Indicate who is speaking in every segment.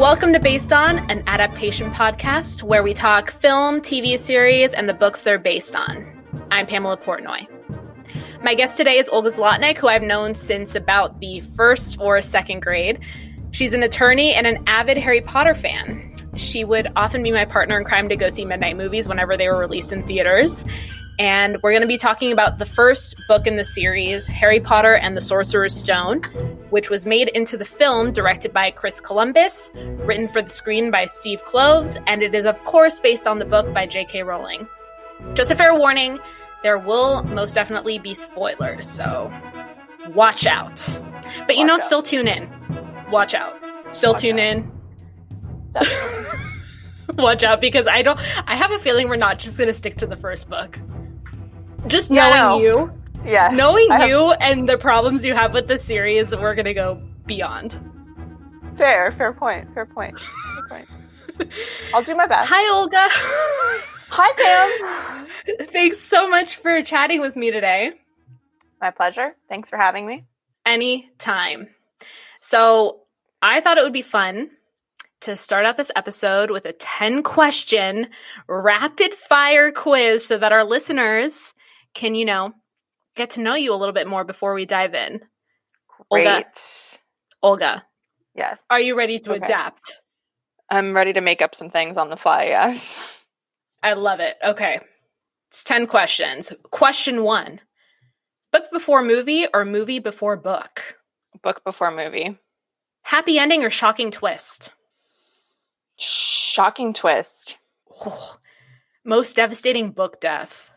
Speaker 1: Welcome to Based On, an adaptation podcast where we talk film, TV series, and the books they're based on. I'm Pamela Portnoy. My guest today is Olga Zolotnik, who I've known since about the first or second grade. She's an attorney and an avid Harry Potter fan. She would often be my partner in crime to go see midnight movies whenever they were released in theaters. And we're going to be talking about the first book in the series, Harry Potter and the Sorcerer's Stone, which was made into the film directed by Chris Columbus, written for the screen by Steve Kloves, and it is, of course, based on the book by Jk Rowling. Just a fair warning, there will most definitely be spoilers, so watch out. But still tune in. Watch out. Still tune in.
Speaker 2: Definitely.
Speaker 1: Watch out, because I have a feeling we're not just going to stick to the first book. Just knowing you.
Speaker 2: Yeah.
Speaker 1: Knowing you and the problems you have with the series, we're going to go beyond.
Speaker 2: Fair point. I'll do my best.
Speaker 1: Hi, Olga.
Speaker 2: Hi, Pam.
Speaker 1: Thanks so much for chatting with me today.
Speaker 2: My pleasure. Thanks for having me.
Speaker 1: Anytime. So I thought it would be fun to start out this episode with a 10-question rapid-fire quiz so that our listeners can, get to know you a little bit more before we dive in.
Speaker 2: Great.
Speaker 1: Olga.
Speaker 2: Yes.
Speaker 1: Are you ready to adapt?
Speaker 2: I'm ready to make up some things on the fly, yes.
Speaker 1: I love it. Okay. It's 10 questions. Question 1. Book before movie or movie before book?
Speaker 2: Book before movie.
Speaker 1: Happy ending or shocking twist?
Speaker 2: Shocking twist.
Speaker 1: Oh, most devastating book death?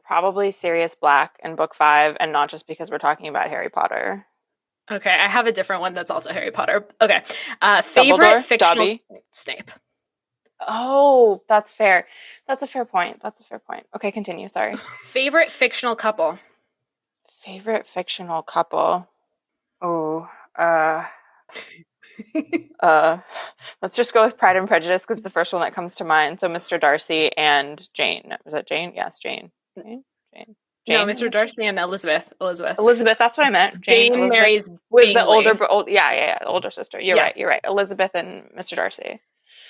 Speaker 2: Probably Sirius Black in book 5, and not just because we're talking about Harry Potter.
Speaker 1: Okay, I have a different one that's also Harry Potter. Okay. Favorite fictional...
Speaker 2: Dobby?
Speaker 1: Snape.
Speaker 2: Oh, that's fair. That's a fair point. Okay, continue. Sorry.
Speaker 1: Favorite fictional couple?
Speaker 2: Favorite fictional couple? Oh, let's just go with Pride and Prejudice because it's the first one that comes to mind. So Mr. Darcy and Jane. Was that Jane? Yes, Jane. Jane.
Speaker 1: No, Mr. Darcy and Elizabeth.
Speaker 2: Elizabeth, that's what I meant.
Speaker 1: Jane marries
Speaker 2: was the older sister. You're right. Elizabeth and Mr. Darcy.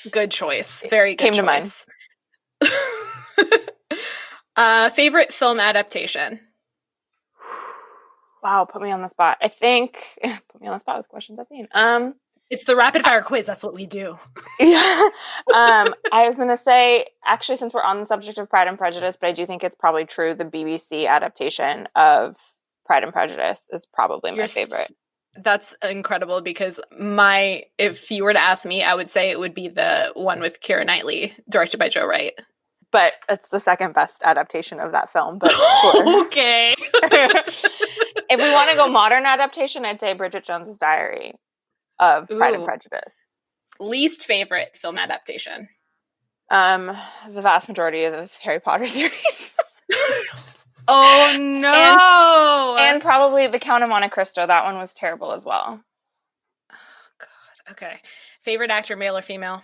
Speaker 1: Good choice. Very good.
Speaker 2: Came to mind.
Speaker 1: Favorite film adaptation?
Speaker 2: Wow, put me on the spot. I think put me on the spot with questions at the end.
Speaker 1: It's the rapid fire quiz. That's what we do.
Speaker 2: Yeah. I was gonna say, actually, since we're on the subject of Pride and Prejudice, but I do think it's probably true. The BBC adaptation of Pride and Prejudice is probably my favorite.
Speaker 1: That's incredible because if you were to ask me, I would say it would be the one with Keira Knightley, directed by Joe Wright.
Speaker 2: But it's the second best adaptation of that film. But sure.
Speaker 1: Okay.
Speaker 2: If we want to go modern adaptation, I'd say Bridget Jones's Diary of Pride and Prejudice.
Speaker 1: Least favorite film adaptation?
Speaker 2: The vast majority of the Harry Potter series.
Speaker 1: Oh no!
Speaker 2: And probably The Count of Monte Cristo. That one was terrible as well.
Speaker 1: Oh God. Okay. Favorite actor, male or female?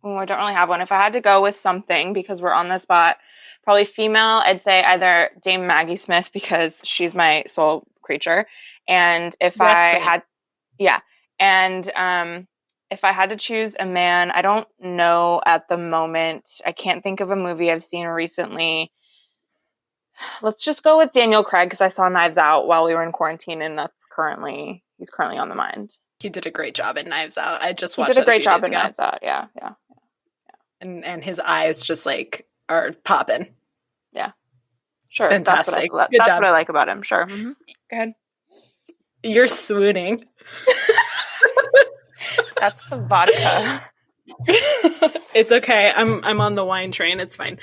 Speaker 2: Oh, I don't really have one. If I had to go with something, because we're on the spot, probably female, I'd say either Dame Maggie Smith because she's my soul creature. And if if I had to choose a man, I don't know at the moment. I can't think of a movie I've seen recently. Let's just go with Daniel Craig because I saw Knives Out while we were in quarantine, and he's currently on the mind.
Speaker 1: He did a great job in Knives Out. I just watched.
Speaker 2: He did a great job in Knives Out. Yeah.
Speaker 1: And his eyes just are popping.
Speaker 2: Yeah. Sure.
Speaker 1: Fantastic.
Speaker 2: That's what I like about him. Sure. Mm-hmm. Go ahead.
Speaker 1: You're swooning.
Speaker 2: That's the vodka.
Speaker 1: It's okay. I'm on the wine train. It's fine.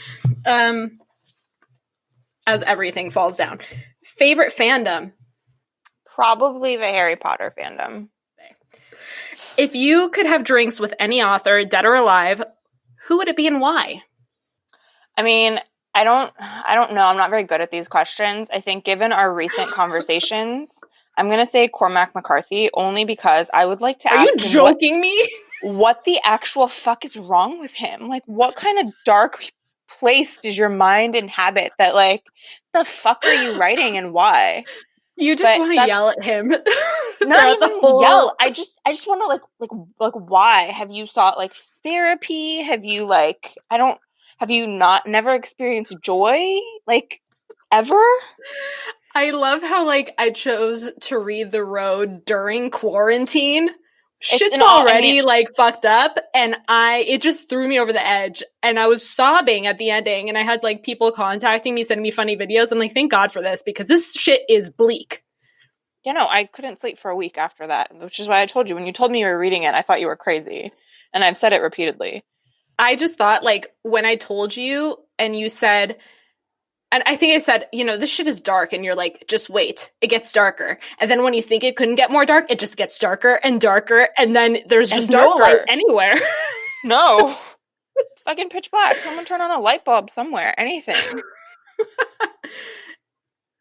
Speaker 1: As everything falls down. Favorite fandom?
Speaker 2: Probably the Harry Potter fandom.
Speaker 1: If you could have drinks with any author, dead or alive, who would it be and why?
Speaker 2: I mean, I don't know. I'm not very good at these questions. I think given our recent conversations, I'm going to say Cormac McCarthy only because I would like to ask him. Are you
Speaker 1: joking me?
Speaker 2: What the actual fuck is wrong with him? Like, what kind of dark place does your mind inhabit that, the fuck are you writing and why?
Speaker 1: You just
Speaker 2: But
Speaker 1: want to
Speaker 2: that's
Speaker 1: yell at him
Speaker 2: not
Speaker 1: throughout the
Speaker 2: even
Speaker 1: whole.
Speaker 2: yell. I just want to like why? Have you sought like therapy? Have you like have you not never experienced joy like ever?
Speaker 1: I love how like I chose to read The Road during quarantine.
Speaker 2: It's
Speaker 1: Shit's
Speaker 2: in all. I mean,
Speaker 1: already like fucked up, and it just threw me over the edge, and I was sobbing at the ending, and I had like people contacting me, sending me funny videos. I'm like, thank God for this, because this shit is bleak.
Speaker 2: I couldn't sleep for a week after that, which is why I told you when you told me you were reading it, I thought you were crazy, and I've said it repeatedly.
Speaker 1: I just thought like when I told you and you said, and I think I said, this shit is dark, and you're like, just wait, it gets darker. And then when you think it couldn't get more dark, it just gets darker and darker, and then there's
Speaker 2: And
Speaker 1: just no light
Speaker 2: darker.
Speaker 1: anywhere.
Speaker 2: No. It's fucking pitch black. Someone turn on a light bulb somewhere. Anything.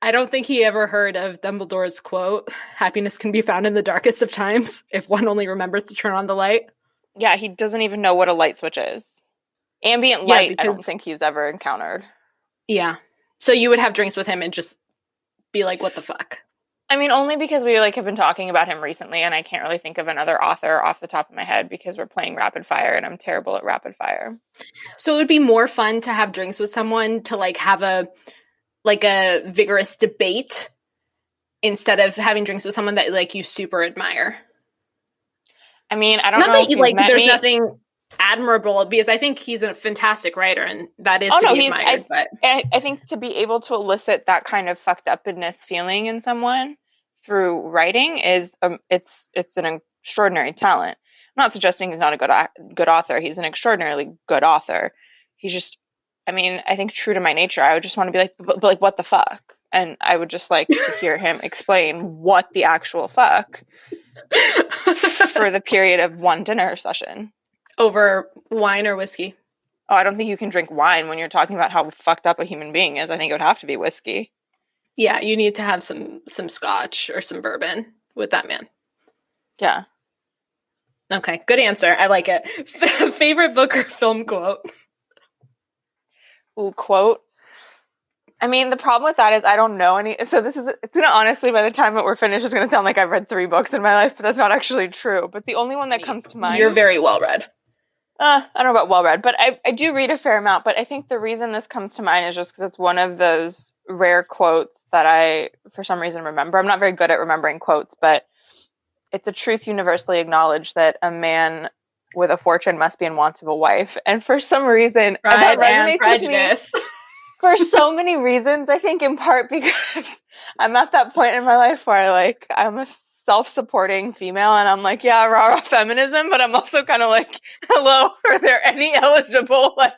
Speaker 1: I don't think he ever heard of Dumbledore's quote, happiness can be found in the darkest of times if one only remembers to turn on the light.
Speaker 2: Yeah, he doesn't even know what a light switch is. Ambient
Speaker 1: Yeah,
Speaker 2: light, I don't
Speaker 1: because,
Speaker 2: think he's ever encountered.
Speaker 1: yeah. So you would have drinks with him and just be like, what the fuck?
Speaker 2: I mean, only because we like have been talking about him recently, and I can't really think of another author off the top of my head because we're playing rapid fire, and I'm terrible at rapid fire.
Speaker 1: So it would be more fun to have drinks with someone to like have a vigorous debate instead of having drinks with someone that like you super admire.
Speaker 2: I mean, I don't
Speaker 1: Not
Speaker 2: know
Speaker 1: that
Speaker 2: if
Speaker 1: you
Speaker 2: you've
Speaker 1: like,
Speaker 2: met
Speaker 1: there's
Speaker 2: me.
Speaker 1: nothing admirable, because I think he's a fantastic writer, and that is
Speaker 2: Oh
Speaker 1: to
Speaker 2: no,
Speaker 1: be admired. But
Speaker 2: I think to be able to elicit that kind of fucked upness feeling in someone through writing is it's an extraordinary talent. I'm not suggesting he's not a good author. He's an extraordinarily good author. He's just, I mean, I think true to my nature, I would just want to be like, but like, what the fuck? And I would just like to hear him explain what the actual fuck for the period of one dinner session.
Speaker 1: over wine or whiskey?
Speaker 2: Oh, I don't think you can drink wine when you're talking about how fucked up a human being is. I think it would have to be whiskey.
Speaker 1: Yeah, you need to have some scotch or some bourbon with that man.
Speaker 2: Yeah.
Speaker 1: Okay, good answer. I like it. Favorite book or film quote?
Speaker 2: Ooh, quote. I mean, the problem with that is I don't know any. So it's gonna honestly, by the time that we're finished, it's gonna sound like I've read 3 books in my life, but that's not actually true. But the only one that comes to mind.
Speaker 1: You're very well read.
Speaker 2: I don't know about well read, but I do read a fair amount. But I think the reason this comes to mind is just because it's one of those rare quotes that I, for some reason, remember. I'm not very good at remembering quotes, but it's a truth universally acknowledged that a man with a fortune must be in want of a wife. And for some reason, that resonates with me for so many reasons. I think in part because I'm at that point in my life where I'm a self-supporting female, and I'm like, yeah, rah feminism, but I'm also kind of like, hello, are there any eligible, like,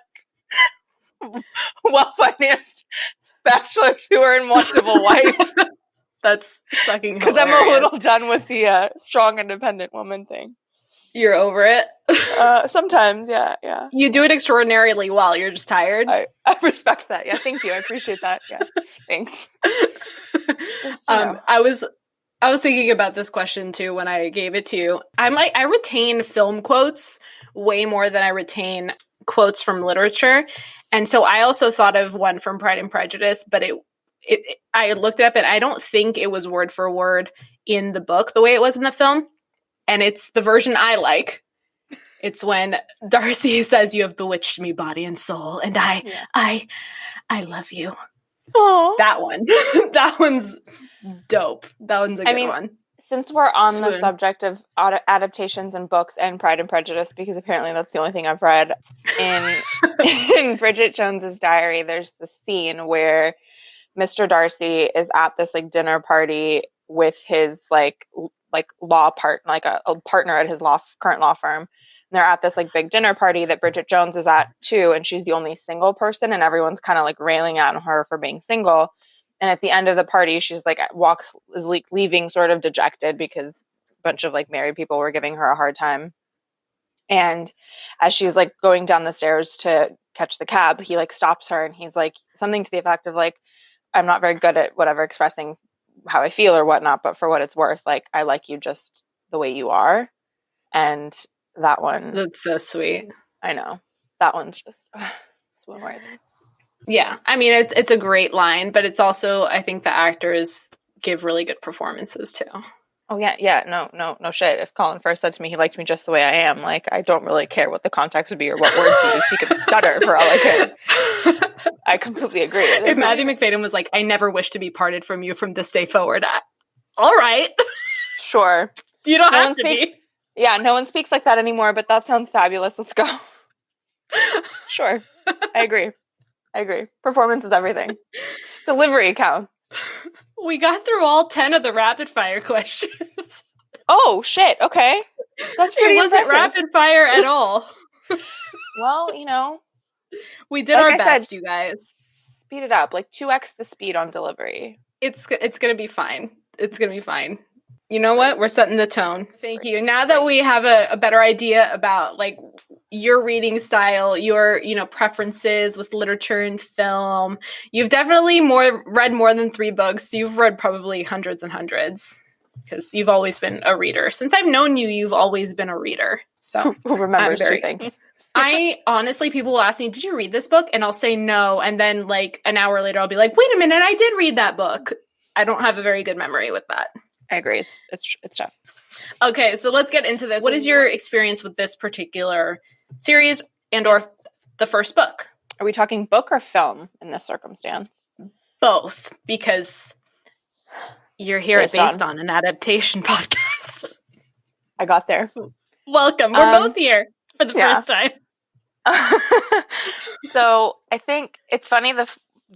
Speaker 2: well-financed bachelors who are in want of a wife?
Speaker 1: That's fucking hilarious.
Speaker 2: Because I'm a little done with the strong, independent woman thing.
Speaker 1: You're over it?
Speaker 2: Sometimes, yeah.
Speaker 1: You do it extraordinarily well. You're just tired.
Speaker 2: I respect that. Yeah, thank you. I appreciate that. Yeah, thanks. Just,
Speaker 1: I was thinking about this question too when I gave it to you. I retain film quotes way more than I retain quotes from literature. And so I also thought of one from Pride and Prejudice, but I looked it up, and I don't think it was word for word in the book the way it was in the film. And it's the version I like. It's when Darcy says, "You have bewitched me, body and soul, and I love you."
Speaker 2: Aww.
Speaker 1: That one. That one's dope. That one's a good one.
Speaker 2: Since we're on the subject of adaptations and books and Pride and Prejudice, because apparently that's the only thing I've read, in Bridget Jones's Diary, there's the scene where Mr. Darcy is at this like dinner party with his like law a partner at his current law firm. And they're at this like big dinner party that Bridget Jones is at too, and she's the only single person, and everyone's kind of like railing at her for being single. And at the end of the party, she's like leaving sort of dejected because a bunch of like married people were giving her a hard time. And as she's like going down the stairs to catch the cab, he like stops her, and he's like something to the effect of like, I'm not very good at whatever expressing how I feel or whatnot, but for what it's worth, like, I like you just the way you are. And that one.
Speaker 1: That's so sweet.
Speaker 2: I know. That one's just swoon worthy.
Speaker 1: Yeah. I mean, it's a great line, but it's also, I think the actors give really good performances too.
Speaker 2: Oh yeah, no shit. If Colin first said to me he liked me just the way I am, like I don't really care what the context would be or what words he used. He could stutter for all I care. I completely agree.
Speaker 1: If Matthew McFadden was like, I never wish to be parted from you from this day forward, all right.
Speaker 2: Sure.
Speaker 1: You don't have to be.
Speaker 2: Yeah, no one speaks like that anymore, but that sounds fabulous. Let's go. Sure. I agree. Performance is everything. Delivery counts.
Speaker 1: We got through all 10 of the rapid fire questions.
Speaker 2: Oh, shit. Okay. That's pretty
Speaker 1: It wasn't
Speaker 2: impressive.
Speaker 1: rapid fire at all.
Speaker 2: Well, you know.
Speaker 1: We did our best, you guys.
Speaker 2: Speed it up. Like 2x the speed on delivery.
Speaker 1: It's going to be fine. It's going to be fine. You know what? We're setting the tone. Thank you. Now that we have a better idea about like your reading style, your, preferences with literature and film, you've definitely read more than 3 books. You've read probably hundreds and hundreds because you've always been a reader. Since I've known you, you've always been a reader. So
Speaker 2: who remembers 2 things?
Speaker 1: I honestly, people will ask me, did you read this book? And I'll say no. And then like an hour later, I'll be like, wait a minute, I did read that book. I don't have a very good memory with that.
Speaker 2: I agree. It's tough.
Speaker 1: Okay, so let's get into this. What is your experience with this particular series and or the first book?
Speaker 2: Are we talking book or film in this circumstance?
Speaker 1: Both, because you're here based on an adaptation podcast.
Speaker 2: I got there.
Speaker 1: Welcome. We're both here for the first time.
Speaker 2: So I think it's funny, the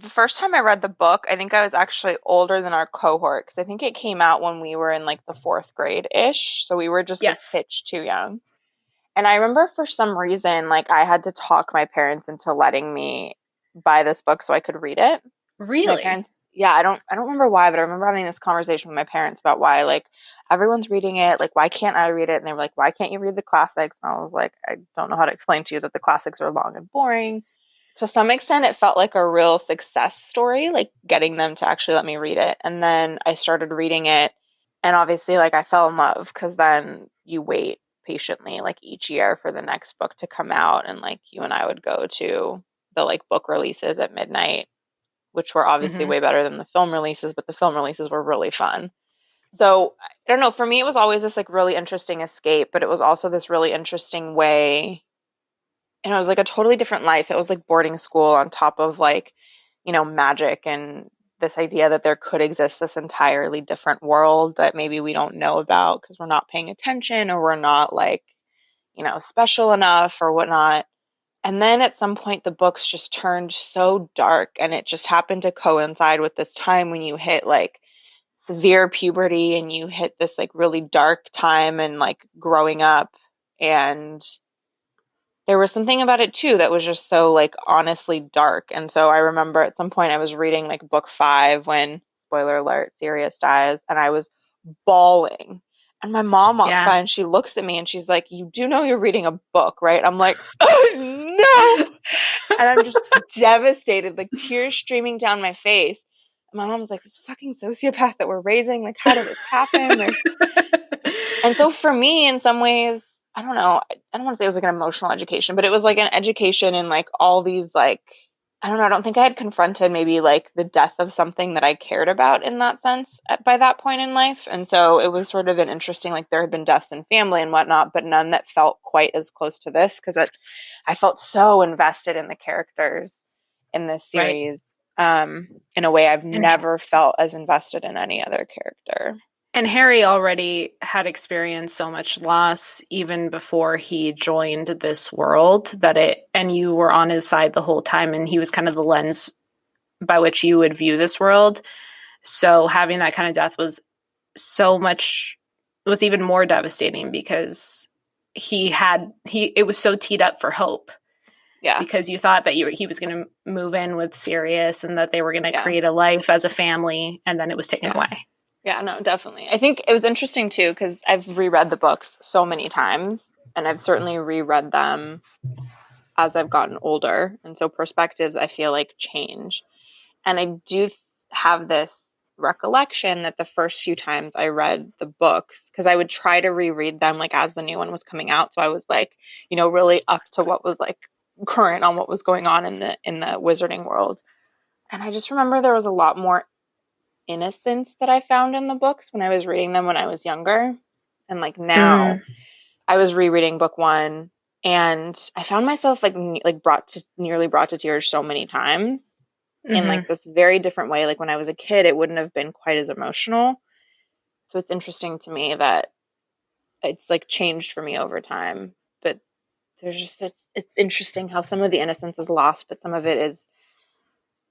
Speaker 2: first time I read the book, I think I was actually older than our cohort because I think it came out when we were in like the 4th grade-ish. So we were just a pitch too young. And I remember for some reason, like I had to talk my parents into letting me buy this book so I could read it.
Speaker 1: Really?
Speaker 2: My parents, I don't remember why, but I remember having this conversation with my parents about why, like, everyone's reading it. Like, why can't I read it? And they were like, why can't you read the classics? And I was like, I don't know how to explain to you that the classics are long and boring. To some extent, it felt like a real success story, like getting them to actually let me read it. And then I started reading it. And obviously, like, I fell in love because then you wait patiently, like, each year for the next book to come out. And, like, you and I would go to the, like, book releases at midnight, which were obviously way better than the film releases, but the film releases were really fun. So, I don't know, for me, it was always this, like, really interesting escape, but it was also this really interesting way. And it was like a totally different life. It was like boarding school on top of like, magic and this idea that there could exist this entirely different world that maybe we don't know about because we're not paying attention or we're not like, special enough or whatnot. And then at some point the books just turned so dark, and it just happened to coincide with this time when you hit like severe puberty and you hit this like really dark time and like growing up. And there was something about it too that was just so like honestly dark. And so I remember at some point I was reading like book 5 when, spoiler alert, Sirius dies, and I was bawling. And my mom walks by and she looks at me and she's like, you do know you're reading a book, right? I'm like, oh no. And I'm just devastated, like tears streaming down my face. And my mom's like, this fucking sociopath that we're raising, like, how did this happen? And so for me, in some ways, I don't know, I don't want to say it was like an emotional education, but it was like an education in like all these like, I don't know, I don't think I had confronted maybe like the death of something that I cared about in that sense by that point in life. And so it was sort of an interesting, like there had been deaths in family and whatnot, but none that felt quite as close to this because I felt so invested in the characters in this series in a way I've never felt as invested in any other character.
Speaker 1: And Harry already had experienced so much loss even before he joined this world and you were on his side the whole time, and he was kind of the lens by which you would view this world. So having that kind of death was even more devastating because it was so teed up for hope.
Speaker 2: Yeah.
Speaker 1: Because you thought that he was going to move in with Sirius and that they were going to create a life as a family, and then it was taken away.
Speaker 2: Yeah, no, definitely. I think it was interesting too because I've reread the books so many times, and I've certainly reread them as I've gotten older. And so perspectives, I feel like, change. And I do have this recollection that the first few times I read the books, because I would try to reread them like as the new one was coming out. So I was like, really up to what was like current on what was going on in the wizarding world. And I just remember there was a lot more innocence that I found in the books when I was reading them when I was younger. And like now
Speaker 1: Mm.
Speaker 2: I was rereading book one and I found myself like nearly brought to tears so many times in
Speaker 1: Hmm.
Speaker 2: like this very different way. Like when I was a kid, it wouldn't have been quite as emotional. So it's interesting to me that it's like changed for me over time. But there's just it's interesting how some of the innocence is lost, but some of it is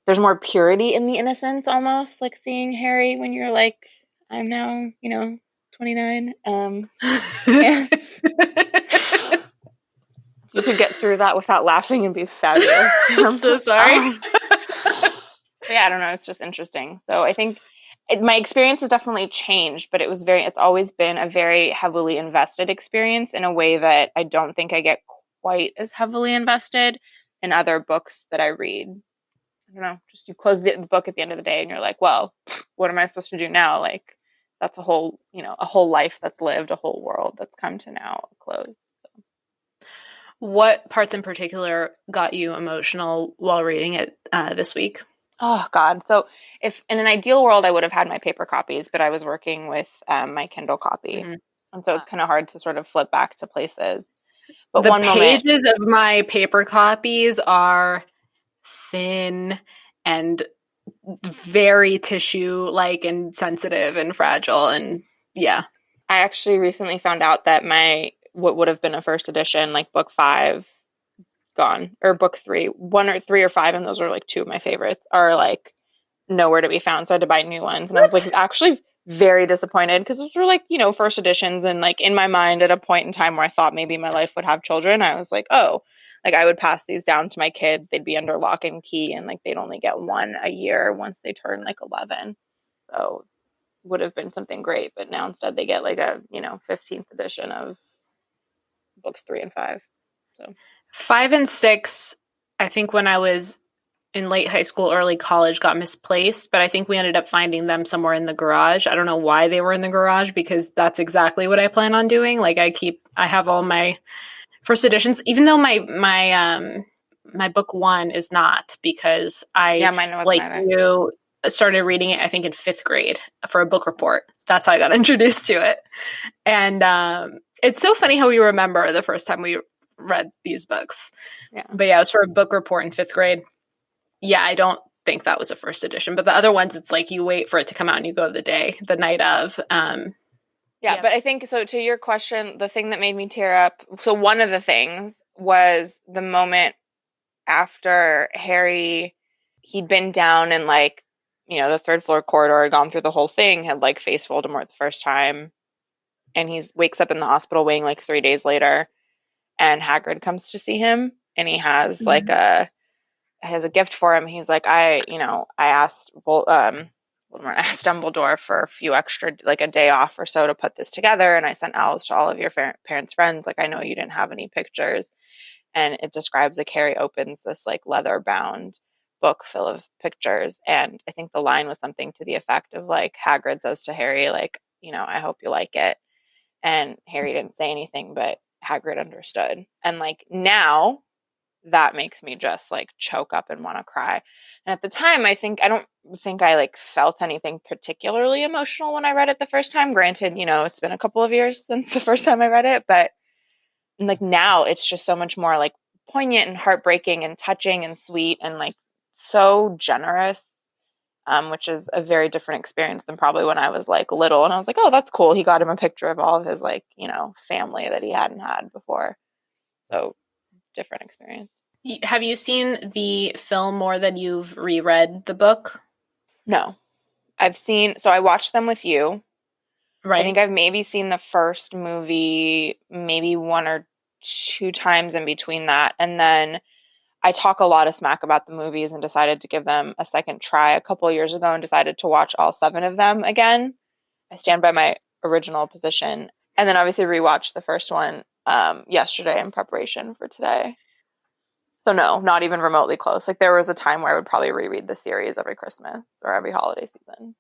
Speaker 2: there's more purity in the innocence almost, like seeing Harry when you're like, I'm now, 29. And you could get through that without laughing and be fabulous.
Speaker 1: So sorry.
Speaker 2: But yeah, I don't know. It's just interesting. So I think my experience has definitely changed, but it's always been a very heavily invested experience in a way that I don't think I get quite as heavily invested in other books that I read. I don't know. Just you close the book at the end of the day and you're like, well, what am I supposed to do now? Like that's a whole life that's lived, a whole world that's come to now a close. So.
Speaker 1: What parts in particular got you emotional while reading it this week?
Speaker 2: Oh God. So if in an ideal world, I would have had my paper copies, but I was working with my Kindle copy.
Speaker 1: Mm-hmm.
Speaker 2: And so it's kind of hard to sort of flip back to places. But
Speaker 1: The
Speaker 2: one moment,
Speaker 1: pages of my paper copies are thin and very tissue-like and sensitive and fragile. And yeah.
Speaker 2: I actually recently found out that what would have been a first edition, like book five, gone, or book three, one or three or five, and those are like two of my favorites, are like nowhere to be found. So I had to buy new ones. And I was like
Speaker 1: What?
Speaker 2: actually very disappointed because those were like, first editions. And like in my mind at a point in time where I thought maybe my life would have children, I was like, oh, like I would pass these down to my kid. They'd be under lock and key and like they'd only get one a year once they turn like 11. So would have been something great. But now instead they get like a, 15th edition of books three and five. So
Speaker 1: 5 and 6, I think when I was in late high school, early college, got misplaced, but I think we ended up finding them somewhere in the garage. I don't know why they were in the garage because that's exactly what I plan on doing. Like I have all my first editions, even though my book one is not, because I,
Speaker 2: yeah, mine wasn't
Speaker 1: like
Speaker 2: either.
Speaker 1: you, started reading it, I think in 5th grade for a book report. That's how I got introduced to it. And it's so funny how we remember the first time we read these books.
Speaker 2: Yeah.
Speaker 1: But yeah, it was for a book report in 5th grade. Yeah, I don't think that was a first edition, but the other ones, it's like you wait for it to come out and you go the night of.
Speaker 2: Yeah, but I think so to your question, the thing that made me tear up, so one of the things was the moment after Harry, he'd been down in like, the third floor corridor, had gone through the whole thing, had like faced Voldemort the first time, and he wakes up in the hospital wing like 3 days later, and Hagrid comes to see him, and he has like a gift for him. He's like, I asked Voldemort asked Dumbledore for a few extra, like a day off or so to put this together, and I sent owls to all of your parents' friends. Like, I know you didn't have any pictures, and it describes like Harry opens this like leather-bound book full of pictures, and I think the line was something to the effect of like Hagrid says to Harry, like, I hope you like it, and Harry didn't say anything, but Hagrid understood, and like now that makes me just like choke up and want to cry. And at the time, I don't think I like felt anything particularly emotional when I read it the first time. Granted, it's been a couple of years since the first time I read it, but like now it's just so much more like poignant and heartbreaking and touching and sweet and like so generous. Which is a very different experience than probably when I was like little and I was like, oh, that's cool. He got him a picture of all of his like, family that he hadn't had before. So different experience.
Speaker 1: Have you seen the film more than you've reread the book?
Speaker 2: No, so I watched them with you. I think
Speaker 1: Right.
Speaker 2: I've maybe seen the first movie maybe one or two times in between that. And then I talk a lot of smack about the movies and decided to give them a second try a couple of years ago and decided to watch all 7 of them again. I stand by my original position. And then obviously rewatched the first one yesterday in preparation for today. So no, not even remotely close. Like there was a time where I would probably reread the series every Christmas or every holiday season.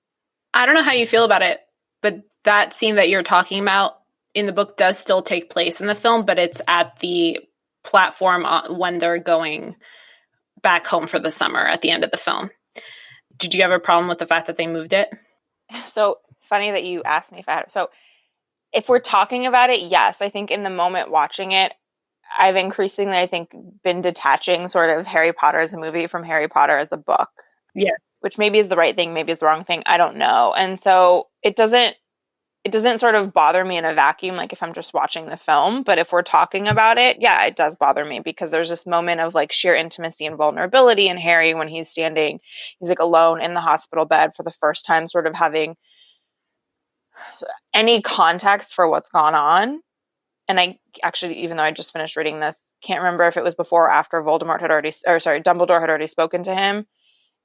Speaker 1: I don't know how you feel about it, but that scene that you're talking about in the book does still take place in the film, but it's at the platform when they're going back home for the summer at the end of the film. Did you have a problem with the fact that they moved it?
Speaker 2: So funny that you asked me if I had. So if we're talking about it, yes, I think in the moment watching it, I've increasingly, I think, been detaching sort of Harry Potter as a movie from Harry Potter as a book,
Speaker 1: Yeah.
Speaker 2: which maybe is the right thing, maybe is the wrong thing. I don't know. And so it doesn't sort of bother me in a vacuum, like if I'm just watching the film. But if we're talking about it, yeah, it does bother me because there's this moment of like sheer intimacy and vulnerability in Harry when he's like alone in the hospital bed for the first time, sort of having any context for what's gone on. And I actually, even though I just finished reading this, can't remember if it was before or after Dumbledore had already spoken to him.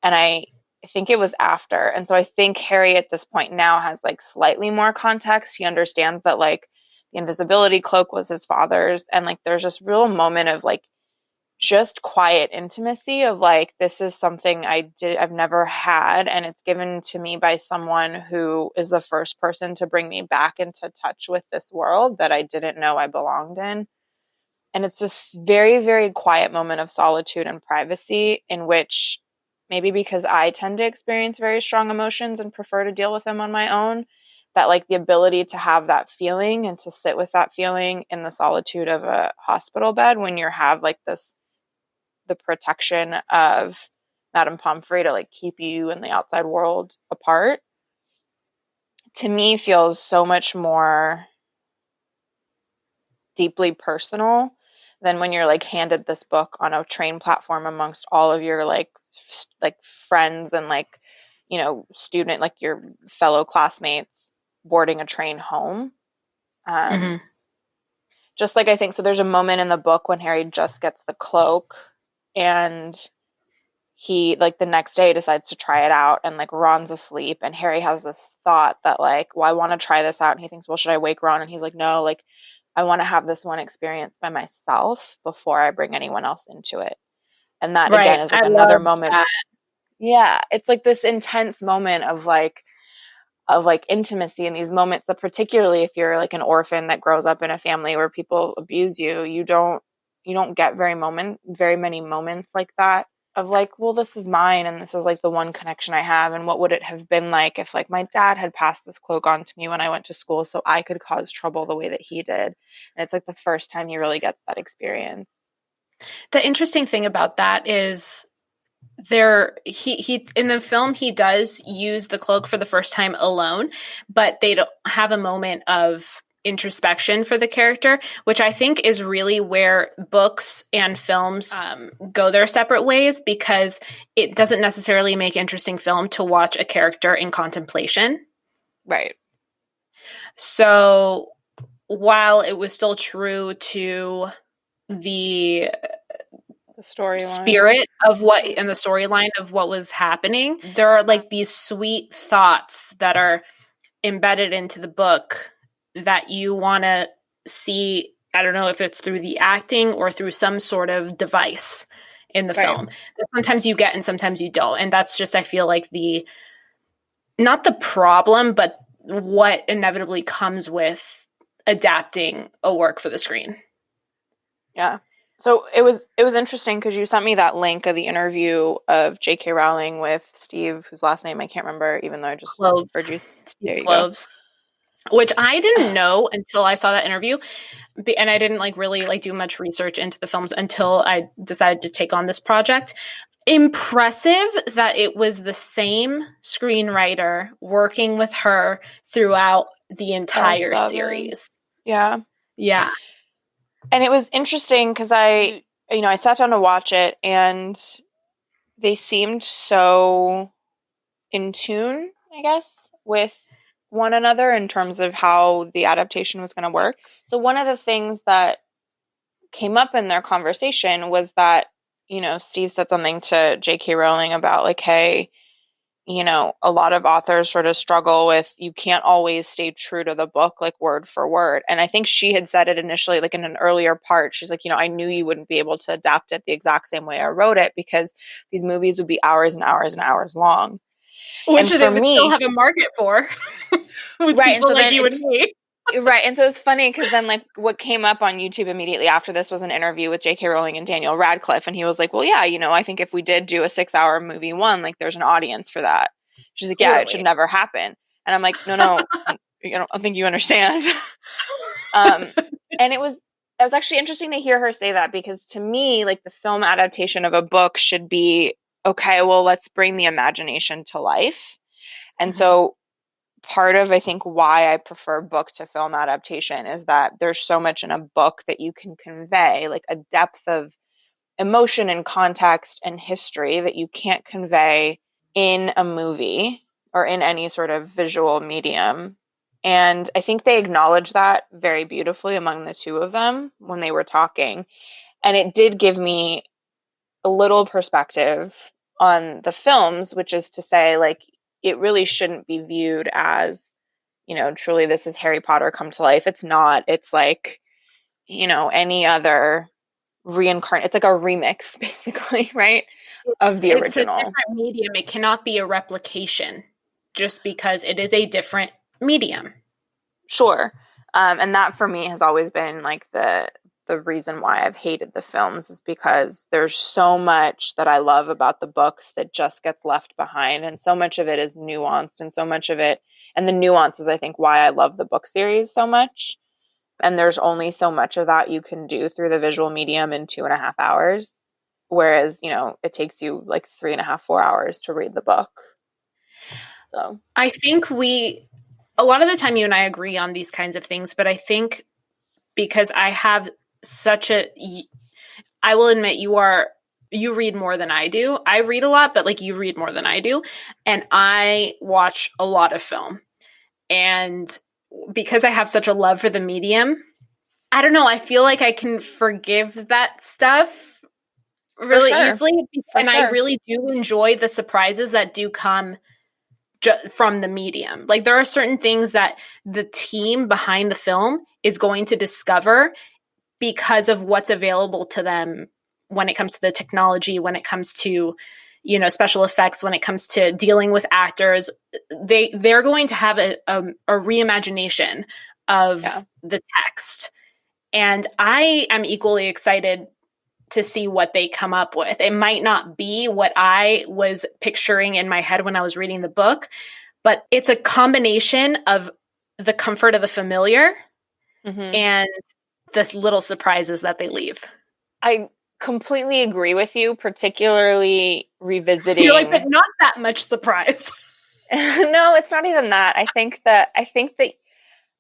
Speaker 2: And I think it was after. And so I think Harry at this point now has like slightly more context. He understands that like the invisibility cloak was his father's. And like there's this real moment of like just quiet intimacy of like, this is something I've never had. And it's given to me by someone who is the first person to bring me back into touch with this world that I didn't know I belonged in. And it's this very, very quiet moment of solitude and privacy in which maybe because I tend to experience very strong emotions and prefer to deal with them on my own, that like the ability to have that feeling and to sit with that feeling in the solitude of a hospital bed when you have like the protection of Madame Pomfrey to like keep you and the outside world apart, to me feels so much more deeply personal than when you're like handed this book on a train platform amongst all of your like friends and like student, like your fellow classmates boarding a train home.
Speaker 1: Hmm.
Speaker 2: Just like I think so there's a moment in the book when Harry just gets the cloak and he like the next day decides to try it out and like Ron's asleep and Harry has this thought that like, well, I want to try this out, and he thinks, well, should I wake Ron? And he's like, no, like I want to have this one experience by myself before I bring anyone else into it. And that again
Speaker 1: Right.
Speaker 2: is like
Speaker 1: I
Speaker 2: another
Speaker 1: love
Speaker 2: moment.
Speaker 1: that.
Speaker 2: Yeah, it's like this intense moment of like intimacy in these moments that particularly if you're like an orphan that grows up in a family where people abuse you, you don't get very many moments like that of like, well, this is mine and this is like the one connection I have, and what would it have been like if like my dad had passed this cloak on to me when I went to school so I could cause trouble the way that he did. And it's like the first time he really gets that experience.
Speaker 1: The interesting thing about that is there he in the film he does use the cloak for the first time alone, but they don't have a moment of introspection for the character, which I think is really where books and films go their separate ways, because it doesn't necessarily make interesting film to watch a character in contemplation.
Speaker 2: Right.
Speaker 1: So while it was still true to the
Speaker 2: The storyline.
Speaker 1: spirit of what and the storyline of what was happening, there are like these sweet thoughts that are embedded into the book that you want to see. I don't know if it's through the acting or through some sort of device in the
Speaker 2: Right.
Speaker 1: film that sometimes you get and sometimes you don't. And that's just, I feel like, the not the problem, but what inevitably comes with adapting a work for the screen.
Speaker 2: Yeah. So it was interesting because you sent me that link of the interview of Jk Rowling with Steve, whose last name I can't remember, even though I just
Speaker 1: Kloves,
Speaker 2: heard you.
Speaker 1: Steve
Speaker 2: There you go.
Speaker 1: Kloves, which I didn't know until I saw that interview, and I didn't like really like do much research into the films until I decided to take on this project. Impressive that it was the same screenwriter working with her throughout the entire series.
Speaker 2: Yeah.
Speaker 1: Yeah.
Speaker 2: And it was interesting because I sat down to watch it and they seemed so in tune, I guess, with one another in terms of how the adaptation was going to work. So one of the things that came up in their conversation was that, Steve said something to J.K. Rowling about like, hey, a lot of authors sort of struggle with you can't always stay true to the book, like word for word. And I think she had said it initially, like in an earlier part. She's like, I knew you wouldn't be able to adapt it the exact same way I wrote it because these movies would be hours and hours and hours long.
Speaker 1: Which
Speaker 2: And
Speaker 1: they
Speaker 2: for
Speaker 1: would still
Speaker 2: me,
Speaker 1: have a market for with
Speaker 2: right. And
Speaker 1: people
Speaker 2: so
Speaker 1: like
Speaker 2: then
Speaker 1: you and me.
Speaker 2: right. And so it's funny because then like what came up on YouTube immediately after this was an interview with Jk Rowling and Daniel Radcliffe. And he was like, well, yeah, I think if we did do a 6-hour movie one, like there's an audience for that. She's like, yeah, it should
Speaker 1: Clearly.
Speaker 2: never happen. And I'm like, no, I don't think you understand. And it was actually interesting to hear her say that, because to me, like, the film adaptation of a book should be, okay, well, let's bring the imagination to life. And so part of, I think, why I prefer book to film adaptation is that there's so much in a book that you can convey, like a depth of emotion and context and history that you can't convey in a movie or in any sort of visual medium. And I think they acknowledged that very beautifully among the two of them when they were talking. And it did give me a little perspective on the films, which is to say, like, it really shouldn't be viewed as, truly this is Harry Potter come to life. It's not. It's like, any other reincarnate. It's like a remix, basically, right? Of the
Speaker 1: It's a
Speaker 2: original.
Speaker 1: different medium. It cannot be a replication just because it is a different medium.
Speaker 2: Sure. And that for me has always been like the reason why I've hated the films, is because there's so much that I love about the books that just gets left behind, and so much of it is nuanced, and so much of it, and the nuance is, I think, why I love the book series so much. And there's only so much of that you can do through the visual medium in 2.5 hours. Whereas, it takes you like 3.5, 4 hours to read the book. So
Speaker 1: I think a lot of the time you and I agree on these kinds of things, but I think because I have I will admit you read more than I do. I read a lot, but like, you read more than I do. And I watch a lot of film. And because I have such a love for the medium, I don't know, I feel like I can forgive that stuff really easily. And I really do enjoy the surprises that do come from the medium. Like, there are certain things that the team behind the film is going to discover because of what's available to them when it comes to the technology, when it comes to, special effects, when it comes to dealing with actors. They're going to have a reimagination of the text. And I am equally excited to see what they come up with. It might not be what I was picturing in my head when I was reading the book, but it's a combination of the comfort of the familiar and the little surprises that they leave.
Speaker 2: I completely agree with you, particularly revisiting.
Speaker 1: You're like, but not that much surprise.
Speaker 2: No, it's not even that. I think that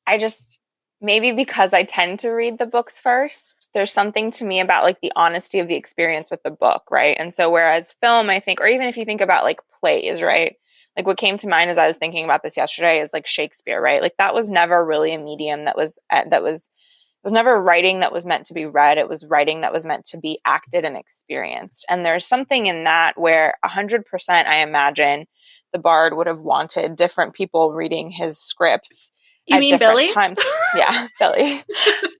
Speaker 2: I just, maybe because I tend to read the books first, there's something to me about like the honesty of the experience with the book, right? And so whereas film, I think, or even if you think about like plays, right? Like, what came to mind as I was thinking about this yesterday is like Shakespeare, right? Like, that was never really a medium that was never writing that was meant to be read. It was writing that was meant to be acted and experienced. And there's something in that where 100%, I imagine, the Bard would have wanted different people reading his scripts at different times. Yeah, Billy.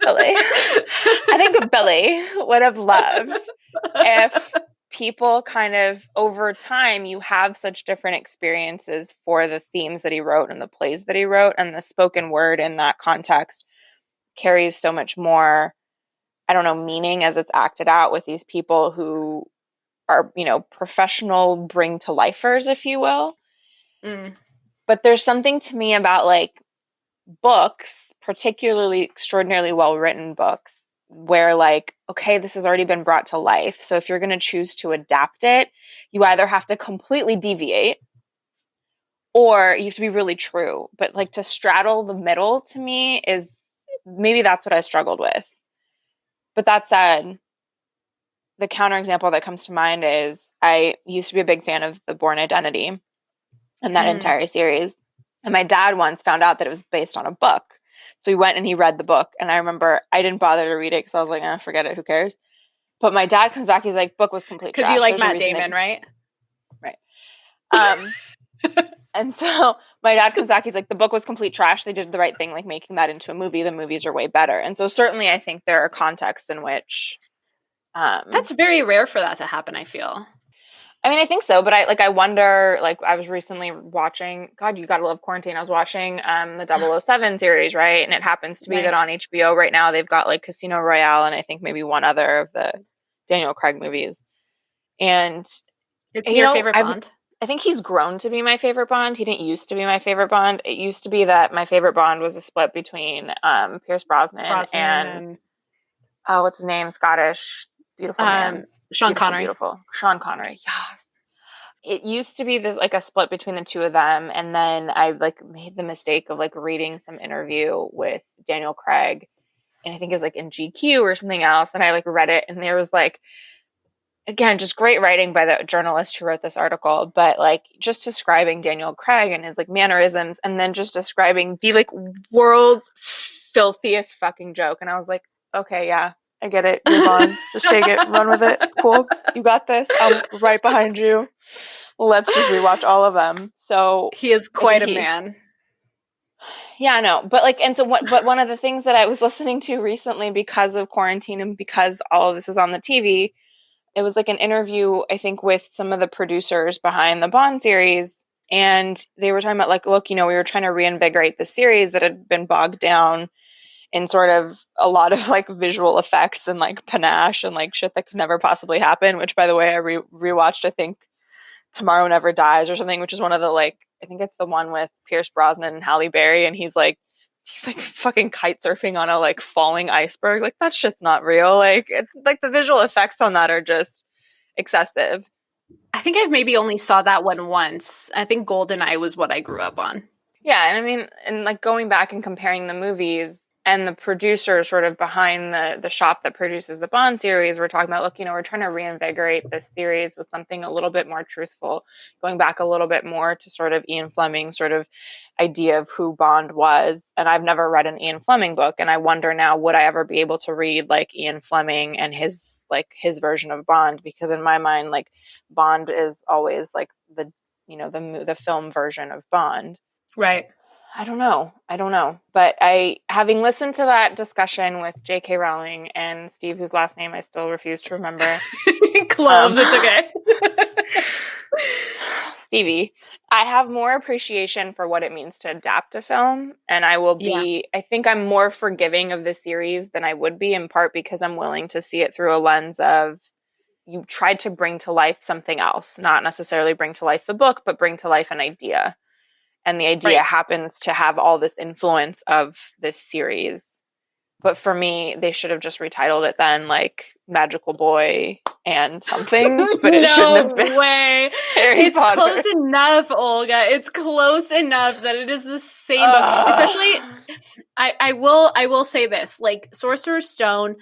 Speaker 2: I think Billy would have loved if people kind of, over time, you have such different experiences for the themes that he wrote and the plays that he wrote, and the spoken word in that context carries so much more, I don't know, meaning as it's acted out with these people who are, professional bring to lifers, if you will. But there's something to me about like books, particularly extraordinarily well written books, where like, okay, this has already been brought to life. So if you're going to choose to adapt it, you either have to completely deviate or you have to be really true. But like, to straddle the middle, to me, is maybe that's what I struggled with. But that said, the counterexample that comes to mind is I used to be a big fan of The Bourne Identity and that entire series. And my dad once found out that it was based on a book. So he went and he read the book. And I remember I didn't bother to read it because I was like, forget it, who cares? But my dad comes back, he's like, book was complete trash.
Speaker 1: Because you like Matt Damon, right?
Speaker 2: Right. And so my dad comes back, he's like, the book was complete trash. They did the right thing, like making that into a movie. The movies are way better. And so certainly I think there are contexts in which
Speaker 1: that's very rare for that to happen, I feel.
Speaker 2: I mean, I think so, but I wonder, like, I was recently watching, God, you gotta love quarantine. I was watching the 007 series, right? And it happens to be that on HBO right now, they've got like Casino Royale and I think maybe one other of the Daniel Craig movies. And
Speaker 1: it's your favorite Bond?
Speaker 2: I think he's grown to be my favorite Bond. He didn't used to be my favorite Bond. It used to be that my favorite Bond was a split between Pierce Brosnan
Speaker 1: Brosnan
Speaker 2: and
Speaker 1: and
Speaker 2: what's his name? Scottish, beautiful man,
Speaker 1: Sean
Speaker 2: beautiful,
Speaker 1: Connery.
Speaker 2: beautiful. Sean Connery. Yes. It used to be this like a split between the two of them, and then I like made the mistake of like reading some interview with Daniel Craig, and I think it was like in GQ or something else, and I like read it, and there was like again just great writing by the journalist who wrote this article, but like just describing Daniel Craig and his like mannerisms, and then just describing the like world's filthiest fucking joke, and I was like, okay, yeah, I get it. You're Bond. Just take it, run with it. It's cool. You got this. I'm right behind you. Let's just rewatch all of them. So
Speaker 1: He is
Speaker 2: I think
Speaker 1: quite a man.
Speaker 2: yeah, no, but like, and so what, but one of the things that I was listening to recently because of quarantine and because all of this is on the TV, it was like an interview, I think, with some of the producers behind the Bond series. And they were talking about like, look, we were trying to reinvigorate the series that had been bogged down in sort of a lot of like visual effects and like panache and like shit that could never possibly happen, which by the way, I rewatched, I think Tomorrow Never Dies or something, which is one of the like I think it's the one with Pierce Brosnan and Halle Berry, and he's like fucking kite surfing on a like falling iceberg. Like that shit's not real. Like it's like the visual effects on that are just excessive.
Speaker 1: I think I've maybe only saw that one once. I think GoldenEye was what I grew up on.
Speaker 2: Yeah, and I mean, and like going back and comparing the movies and the producers sort of behind the shop that produces the Bond series, we're talking about, look, we're trying to reinvigorate this series with something a little bit more truthful, going back a little bit more to sort of Ian Fleming's sort of idea of who Bond was. And I've never read an Ian Fleming book, and I wonder now, would I ever be able to read like Ian Fleming and his version of Bond? Because in my mind, like Bond is always like the film version of Bond.
Speaker 1: Right.
Speaker 2: I don't know. I don't know. But having listened to that discussion with Jk Rowling and Steve, whose last name I still refuse to remember.
Speaker 1: Kloves, it's okay.
Speaker 2: Stevie, I have more appreciation for what it means to adapt a film. And I think I'm more forgiving of the series than I would be, in part because I'm willing to see it through a lens of you tried to bring to life something else, not necessarily bring to life the book, but bring to life an idea. And the idea happens to have all this influence of this series. But for me, they should have just retitled it then like Magical Boy and something, but it shouldn't have been
Speaker 1: way.
Speaker 2: Harry
Speaker 1: It's
Speaker 2: Potter.
Speaker 1: Close enough, Olga. It's close enough that it is the same book. Especially, I will say this, like Sorcerer's Stone,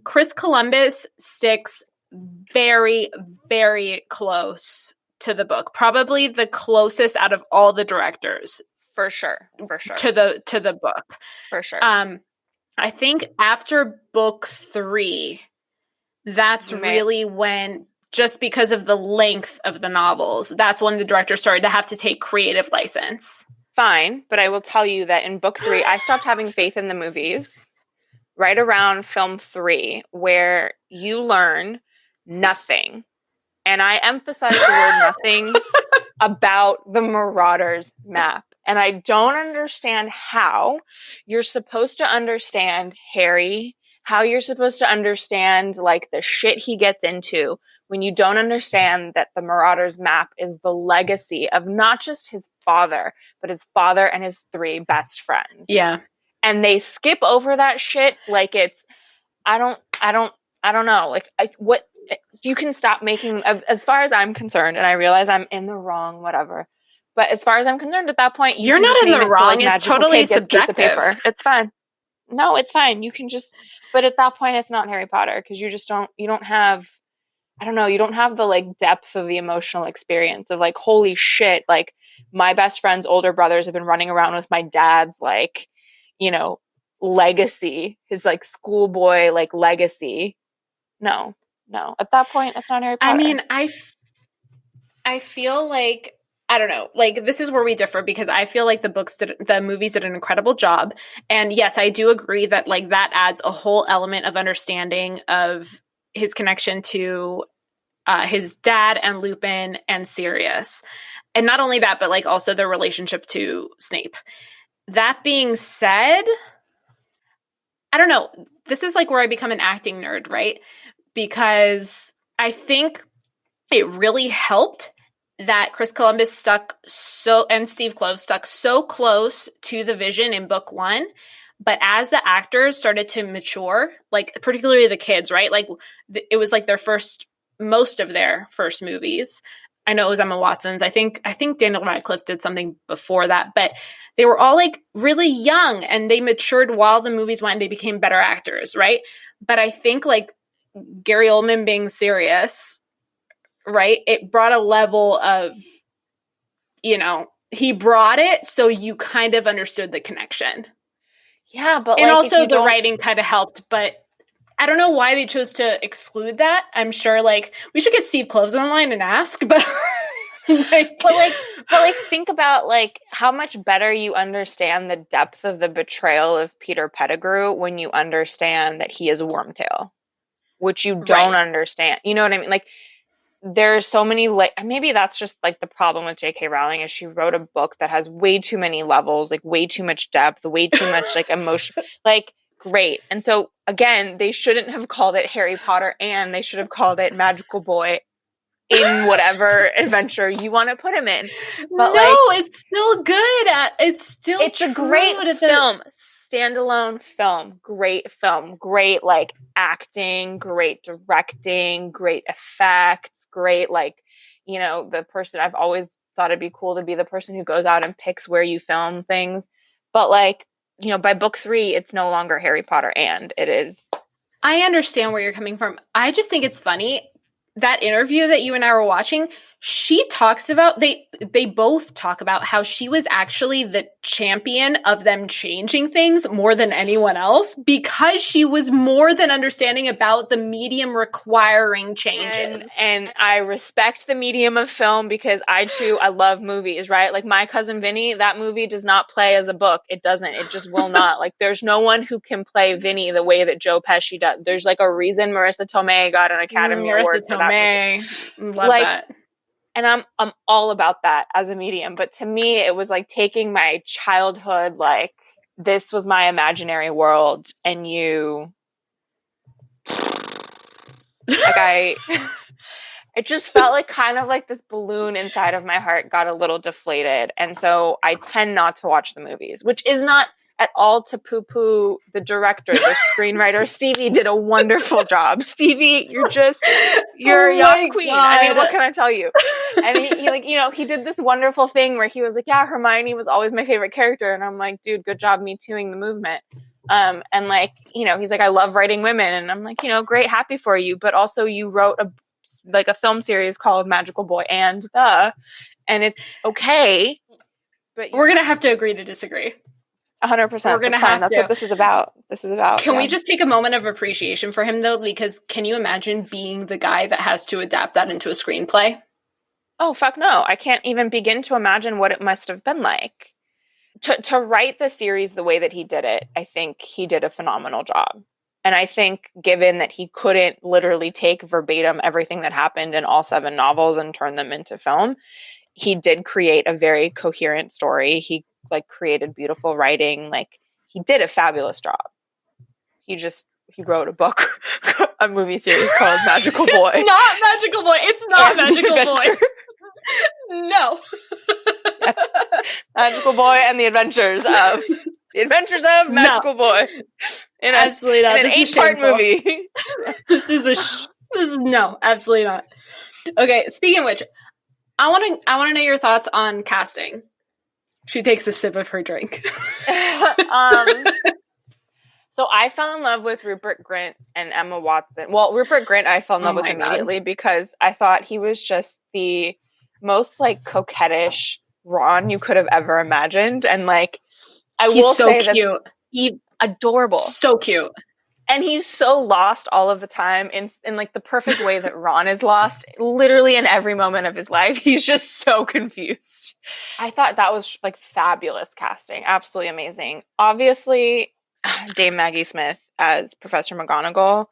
Speaker 1: Chris Columbus sticks very, very close to the book, probably the closest out of all the directors
Speaker 2: for sure
Speaker 1: to the book,
Speaker 2: for sure.
Speaker 1: I think after book 3, that's really when, just because of the length of the novels, that's when the director started to have to take creative license.
Speaker 2: Fine, but I will tell you that in book 3 I stopped having faith in the movies right around film 3, where you learn nothing. And I emphasize the word nothing about the Marauders map. And I don't understand how you're supposed to understand Harry, how you're supposed to understand like the shit he gets into when you don't understand that the Marauders map is the legacy of not just his father, but his father and his 3 best friends.
Speaker 1: Yeah.
Speaker 2: And they skip over that shit like it's I don't know. Like what you can stop making, as far as I'm concerned, and I realize I'm in the wrong, whatever. But as far as I'm concerned, at that point,
Speaker 1: you're not in the wrong. It's totally subjective.
Speaker 2: Paper. It's fine. No, it's fine. You can just. But at that point, it's not Harry Potter because you just don't. You don't have. I don't know. You don't have the like depth of the emotional experience of like, holy shit! Like my best friend's older brothers have been running around with my dad's like, legacy, his like schoolboy like legacy. No. At that point, it's not Harry Potter.
Speaker 1: I mean, I feel like, I don't know, like this is where we differ, because I feel like the movies did an incredible job. And yes, I do agree that like that adds a whole element of understanding of his connection to his dad and Lupin and Sirius. And not only that, but like also their relationship to Snape. That being said, I don't know. This is like where I become an acting nerd, right? Because I think it really helped that Chris Columbus and Steve Kloves stuck so close to the vision in book 1, but as the actors started to mature, like particularly the kids, right? Like it was like most of their first movies. I know it was Emma Watson's. I think Daniel Radcliffe did something before that, but they were all like really young and they matured while the movies went and they became better actors, right? But I think like Gary Oldman being serious, right? It brought a level of, he brought it so you kind of understood the connection.
Speaker 2: Yeah, but
Speaker 1: and
Speaker 2: like,
Speaker 1: also the writing kind of helped, but I don't know why they chose to exclude that. I'm sure like we should get Steve Kloves online and ask, but
Speaker 2: but think about like how much better you understand the depth of the betrayal of Peter Pettigrew when you understand that he is a Wormtail, which you don't understand. You know what I mean? Like there's so many maybe that's just like the problem with Jk Rowling is she wrote a book that has way too many levels, like way too much depth, way too much like emotion, like great. And so again, they shouldn't have called it Harry Potter and they should have called it Magical Boy in whatever adventure you want to put him in. But
Speaker 1: it's still good. It's
Speaker 2: a great film. Standalone film, great like acting, great directing, great effects, great like, the person I've always thought it'd be cool to be the person who goes out and picks where you film things. But like, by book 3, it's no longer Harry Potter and it is.
Speaker 1: I understand where you're coming from. I just think it's funny. That interview that you and I were watching, she talks about, they both talk about how she was actually the champion of them changing things more than anyone else because she was more than understanding about the medium requiring changes.
Speaker 2: And I respect the medium of film because I love movies, right? Like My Cousin Vinny, that movie does not play as a book. It doesn't. It just will not. Like there's no one who can play Vinny the way that Joe Pesci does. There's like a reason Marissa Tomei got an Academy Award for that movie.
Speaker 1: Love that.
Speaker 2: And I'm all about that as a medium. But to me, it was like taking my childhood, like this was my imaginary world. And it just felt like kind of like this balloon inside of my heart got a little deflated. And so I tend not to watch the movies, which is not at all to poo-poo the director, the screenwriter. Stevie did a wonderful job. Stevie, you're a Yas queen. God. I mean, what can I tell you? And he did this wonderful thing where he was like, yeah, Hermione was always my favorite character. And I'm like, dude, good job me tooing the movement. And like, he's like, I love writing women. And I'm like, great, happy for you. But also you wrote a film series called Magical Boy and it's okay. But
Speaker 1: we're going to have to agree to disagree.
Speaker 2: 100%. We're gonna have That's what this is about.
Speaker 1: Can we just take a moment of appreciation for him, though? Because can you imagine being the guy that has to adapt that into a screenplay?
Speaker 2: Oh, fuck no. I can't even begin to imagine what it must have been like. To write the series the way that he did it, I think he did a phenomenal job. And I think given that he couldn't literally take verbatim everything that happened in all 7 novels and turn them into film, he did create a very coherent story. He created beautiful writing. Like he did a fabulous job. He wrote a book, a movie series called Magical Boy.
Speaker 1: Not Magical Boy. It's not Magical Boy. No.
Speaker 2: Magical Boy and the Adventures of Magical Boy.
Speaker 1: Absolutely not.
Speaker 2: In an 8-part movie.
Speaker 1: No, absolutely not. Okay, speaking of which, I want to know your thoughts on casting. She takes a sip of her drink.
Speaker 2: So I fell in love with Rupert Grint and Emma Watson. Well, Rupert Grint I fell in love with immediately because I thought he was just the most coquettish Ron you could have ever imagined. And
Speaker 1: he's so cute.
Speaker 2: He's adorable.
Speaker 1: So cute.
Speaker 2: And he's so lost all of the time in the perfect way that Ron is lost, literally in every moment of his life. He's just so confused. I thought that was fabulous casting. Absolutely amazing. Obviously, Dame Maggie Smith as Professor McGonagall.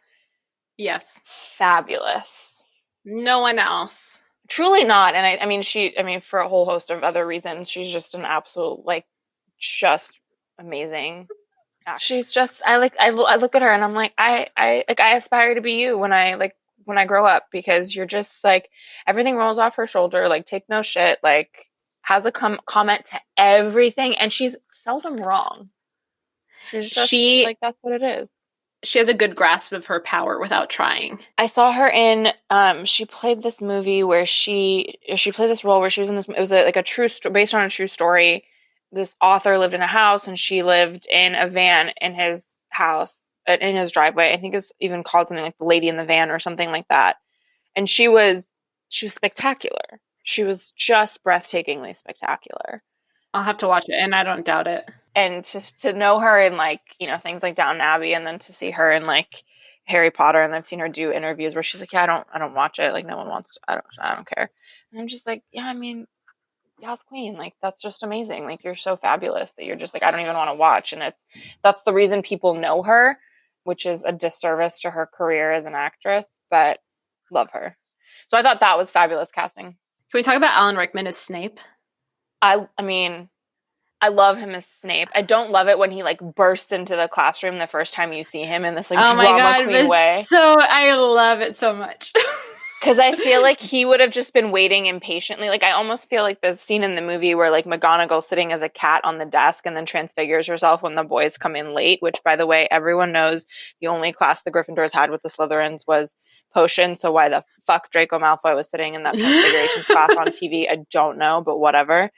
Speaker 1: Yes.
Speaker 2: Fabulous.
Speaker 1: No one else.
Speaker 2: Truly not. And I mean, for a whole host of other reasons, she's just an absolute, just amazing. She's just, I look at her and I'm like, I aspire to be you when I when I grow up, because you're just like, everything rolls off her shoulder, like, take no shit, like, has a comment to everything, and she's seldom wrong. She's just
Speaker 1: She
Speaker 2: like, that's what it is.
Speaker 1: she has a good grasp of her power without trying.
Speaker 2: I saw her in she played this movie where she played this role where she was in this, it was like a true based on a true story. This author lived in a house and she lived in a van in his house, in his driveway. I think it's even called something like The Lady in the Van or something like that. And she was spectacular. She was just breathtakingly spectacular.
Speaker 1: I'll have to watch it, and I don't doubt it.
Speaker 2: And just to know her in, like, you know, things like Downton Abbey, and then to see her in, like, Harry Potter, and I've seen her do interviews where she's like, yeah, I don't watch it, like, no one wants to, I don't care. And I'm just like, yeah, I mean, y'all's queen, like, that's just amazing, like, you're so fabulous that you're just like, I don't even want to watch. And that's the reason people know her, which is a disservice to her career as an actress, but love her. So I thought that was fabulous casting.
Speaker 1: Can we talk about Alan Rickman as Snape?
Speaker 2: I mean, I love him as Snape. I don't love it when he, like, bursts into the classroom the first time you see him in this, like, drama queen way.
Speaker 1: I love it so much.
Speaker 2: Because I feel like he would have just been waiting impatiently. Like, I almost feel like the scene in the movie where, like, McGonagall's sitting as a cat on the desk and then transfigures herself when the boys come in late, which, by the way, everyone knows the only class the Gryffindors had with the Slytherins was potion. So why the fuck Draco Malfoy was sitting in that transfigurations class on TV, I don't know, but whatever.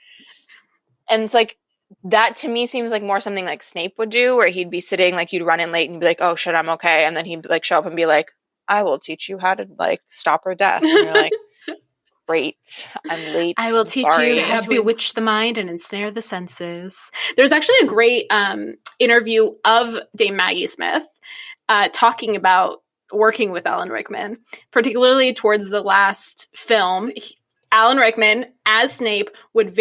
Speaker 2: And it's like, that to me seems like more something like Snape would do, where he'd be sitting, like, you'd run in late and be like, oh shit, I'm okay. And then he'd, like, show up and be like, I will teach you how to, like, stop her death. And you're like, great, I'm late.
Speaker 1: I will teach you how to bewitch the mind and ensnare the senses. There's actually a great interview of Dame Maggie Smith talking about working with Alan Rickman, particularly towards the last film. Alan Rickman, as Snape, would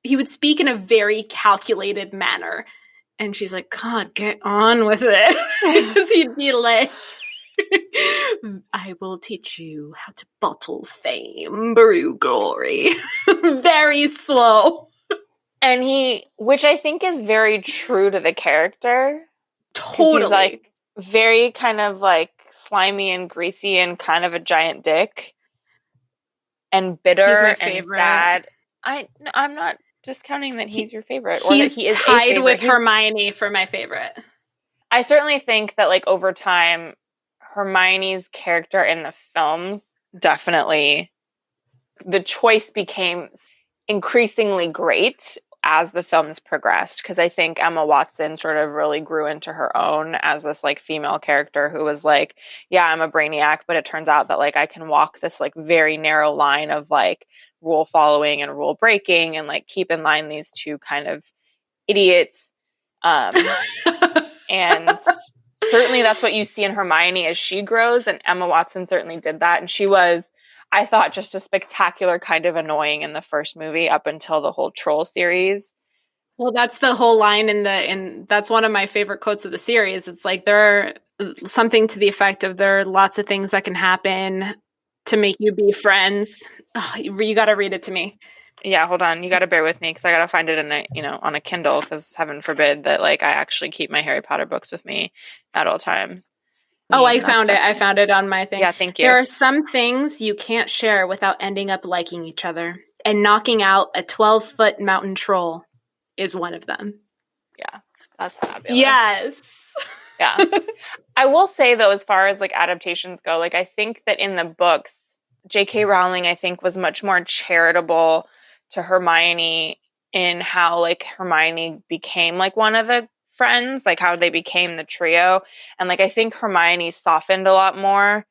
Speaker 1: he would speak in a very calculated manner. And she's like, God, get on with it. Because he'd be like, I will teach you how to bottle fame, brew glory. Very slow.
Speaker 2: And which I think is very true to the character.
Speaker 1: Totally.
Speaker 2: He's, like, very kind of, like, slimy and greasy and kind of a giant dick. And bitter and sad. I'm not discounting that he's your favorite, or that he is
Speaker 1: tied with Hermione for my favorite.
Speaker 2: I certainly think that, like, over time, Hermione's character in the films, definitely the choice became increasingly great as the films progressed, because I think Emma Watson sort of really grew into her own as this, like, female character who was like, yeah, I'm a brainiac, but it turns out that, like, I can walk this, like, very narrow line of, like, rule following and rule breaking, and, like, keep in line these two kind of idiots. And certainly that's what you see in Hermione as she grows, and Emma Watson certainly did that. And she was, I thought, just a spectacular kind of annoying in the first movie up until the whole Troll series.
Speaker 1: Well, that's the whole line and that's one of my favorite quotes of the series. It's like, there are something to the effect of, there are lots of things that can happen to make you be friends. Oh, you got to read it to me.
Speaker 2: Yeah, hold on. You got to bear with me, because I got to find it in on a Kindle, because heaven forbid that, like, I actually keep my Harry Potter books with me at all times.
Speaker 1: Oh, I found it. I found it on my thing.
Speaker 2: Yeah, thank you.
Speaker 1: There are some things you can't share without ending up liking each other. And knocking out a 12-foot mountain troll is one of them.
Speaker 2: Yeah, that's fabulous.
Speaker 1: Yes.
Speaker 2: Yeah. I will say, though, as far as, like, adaptations go, like, I think that in the books, Jk Rowling, I think, was much more charitable to Hermione in how, like, Hermione became, like, one of the friends, like, how they became the trio. And, like, I think Hermione softened a lot more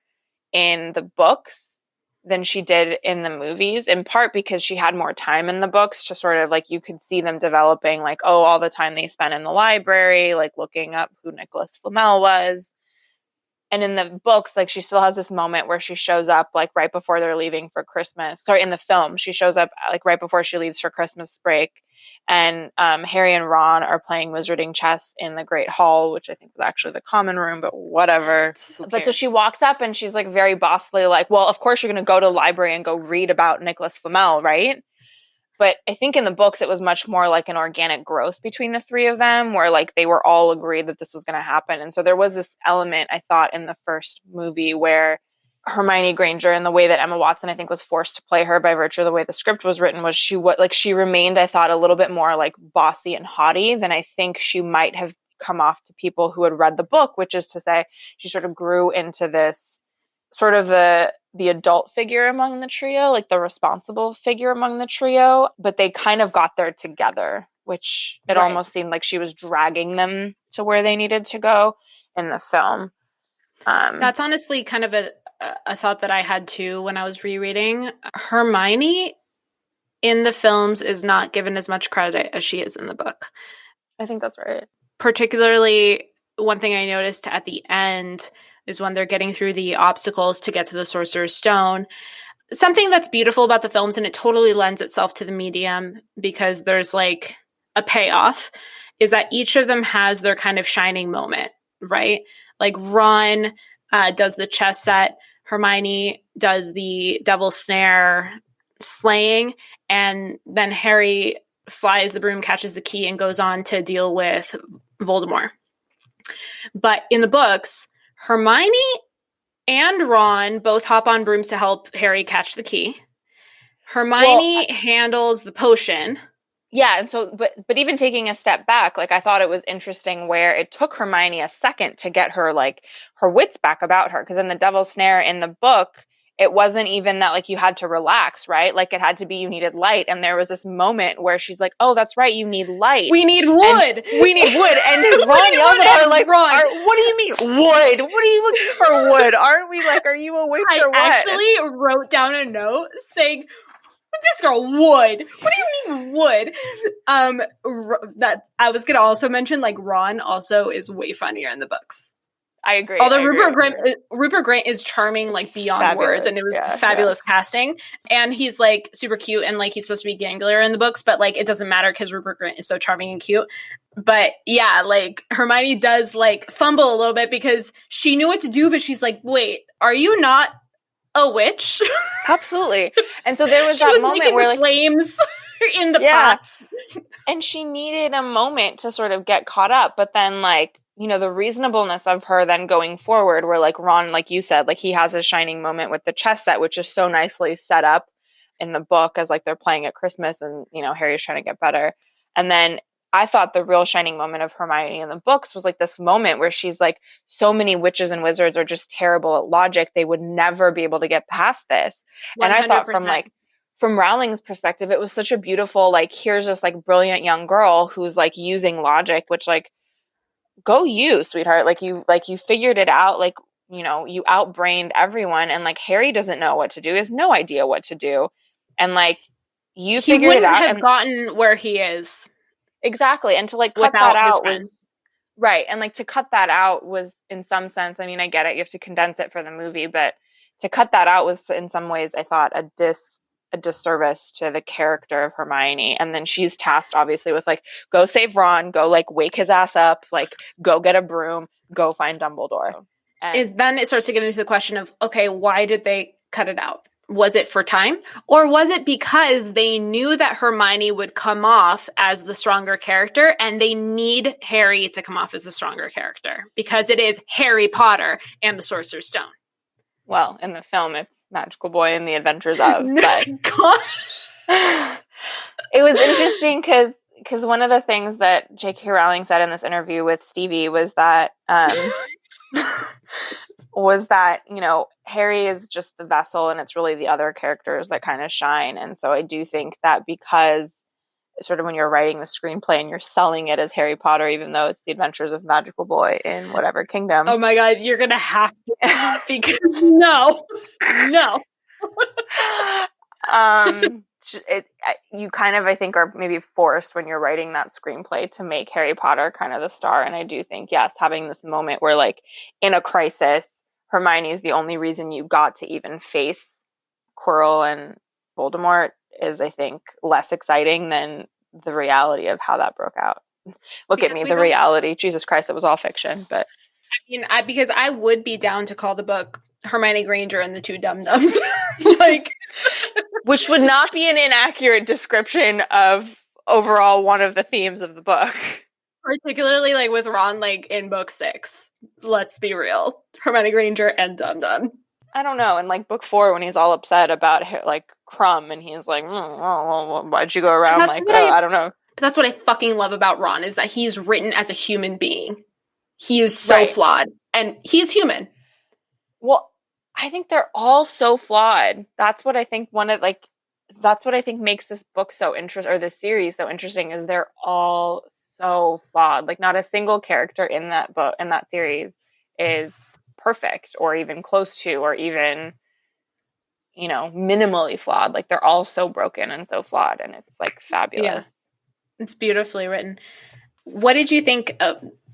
Speaker 2: in the books than she did in the movies, in part because she had more time in the books to sort of, like, you could see them developing, like, oh, all the time they spent in the library, like, looking up who Nicholas Flamel was. And in the books, like, she still has this moment where she shows up, like, right before they're leaving for Christmas. Sorry, in the film, she shows up, like, right before she leaves for Christmas break. And Harry and Ron are playing wizarding chess in the Great Hall, which I think was actually the common room, but whatever. But so she walks up and she's, like, very bossily, like, well, of course you're going to go to the library and go read about Nicholas Flamel, right? But I think in the books, it was much more like an organic growth between the three of them, where, like, they were all agreed that this was going to happen. And so there was this element, I thought, in the first movie where Hermione Granger and the way that Emma Watson, I think, was forced to play her by virtue of the way the script was written was she remained, I thought, a little bit more like bossy and haughty than I think she might have come off to people who had read the book, which is to say she sort of grew into this sort of the adult figure among the trio, like the responsible figure among the trio, but they kind of got there together, which it almost seemed like she was dragging them to where they needed to go in the film.
Speaker 1: That's honestly kind of a thought that I had too when I was rereading. Hermione in the films is not given as much credit as she is in the book.
Speaker 2: I think that's right.
Speaker 1: Particularly, one thing I noticed at the end is when they're getting through the obstacles to get to the Sorcerer's Stone. Something that's beautiful about the films, and it totally lends itself to the medium because there's like a payoff, is that each of them has their kind of shining moment, right? Like Ron does the chess set, Hermione does the Devil's Snare slaying, and then Harry flies the broom, catches the key, and goes on to deal with Voldemort. But in the books, Hermione and Ron both hop on brooms to help Harry catch the key. Hermione handles the potion.
Speaker 2: Yeah, and so, but even taking a step back, like I thought it was interesting where it took Hermione a second to get her like her wits back about her, because in the Devil's Snare in the book, it wasn't even that like you had to relax, right? Like it had to be you needed light, and there was this moment where she's like, "Oh, that's right, you need light.
Speaker 1: We need wood.
Speaker 2: We need wood." And Ron yells at her like, "What do you mean wood? What are you looking for wood? Aren't we like, are you a witch or what?"
Speaker 1: I actually wrote down a note saying, "This girl wood. What do you mean wood?" That I was gonna also mention, like Ron also is way funnier in the books.
Speaker 2: I agree.
Speaker 1: Although Rupert Grint is charming, like beyond
Speaker 2: fabulous
Speaker 1: words, and it was fabulous casting. And he's like super cute, and like he's supposed to be ganglier in the books, but like it doesn't matter because Rupert Grint is so charming and cute. But yeah, like Hermione does like fumble a little bit because she knew what to do, but she's like, "Wait, are you not a witch?"
Speaker 2: Absolutely. And so there was that moment where like
Speaker 1: flames in the pots.
Speaker 2: And she needed a moment to sort of get caught up, but then like, you know, the reasonableness of her then going forward where like Ron, like you said, like he has a shining moment with the chess set, which is so nicely set up in the book as like they're playing at Christmas and, you know, Harry's trying to get better. And then I thought the real shining moment of Hermione in the books was like this moment where she's like, so many witches and wizards are just terrible at logic. They would never be able to get past this. 100%. And I thought from Rowling's perspective, it was such a beautiful, like, here's this like brilliant young girl who's like using logic, which like, go you, sweetheart. Like you figured it out. Like, you know, you outbrained everyone. And like Harry doesn't know what to do. He has no idea what to do. And like you figured it out.
Speaker 1: He wouldn't have gotten where he is.
Speaker 2: Exactly. And to like cut that out was right. And like to cut that out was in some sense, I mean, I get it. You have to condense it for the movie, but to cut that out was in some ways, I thought a disservice to the character of Hermione. And then she's tasked obviously with like, go save Ron, go like wake his ass up, like go get a broom, go find Dumbledore.
Speaker 1: Then it starts to get into the question of, okay, why did they cut it out? Was it for time? Or was it because they knew that Hermione would come off as the stronger character and they need Harry to come off as the stronger character? Because it is Harry Potter and the Sorcerer's Stone.
Speaker 2: Well, in the film, it's Magical Boy and the Adventures of. But it was interesting because one of the things that Jk Rowling said in this interview with Stevie was that you know, Harry is just the vessel and it's really the other characters that kind of shine. And so I do think that because sort of when you're writing the screenplay and you're selling it as Harry Potter, even though it's the adventures of Magical Boy in whatever kingdom.
Speaker 1: Oh my God, you're going to have to because no.
Speaker 2: You kind of, I think, are maybe forced when you're writing that screenplay to make Harry Potter kind of the star. And I do think, yes, having this moment where like in a crisis, Hermione is the only reason you got to even face Quirrell and Voldemort is, I think, less exciting than the reality of how that broke out. Look at me, the reality. Jesus Christ, it was all fiction. But
Speaker 1: I mean, because I would be down to call the book Hermione Granger and the Two Dum-Dums. Like,
Speaker 2: which would not be an inaccurate description of overall one of the themes of the book.
Speaker 1: Particularly like with Ron, like in book 6. Let's be real. Hermione Granger and Dum-Dum.
Speaker 2: I don't know. In like book 4, when he's all upset about like Crumb, and he's like, why'd you go around like, I don't know.
Speaker 1: That's what I fucking love about Ron, is that he's written as a human being. He is so
Speaker 2: Right.
Speaker 1: flawed, and he is human.
Speaker 2: Well, I think they're all so flawed. That's what I think that's what I think makes this book so interesting, or this series so interesting, is they're all so flawed. Like not a single character in that book, in that series, is perfect or even close to, or even, minimally flawed. Like they're all so broken and so flawed, and it's like
Speaker 1: Yeah,
Speaker 2: fabulous.
Speaker 1: it's beautifully written. What did you think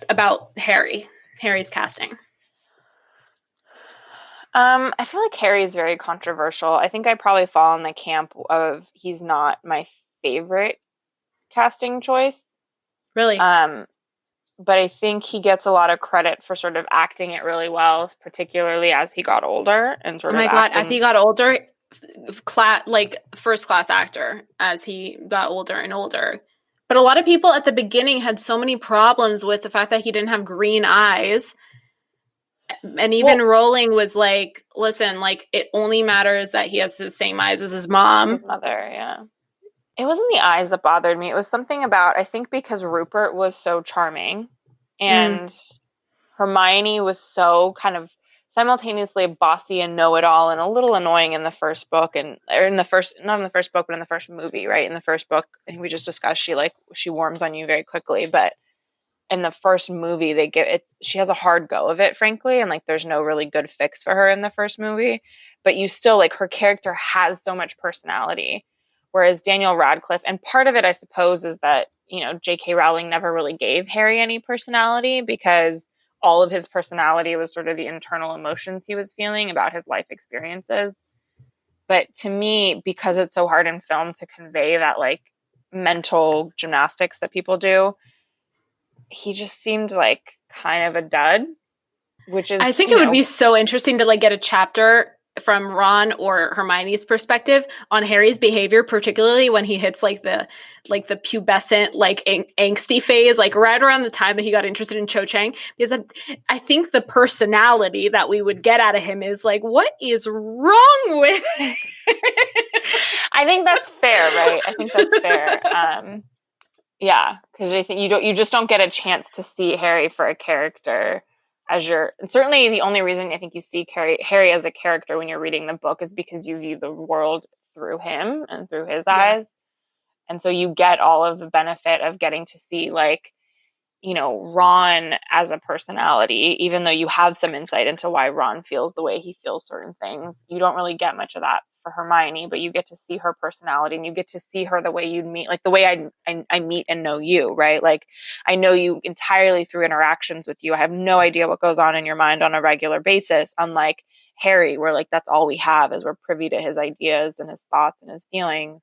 Speaker 1: about Harry's casting?
Speaker 2: I feel like Harry is very controversial. I think I probably fall in the camp of he's not my favorite casting choice.
Speaker 1: Really?
Speaker 2: But I think he gets a lot of credit for sort of acting it really well, particularly as he got older and sort
Speaker 1: Oh
Speaker 2: of
Speaker 1: my God,
Speaker 2: acting.
Speaker 1: as he got older, first class actor as he got older and older. But a lot of people at the beginning had so many problems with the fact that he didn't have green eyes. And even Rowling was like, listen, like it only matters that he has the same eyes as his mom.
Speaker 2: His mother, yeah. It wasn't the eyes that bothered me. It was something about, I think because Rupert was so charming and Hermione was so kind of simultaneously bossy and know-it-all and a little annoying in the first book, not in the first book, but in the first movie, right? In the first book, I think we just discussed she warms on you very quickly, but in the first movie she has a hard go of it, frankly, and like there's no really good fix for her in the first movie, but you still, like, her character has so much personality, whereas Daniel Radcliffe, and part of it I suppose is that Jk Rowling never really gave Harry any personality, because all of his personality was sort of the internal emotions he was feeling about his life experiences. But to me, because it's so hard in film to convey that like mental gymnastics that people do, he just seemed like kind of a dud, which is,
Speaker 1: I think it would be so interesting to like get a chapter from Ron or Hermione's perspective on Harry's behavior, particularly when he hits like the pubescent, like angsty phase, like right around the time that he got interested in Cho Chang. Because I think the personality that we would get out of him is like, what is wrong with?
Speaker 2: I think that's fair, right? I think that's fair. Yeah, because I think you just don't get a chance to see Harry for a character as certainly the only reason I think you see Harry as a character when you're reading the book is because you view the world through him and through his eyes. And so you get all of the benefit of getting to see, like, Ron as a personality, even though you have some insight into why Ron feels the way he feels certain things. You don't really get much of that for Hermione, but you get to see her personality, and you get to see her the way you'd meet, like the way I meet and know you, right? Like I know you entirely through interactions with you. I have no idea what goes on in your mind on a regular basis, unlike Harry, where like that's all we have, is we're privy to his ideas and his thoughts and his feelings.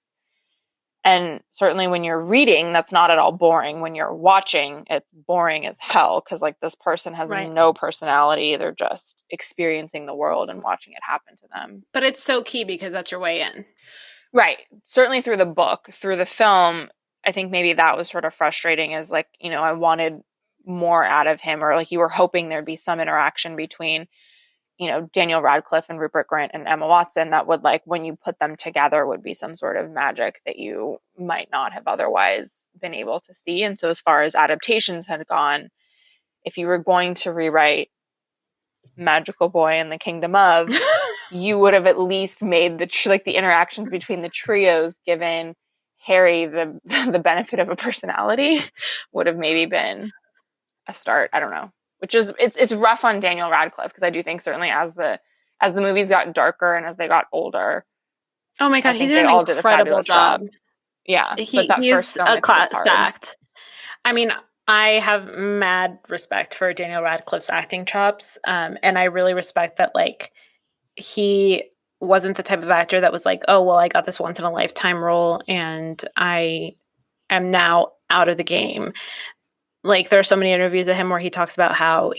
Speaker 2: And certainly when you're reading, that's not at all boring. When you're watching, it's boring as hell, because like this person has no personality. They're just experiencing the world and watching it happen to them.
Speaker 1: But it's so key because that's your way in.
Speaker 2: Right. Certainly through the book. Through the film, I think maybe that was sort of frustrating, as like, I wanted more out of him, or like you were hoping there'd be some interaction between Daniel Radcliffe and Rupert Grint and Emma Watson that would, like, when you put them together, would be some sort of magic that you might not have otherwise been able to see. And so as far as adaptations had gone, if you were going to rewrite Magical Boy and the Kingdom of, you would have at least made the interactions between the trios, given Harry the benefit of a personality, would have maybe been a start. I don't know. Which is, it's rough on Daniel Radcliffe, because I do think certainly as the movies got darker and as they got older,
Speaker 1: oh my God, he did an incredible job.
Speaker 2: Yeah,
Speaker 1: but that first film, a class act. I mean, I have mad respect for Daniel Radcliffe's acting chops, and I really respect that, like, he wasn't the type of actor that was like, oh, well, I got this once in a lifetime role and I am now out of the game. Like, there are so many interviews of him where he talks about how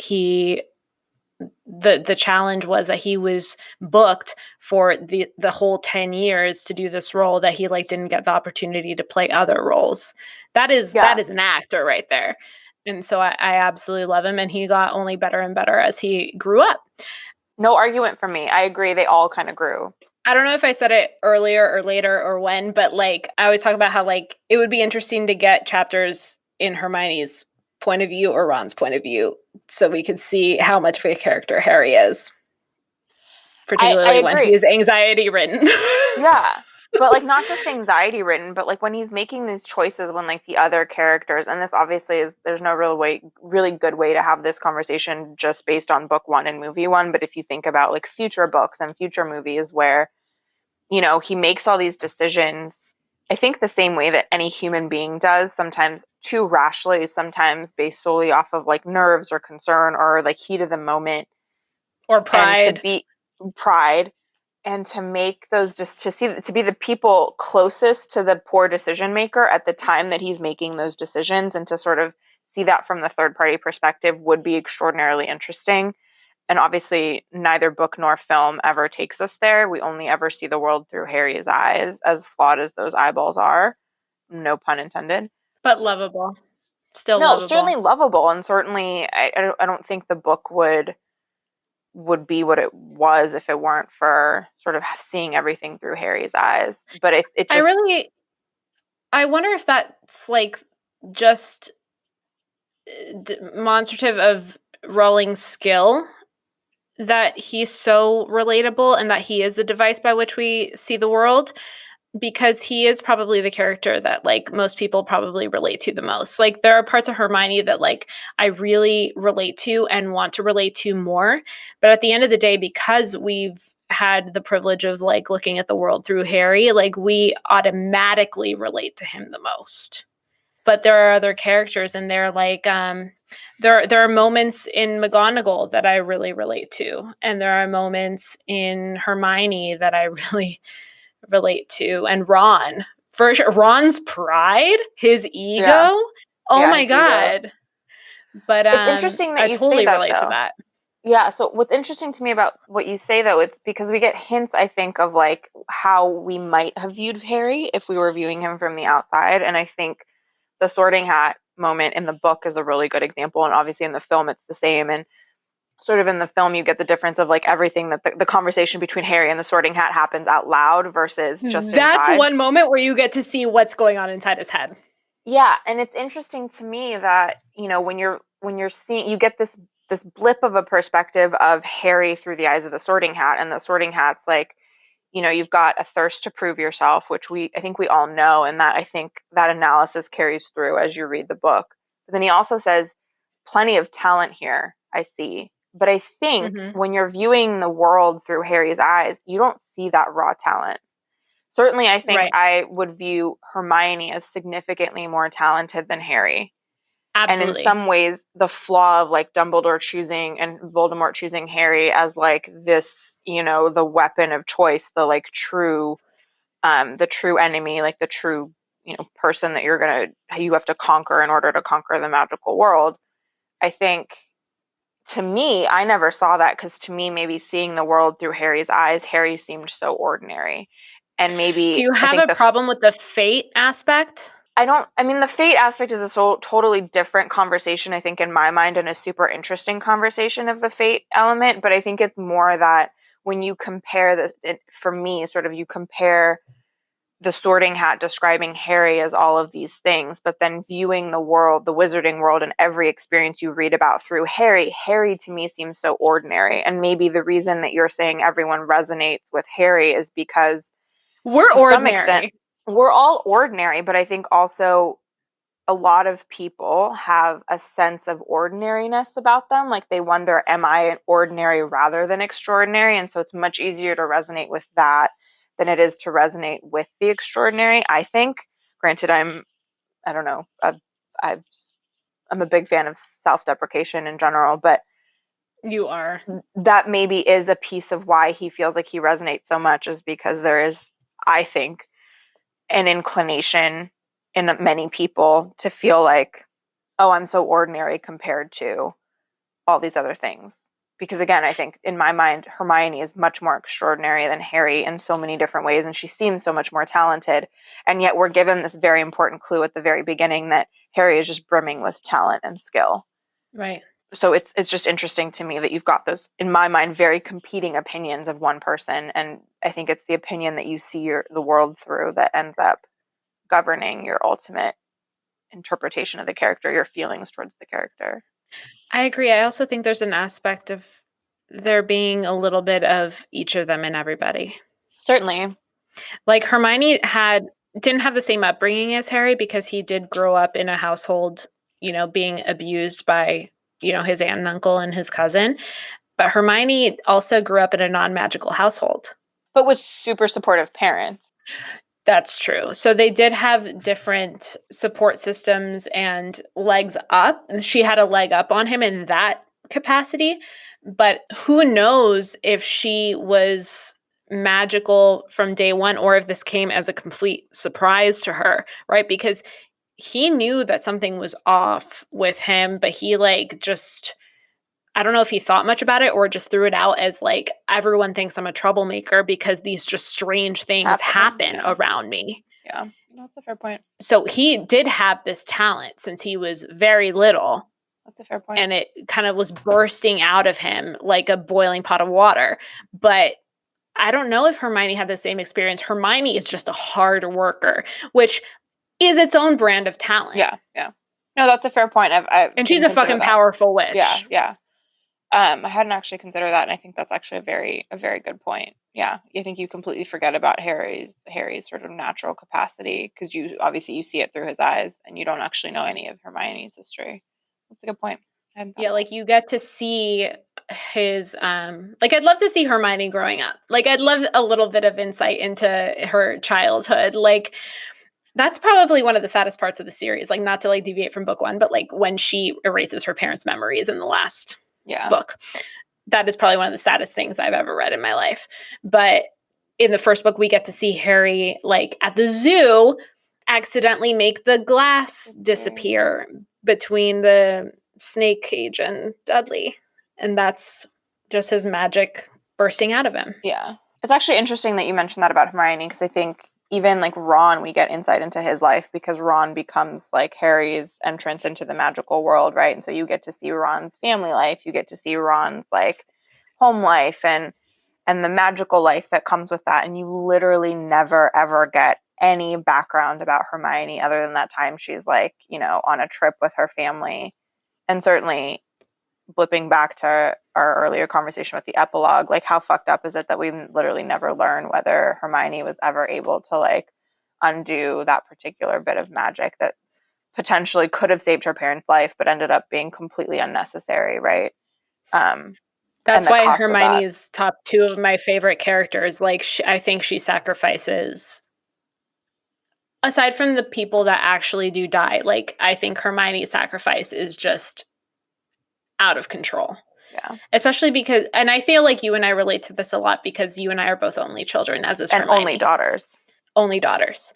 Speaker 1: the challenge was that he was booked for the whole 10 years to do this role, that he like didn't get the opportunity to play other roles. That is an actor right there. And so I absolutely love him, and he got only better and better as he grew up.
Speaker 2: No argument from me. I agree. They all kind of grew.
Speaker 1: I don't know if I said it earlier or later or when, but like I always talk about how like it would be interesting to get chapters in Hermione's point of view or Ron's point of view so we could see how much of a character Harry is,
Speaker 2: I
Speaker 1: particularly when he
Speaker 2: agree.
Speaker 1: is anxiety ridden.
Speaker 2: Yeah. But like not just anxiety ridden, but like when he's making these choices when like the other characters, and this obviously is there's no really good way to have this conversation just based on book one and movie one. But if you think about like future books and future movies where, he makes all these decisions, I think the same way that any human being does, sometimes too rashly, sometimes based solely off of like nerves or concern or like heat of the moment,
Speaker 1: Or
Speaker 2: and to
Speaker 1: pride.
Speaker 2: be pride, and to make those just to be the people closest to the poor decision maker at the time that he's making those decisions, and to sort of see that from the third party perspective would be extraordinarily interesting. And obviously neither book nor film ever takes us there. We only ever see the world through Harry's eyes, as flawed as those eyeballs are, no pun intended.
Speaker 1: But lovable. Still
Speaker 2: No,
Speaker 1: lovable.
Speaker 2: certainly lovable, and certainly I don't think the book would be what it was if it weren't for sort of seeing everything through Harry's eyes. But it
Speaker 1: I
Speaker 2: just,
Speaker 1: really I wonder if that's like just demonstrative of Rowling's skill that he's so relatable and that he is the device by which we see the world, because he is probably the character that like most people probably relate to the most. Like there are parts of Hermione that like I really relate to and want to relate to more, but at the end of the day, because we've had the privilege of like looking at the world through Harry, like we automatically relate to him the most. But there are other characters and they're like there are moments in McGonagall that I really relate to, and there are moments in Hermione that I really relate to, and Ron. For sure, Ron's pride, his
Speaker 2: yeah,
Speaker 1: ego. Oh
Speaker 2: yeah,
Speaker 1: my
Speaker 2: his ego.
Speaker 1: god. But
Speaker 2: It's interesting that
Speaker 1: I
Speaker 2: you say
Speaker 1: totally
Speaker 2: that
Speaker 1: relate to
Speaker 2: though.
Speaker 1: that.
Speaker 2: Yeah, so what's interesting to me about what you say though, it's because we get hints, I think, of like how we might have viewed Harry if we were viewing him from the outside. And I think the sorting hat moment in the book is a really good example. And obviously in the film it's the same. And sort of in the film you get the difference of like everything that the conversation between Harry and the sorting hat happens out loud versus just
Speaker 1: That's
Speaker 2: inside.
Speaker 1: one moment where you get to see what's going on inside his head.
Speaker 2: Yeah, and it's interesting to me that, when you're seeing, you get this blip of a perspective of Harry through the eyes of the sorting hat, and the sorting hat's like, you've got a thirst to prove yourself, which I think we all know, and that I think that analysis carries through as you read the book. But then he also says, plenty of talent here, I see. But I think
Speaker 1: Mm-hmm.
Speaker 2: when you're viewing the world through Harry's eyes, you don't see that raw talent. Certainly, I think
Speaker 1: Right.
Speaker 2: I would view Hermione as significantly more talented than Harry. And in
Speaker 1: Absolutely.
Speaker 2: some ways, the flaw of like Dumbledore choosing and Voldemort choosing Harry as like this, the weapon of choice, the true enemy, like the true, person that you have to conquer in order to conquer the magical world. I think, to me, I never saw that, because to me, maybe seeing the world through Harry's eyes, Harry seemed so ordinary. And
Speaker 1: Do
Speaker 2: maybe
Speaker 1: you
Speaker 2: I
Speaker 1: have
Speaker 2: think
Speaker 1: a problem with the fate aspect?
Speaker 2: I don't, I mean, the fate aspect is a totally different conversation, I think, in my mind, and a super interesting conversation of the fate element. But I think it's more that when you compare for me, sort of, you compare the sorting hat describing Harry as all of these things, but then viewing the world, the wizarding world, and every experience you read about through Harry, Harry to me seems so ordinary. And maybe the reason that you're saying everyone resonates with Harry is because,
Speaker 1: We're
Speaker 2: to some extent,
Speaker 1: ordinary.
Speaker 2: we're all ordinary, but I think also a lot of people have a sense of ordinariness about them. Like they wonder, am I an ordinary rather than extraordinary? And so it's much easier to resonate with that than it is to resonate with the extraordinary, I think. Granted, I don't know, I'm a big fan of self-deprecation in general, but
Speaker 1: You are.
Speaker 2: that maybe is a piece of why he feels like he resonates so much, is because there is, I think, an inclination in many people to feel like, oh, I'm so ordinary compared to all these other things. Because again, I think in my mind, Hermione is much more extraordinary than Harry in so many different ways, and she seems so much more talented. And yet we're given this very important clue at the very beginning that Harry is just brimming with talent and skill.
Speaker 1: Right.
Speaker 2: so it's just interesting to me that you've got those, in my mind, very competing opinions of one person, and I think it's the opinion that you see the world through that ends up governing your ultimate interpretation of the character, your feelings towards the character.
Speaker 1: I agree. I also think there's an aspect of there being a little bit of each of them in everybody.
Speaker 2: Certainly.
Speaker 1: Like Hermione didn't have the same upbringing as Harry because he did grow up in a household, being abused by, his aunt and uncle and his cousin. But Hermione also grew up in a non-magical household.
Speaker 2: But with super supportive parents.
Speaker 1: That's true. So they did have different support systems and legs up. She had a leg up on him in that capacity. But who knows if she was magical from day one or if this came as a complete surprise to her, right? Because he knew that something was off with him, but he just, I don't know if he thought much about it or just threw it out as everyone thinks I'm a troublemaker because these just strange things happen around me.
Speaker 2: Yeah, that's a fair point.
Speaker 1: So he did have this talent since he was very little.
Speaker 2: That's a fair point.
Speaker 1: And it kind of was bursting out of him like a boiling pot of water. But I don't know if Hermione had the same experience. Hermione is just a hard worker, which is its own brand of talent.
Speaker 2: Yeah. No, that's a fair point.
Speaker 1: And she's a fucking powerful witch.
Speaker 2: Yeah. I hadn't actually considered that, and I think that's actually a very good point. Yeah, I think you completely forget about Harry's sort of natural capacity because you see it through his eyes, and you don't actually know any of Hermione's history. That's a good point.
Speaker 1: Yeah, you get to see his I'd love to see Hermione growing up. I'd love a little bit of insight into her childhood. That's probably one of the saddest parts of the series. Not to deviate from book one, but when she erases her parents' memories in the last book. That is probably one of the saddest things I've ever read in my life. But in the first book, we get to see Harry, at the zoo, accidentally make the glass disappear between the snake cage and Dudley. And that's just his magic bursting out of him.
Speaker 2: Yeah. It's actually interesting that you mentioned that about Hermione, because I think even Ron, we get insight into his life because Ron becomes Harry's entrance into the magical world, right? And so you get to see Ron's family life, you get to see Ron's home life and the magical life that comes with that, and you literally never ever get any background about Hermione other than that time she's on a trip with her family. And certainly blipping back to our earlier conversation with the epilogue, how fucked up is it that we literally never learn whether Hermione was ever able to undo that particular bit of magic that potentially could have saved her parents' life but ended up being completely unnecessary, right?
Speaker 1: That's why Hermione is top two of my favorite characters. I think she sacrifices, aside from the people that actually do die, I think Hermione's sacrifice is just out of control.
Speaker 2: Yeah.
Speaker 1: Especially because, and I feel like you and I relate to this a lot because you and I are both only children, as is Hermione.
Speaker 2: And only daughters.
Speaker 1: Only daughters.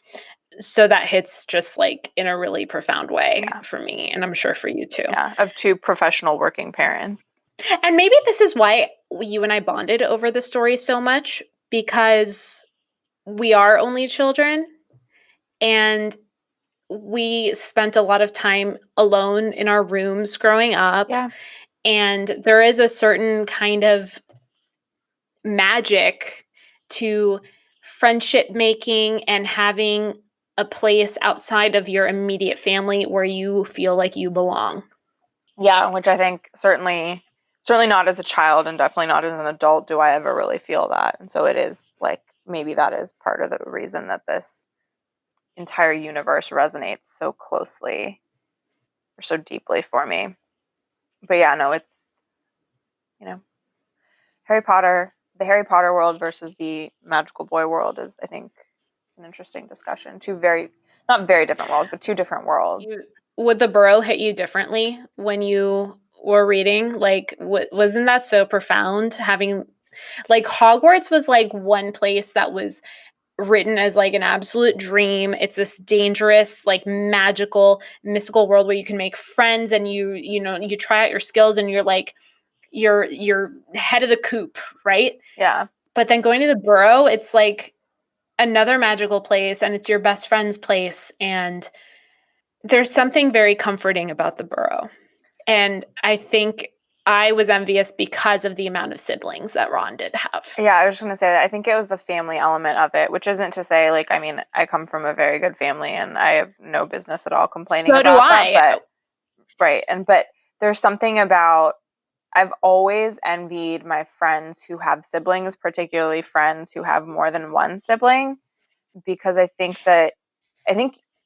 Speaker 1: So that hits just in a really profound way for me, and I'm sure for you too.
Speaker 2: Yeah, of two professional working parents.
Speaker 1: And maybe this is why you and I bonded over the story so much, because we are only children and we spent a lot of time alone in our rooms growing up.
Speaker 2: Yeah.
Speaker 1: And there is a certain kind of magic to friendship making and having a place outside of your immediate family where you feel like you belong.
Speaker 2: Yeah, which I think certainly not as a child and definitely not as an adult do I ever really feel that. And so it is maybe that is part of the reason that this entire universe resonates so closely or so deeply for me. But yeah, no, it's, Harry Potter, the Harry Potter world versus the magical boy world is, I think, an interesting discussion. Not very different worlds, but two different worlds.
Speaker 1: Would the Burrow hit you differently when you were reading? Wasn't that so profound? Having, Hogwarts was one place that was written as an absolute dream. It's this dangerous, magical, mystical world where you can make friends and you try out your skills and you're head of the coop, right?
Speaker 2: Yeah.
Speaker 1: But then going to the Burrow, it's another magical place and it's your best friend's place, and there's something very comforting about the Burrow. And I think I was envious because of the amount of siblings that Ron did have.
Speaker 2: Yeah, I was just going to say that. I think it was the family element of it, which isn't to say, like, I mean, I come from a very good family and I have no business at all complaining
Speaker 1: So do
Speaker 2: about that.
Speaker 1: I.
Speaker 2: But, right. But there's something about, I've always envied my friends who have siblings, particularly friends who have more than one sibling, because I think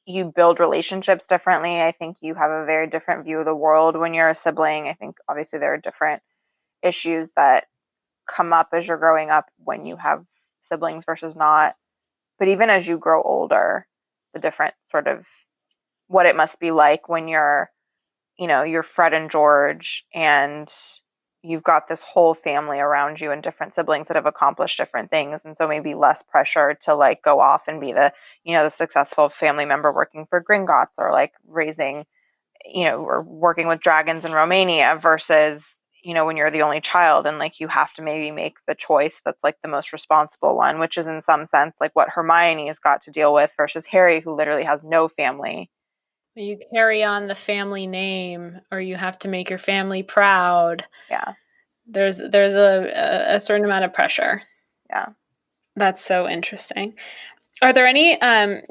Speaker 2: you build relationships differently. I think you have a very different view of the world when you're a sibling. I think obviously there are different issues that come up as you're growing up when you have siblings versus not. But even as you grow older, the different sort of what it must be like when you're Fred and George and you've got this whole family around you and different siblings that have accomplished different things. And so maybe less pressure to like go off and be the successful family member working for Gringotts or like raising, or working with dragons in Romania versus, when you're the only child and like you have to maybe make the choice that's like the most responsible one, which is in some sense like what Hermione has got to deal with versus Harry, who literally has no family.
Speaker 1: You carry on the family name, or you have to make your family proud.
Speaker 2: Yeah.
Speaker 1: There's a certain amount of pressure.
Speaker 2: Yeah.
Speaker 1: That's so interesting. Are there any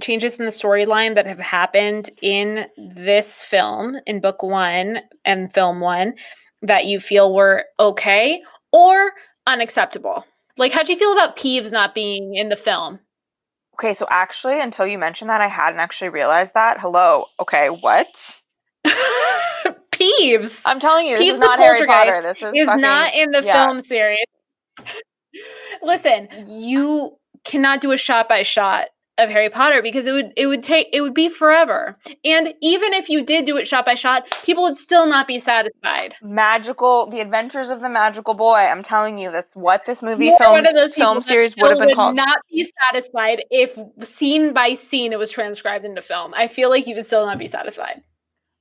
Speaker 1: changes in the storyline that have happened in this film, in book 1 and film 1, that you feel were okay or unacceptable? Like, how'd you feel about Peeves not being in the film?
Speaker 2: Okay, so actually, until you mentioned that, I hadn't actually realized that. Hello. Okay, what?
Speaker 1: Peeves.
Speaker 2: I'm telling you, this
Speaker 1: Peeves
Speaker 2: is
Speaker 1: the
Speaker 2: not Harry Potter.
Speaker 1: poltergeist
Speaker 2: This is fucking,
Speaker 1: not in the
Speaker 2: yeah.
Speaker 1: film series. Listen, you cannot do a shot by shot of Harry Potter because it would be forever. And even if you did do it shot by shot, people would still not be satisfied.
Speaker 2: The Adventures of the Magical Boy. I'm telling you, that's what this movie
Speaker 1: You're one of those people
Speaker 2: film
Speaker 1: that
Speaker 2: series
Speaker 1: still
Speaker 2: would have been called.
Speaker 1: not be satisfied if scene by scene it was transcribed into film. I feel like you would still not be satisfied.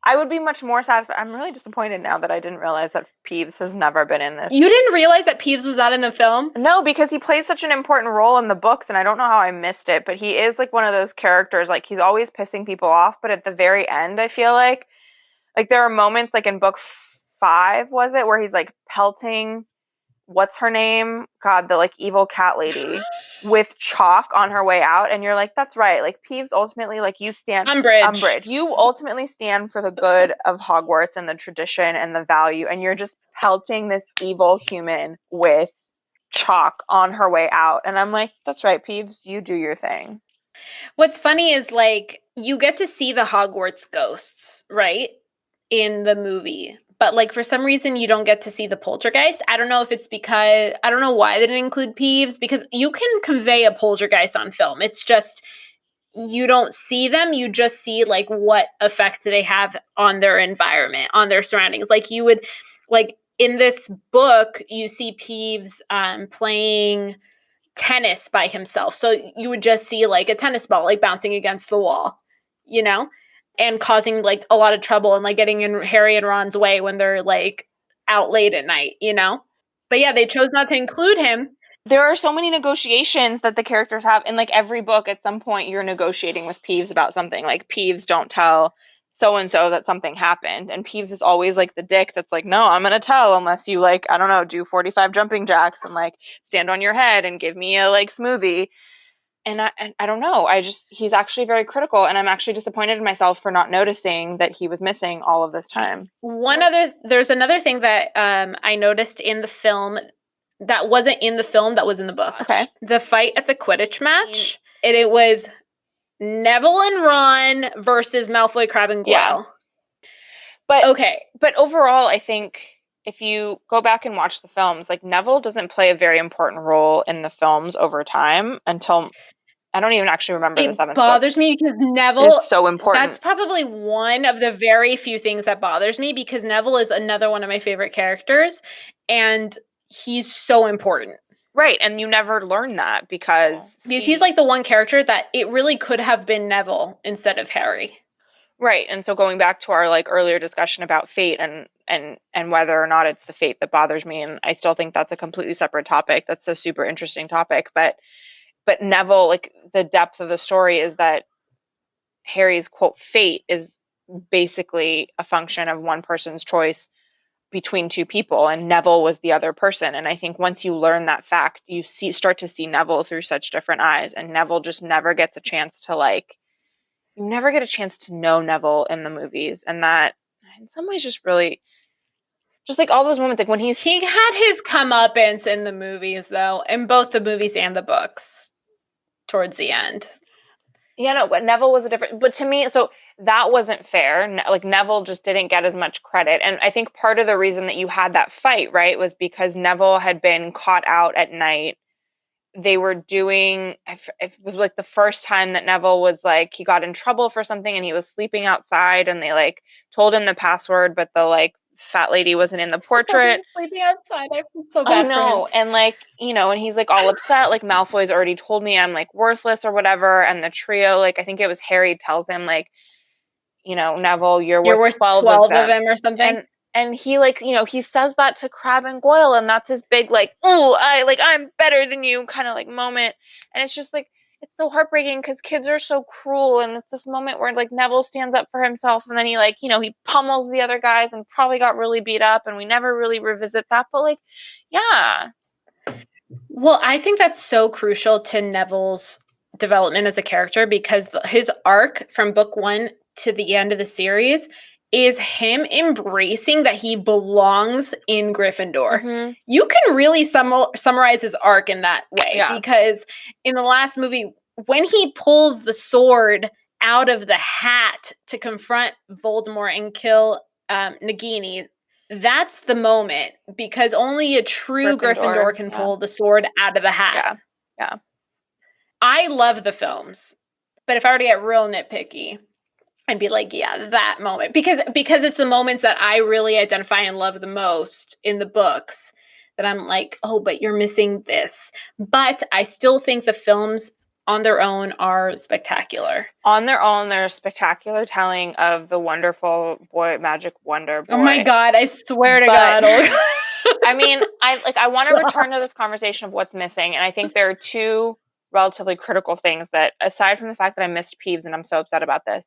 Speaker 2: I would be much more satisfied. I'm really disappointed now that I didn't realize that Peeves has never been in this.
Speaker 1: You didn't realize that Peeves was not in the film?
Speaker 2: No, because he plays such an important role in the books, and I don't know how I missed it, but he is like one of those characters, like he's always pissing people off, but at the very end, I feel like there are moments like in book 5, was it, where he's like pelting, what's her name? God, the like evil cat lady with chalk on her way out, and you're like, that's right. Like Peeves ultimately, like you stand
Speaker 1: Umbridge.
Speaker 2: You ultimately stand for the good of Hogwarts and the tradition and the value, and you're just pelting this evil human with chalk on her way out. And I'm like, that's right, Peeves, you do your thing.
Speaker 1: What's funny is like you get to see the Hogwarts ghosts, right? In the movie. But like for some reason you don't get to see the poltergeist. I don't know if it's because I don't know why they didn't include Peeves, because you can convey a poltergeist on film. It's just you don't see them, you just see like what effect they have on their environment, on their surroundings. Like you would like in this book, you see Peeves playing tennis by himself. So you would just see like a tennis ball like bouncing against the wall, and causing like a lot of trouble and like getting in Harry and Ron's way when they're like out late at night, But yeah, they chose not to include him.
Speaker 2: There are so many negotiations that the characters have in like every book. At some point you're negotiating with Peeves about something, like Peeves, don't tell so and so that something happened, and Peeves is always like the dick that's like, no, I'm gonna tell unless you like, I don't know, do 45 jumping jacks and like stand on your head and give me a like smoothie. And I don't know, he's actually very critical, and I'm actually disappointed in myself for not noticing that he was missing all of this time.
Speaker 1: There's another thing that I noticed in the film that wasn't in the film that was in the book.
Speaker 2: Okay.
Speaker 1: The fight at the Quidditch match, and it was Neville and Ron versus Malfoy, Crabbe, and Goyle.
Speaker 2: Yeah. But overall, I think if you go back and watch the films, like Neville doesn't play a very important role in the films over time until I don't even actually remember the 7th book. It
Speaker 1: bothers me because Neville
Speaker 2: is so important.
Speaker 1: That's probably one of the very few things that bothers me, because Neville is another one of my favorite characters, and he's so important.
Speaker 2: Right, and you never learn that because
Speaker 1: he's like the one character that it really could have been Neville instead of Harry.
Speaker 2: Right, and so going back to our like earlier discussion about fate and whether or not it's the fate that bothers me, and I still think that's a completely separate topic. That's a super interesting topic, but Neville, like the depth of the story is that Harry's quote fate is basically a function of one person's choice between two people, and Neville was the other person. And I think once you learn that fact, you start to see Neville through such different eyes, and Neville just never gets a chance to you never get a chance to know Neville in the movies. And that in some ways just really, just all those moments, when he
Speaker 1: had his comeuppance in the movies, though, in both the movies and the books towards the end.
Speaker 2: Yeah, no, but Neville was but to me, so that wasn't fair. Neville just didn't get as much credit. And I think part of the reason that you had that fight, right, was because Neville had been caught out at night. They were doing, it was the first time that Neville was he got in trouble for something, and he was sleeping outside, and they told him the password, but the fat lady wasn't in the portrait.
Speaker 1: Sleeping outside, I feel so bad.
Speaker 2: I know, and and he's all upset, Malfoy's already told me I'm worthless or whatever, and the trio, I think it was Harry tells him Neville, you're worth 12 of them
Speaker 1: or something.
Speaker 2: And he he says that to Crabbe and Goyle, and that's his big oh, I'm better than you kind of moment. And it's just it's so heartbreaking because kids are so cruel, and it's this moment where Neville stands up for himself, and then he he pummels the other guys and probably got really beat up, and we never really revisit that, but yeah.
Speaker 1: Well, I think that's so crucial to Neville's development as a character, because his arc from book 1 to the end of the series is him embracing that he belongs in Gryffindor.
Speaker 2: Mm-hmm.
Speaker 1: You can really summarize his arc in that way, because in the last movie, when he pulls the sword out of the hat to confront Voldemort and kill Nagini, that's the moment, because only a true Gryffindor can pull the sword out of the hat.
Speaker 2: Yeah.
Speaker 1: I love the films, but if I were to get real nitpicky, I'd be that moment, because it's the moments that I really identify and love the most in the books, that I'm oh, but you're missing this. But I still think the films on their own are spectacular.
Speaker 2: On their own, they're a spectacular telling of the wonderful magic wonder boy.
Speaker 1: Oh my God, I swear to God.
Speaker 2: I mean, I want to return to this conversation of what's missing, and I think there are two relatively critical things that, aside from the fact that I missed Peeves and I'm so upset about this,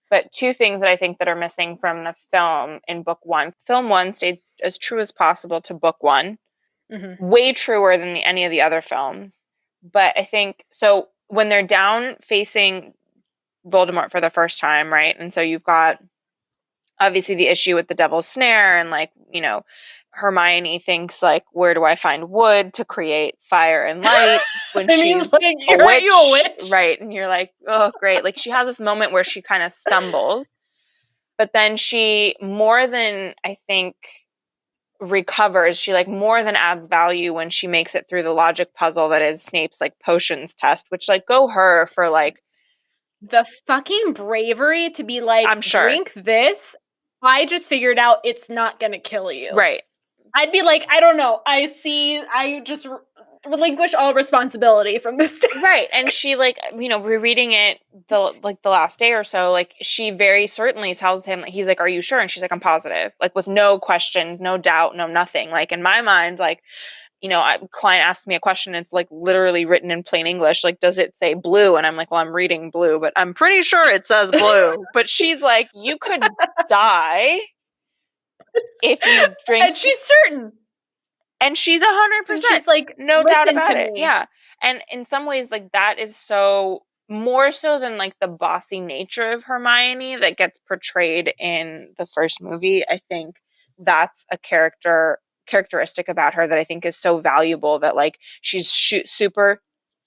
Speaker 2: but two things that I think that are missing from the film in book 1. Film 1 stayed as true as possible to book 1. Mm-hmm. Way truer than any of the other films. But I think, so when they're down facing Voldemort for the first time, right? And so you've got, obviously, the issue with the Devil's Snare, and Hermione thinks where do I find wood to create fire and light when she's a witch, right? And you're oh great, she has this moment where she kind of stumbles, but then she more than, I think, recovers. She more than adds value when she makes it through the logic puzzle that is Snape's potions test, which go her for
Speaker 1: the fucking bravery to be
Speaker 2: I'm sure.
Speaker 1: Drink this. I just figured out it's not gonna kill you.
Speaker 2: Right.
Speaker 1: I'd be I don't know. I just relinquish all responsibility from this task.
Speaker 2: Right. And she rereading it the last day or so, she very certainly tells him, he's are you sure? And she's I'm positive, with no questions, no doubt, no nothing. In my mind, a client asks me a question, it's literally written in plain English, does it say blue? And I'm well, I'm reading blue, but I'm pretty sure it says blue. But she's you could die if you drink.
Speaker 1: And she's certain.
Speaker 2: And she's 100%. She's no doubt about it. Yeah. And in some ways, that is so more so than the bossy nature of Hermione that gets portrayed in the first movie. I think that's a characteristic about her that I think is so valuable, that she's super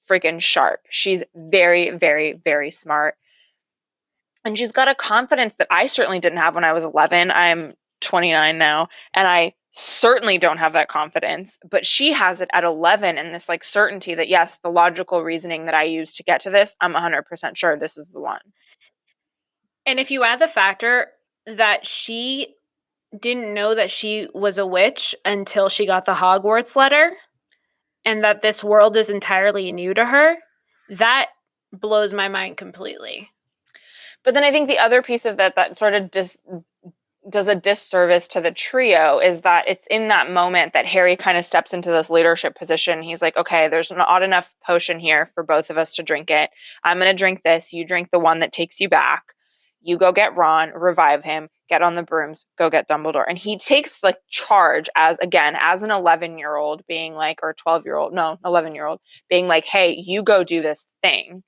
Speaker 2: freaking sharp. She's very, very, very smart. And she's got a confidence that I certainly didn't have when I was 11. I'm 29 now, and I certainly don't have that confidence, but she has it at 11, and this certainty that, yes, the logical reasoning that I use to get to this, I'm 100% sure this is the one.
Speaker 1: And if you add the factor that she didn't know that she was a witch until she got the Hogwarts letter, and that this world is entirely new to her, that blows my mind completely.
Speaker 2: But then I think the other piece of that sort of does a disservice to the trio is that it's in that moment that Harry kind of steps into this leadership position. He's okay, there's not enough potion here for both of us to drink it. I'm going to drink this. You drink the one that takes you back. you go get Ron, revive him, get on the brooms, go get Dumbledore. And he takes like charge as an 11-year-old being like, or 12-year-old, no, 11-year-old being like, hey, you go do this thing,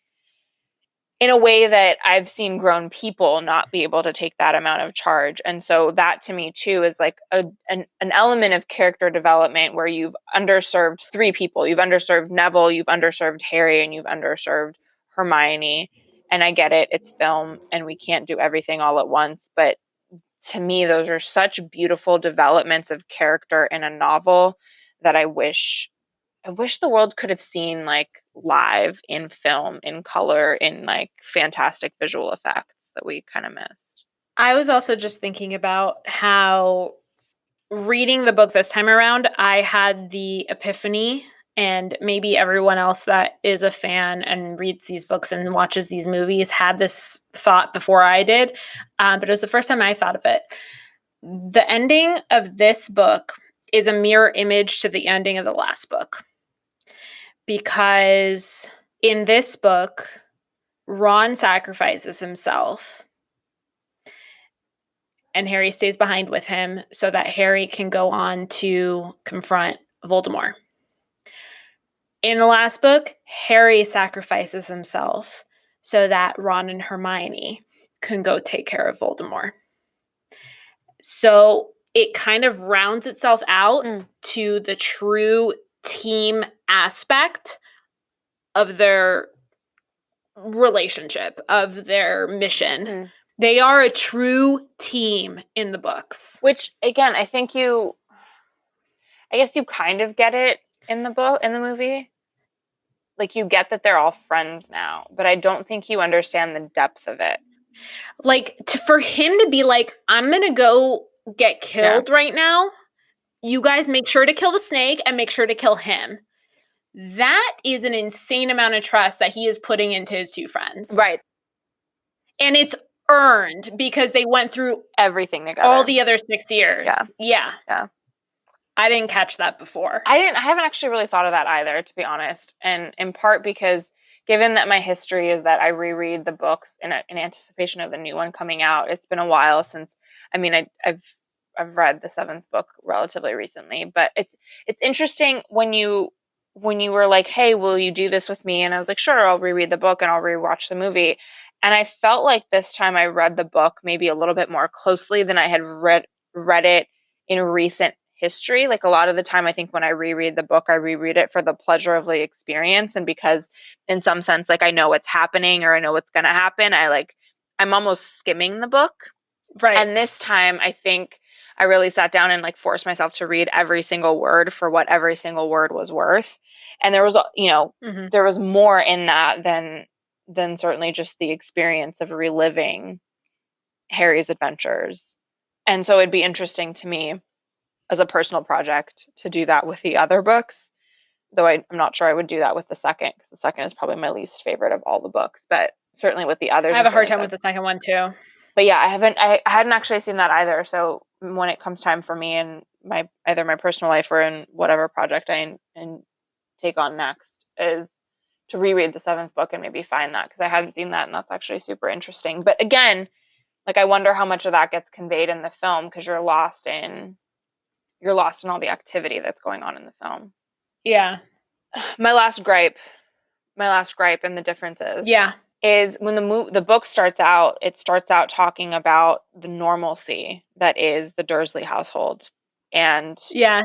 Speaker 2: in a way that I've seen grown people not be able to take that amount of charge. And so that to me too is like an element of character development where you've underserved three people. You've underserved Neville, you've underserved Harry, and you've underserved Hermione. And I get it, it's film and we can't do everything all at once. But to me, those are such beautiful developments of character in a novel that I wish the world could have seen like live in film, in color, in like fantastic visual effects that we kind of missed.
Speaker 1: I was also just thinking about how reading the book this time around, I had the epiphany, and maybe everyone else that is a fan and reads these books and watches these movies had this thought before I did, but it was the first time I thought of it. The ending of this book is a mirror image to the ending of the last book. Because in this book, Ron sacrifices himself and Harry stays behind with him so that Harry can go on to confront Voldemort. In the last book, Harry sacrifices himself so that Ron and Hermione can go take care of Voldemort. So it kind of rounds itself out to the true team aspect of their relationship, of their mission. They are a true team in the books.
Speaker 2: Which, again, I guess you kind of get it in the book, in the movie. Like, you get that they're all friends now, but I don't think you understand the depth of it.
Speaker 1: Like, for him to be like, I'm going to go get killed right now. You guys make sure to kill the snake and make sure to kill him. That is an insane amount of trust that he is putting into his two friends.
Speaker 2: Right.
Speaker 1: And it's earned because they went through
Speaker 2: everything together.
Speaker 1: All the other 6 years.
Speaker 2: Yeah.
Speaker 1: I didn't catch that before.
Speaker 2: I haven't actually really thought of that either, to be honest. And in part because given that my history is that I reread the books in anticipation of the new one coming out, it's been a while since, I've read the 7th book relatively recently, but it's interesting when you were like, hey, will you do this with me? And I was like, sure, I'll reread the book and I'll rewatch the movie. And I felt like this time I read the book maybe a little bit more closely than I had read it in recent history. Like a lot of the time, I think when I reread the book, I reread it for the pleasure of the experience. And because in some sense, like I know what's happening or I know what's going to happen, I'm almost skimming the book.
Speaker 1: Right.
Speaker 2: And this time I think I really sat down and like forced myself to read every single word for what every single word was worth. And there was, there was more in that than certainly just the experience of reliving Harry's adventures. And so it'd be interesting to me as a personal project to do that with the other books, though I'm not sure I would do that with the second, because the second is probably my least favorite of all the books, but certainly with the others.
Speaker 1: I have a hard time with the second one too.
Speaker 2: But yeah, I hadn't actually seen that either. So when it comes time for me and either my personal life or in whatever project I take on next is to reread the 7th book and maybe find that, because I hadn't seen that, and that's actually super interesting. But again, like I wonder how much of that gets conveyed in the film, because you're lost in all the activity that's going on in the film.
Speaker 1: Yeah.
Speaker 2: My last gripe and the differences. Yeah. Is when the book starts out, it starts out talking about the normalcy that is the Dursley household, and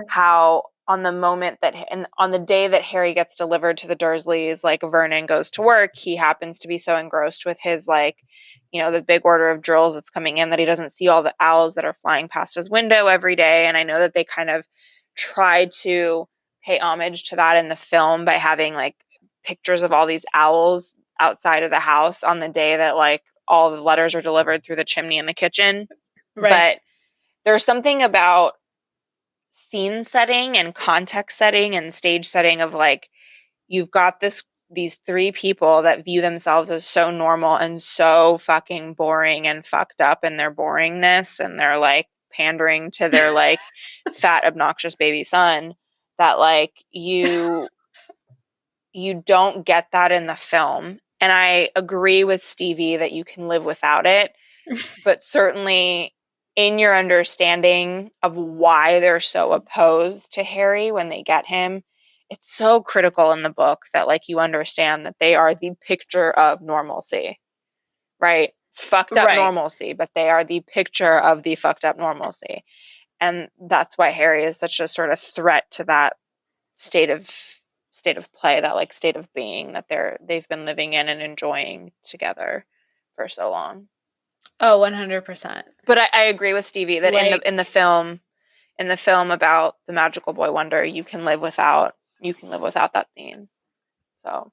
Speaker 2: how on the day that Harry gets delivered to the Dursleys, like Vernon goes to work, he happens to be so engrossed with his the big order of drills that's coming in that he doesn't see all the owls that are flying past his window every day. And I know that they kind of tried to pay homage to that in the film by having like pictures of all these owls outside of the house on the day that like all the letters are delivered through the chimney in the kitchen. Right. But there's something about scene setting and context setting and stage setting of like, you've got these 3 people that view themselves as so normal and so fucking boring and fucked up in their boringness, and they're like pandering to their like fat obnoxious baby son, that like you don't get that in the film. And I agree with Stevie that you can live without it, but certainly in your understanding of why they're so opposed to Harry when they get him, it's so critical in the book that like you understand that they are the picture of normalcy, right? Fucked up
Speaker 1: Right.
Speaker 2: normalcy, but they are the picture of the fucked up normalcy. And that's why Harry is such a sort of threat to that state of play, that like state of being that they've been living in and enjoying together for so long.
Speaker 1: Oh, 100%.
Speaker 2: But I agree with Stevie that
Speaker 1: Like,
Speaker 2: in the film about the Magical Boy Wonder, you can live without that scene. So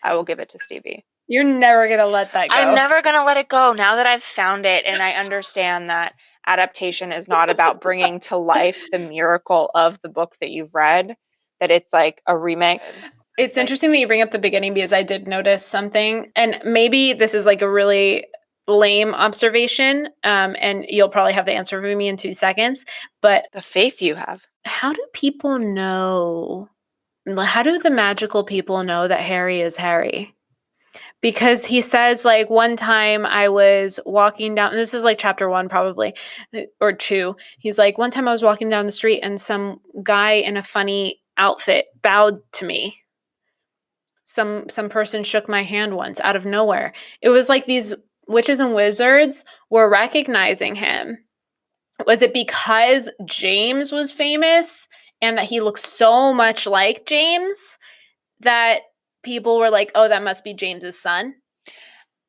Speaker 2: I will give it to Stevie.
Speaker 1: you're never going to let that go.
Speaker 2: I'm never going to let it go now that I've found it, and I understand that adaptation is not about bringing to life the miracle of the book that you've read, that it's like a remix.
Speaker 1: It's interesting that you bring up the beginning because I did notice something, and maybe this is like a really lame observation, and you'll probably have the answer for me in 2 seconds, but
Speaker 2: The faith you have.
Speaker 1: how do people know? How do the magical people know that Harry is Harry? Because he says, like, one time I was walking down, and this is like chapter 1 probably, or 2. He's like, one time I was walking down the street and some guy in a funny outfit bowed to me. Some person shook my hand once out of nowhere. It was like these witches and wizards were recognizing him. Was it because James was famous and that he looked so much like James that people were like, oh, that must be James's son?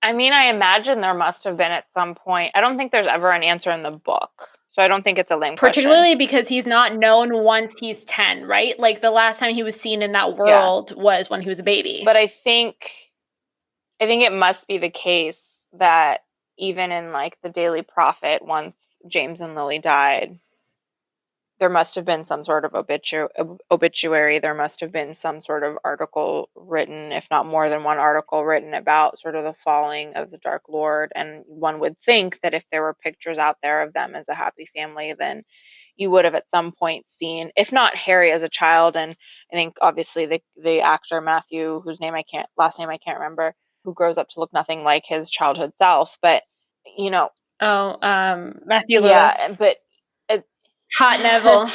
Speaker 2: I mean, I imagine there must have been at some point. I don't think there's ever an answer in the book, so I don't think it's a lame
Speaker 1: Particularly
Speaker 2: question.
Speaker 1: because he's not known once he's 10, right? Like the last time he was seen in that world was when he was a baby.
Speaker 2: But I think it must be the case that even in like the Daily Prophet, once James and Lily died, there must have been some sort of obituary. There must have been some sort of article written, if not more than one article written, about sort of the falling of the Dark Lord. And one would think that if there were pictures out there of them as a happy family, then you would have at some point seen, if not Harry as a child, and I think obviously the actor Matthew, whose last name I can't remember, who grows up to look nothing like his childhood self, but you know,
Speaker 1: Matthew
Speaker 2: yeah,
Speaker 1: Lewis.
Speaker 2: but
Speaker 1: Hot Neville.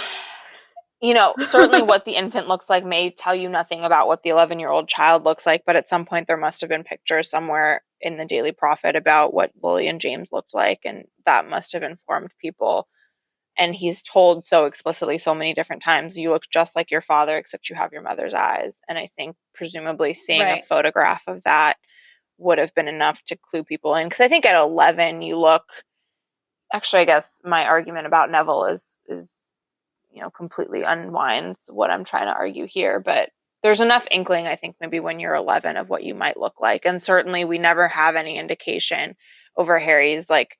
Speaker 2: Certainly what the infant looks like may tell you nothing about what the 11-year-old child looks like, but at some point there must have been pictures somewhere in the Daily Prophet about what Lily and James looked like, and that must have informed people. And he's told so explicitly so many different times, you look just like your father, except you have your mother's eyes. And I think presumably seeing a photograph of that would have been enough to clue people in. Because I think at 11 you look, actually I guess my argument about Neville is completely unwinds what I'm trying to argue here, but there's enough inkling, I think, maybe when you're 11 of what you might look like. And certainly we never have any indication over Harry's like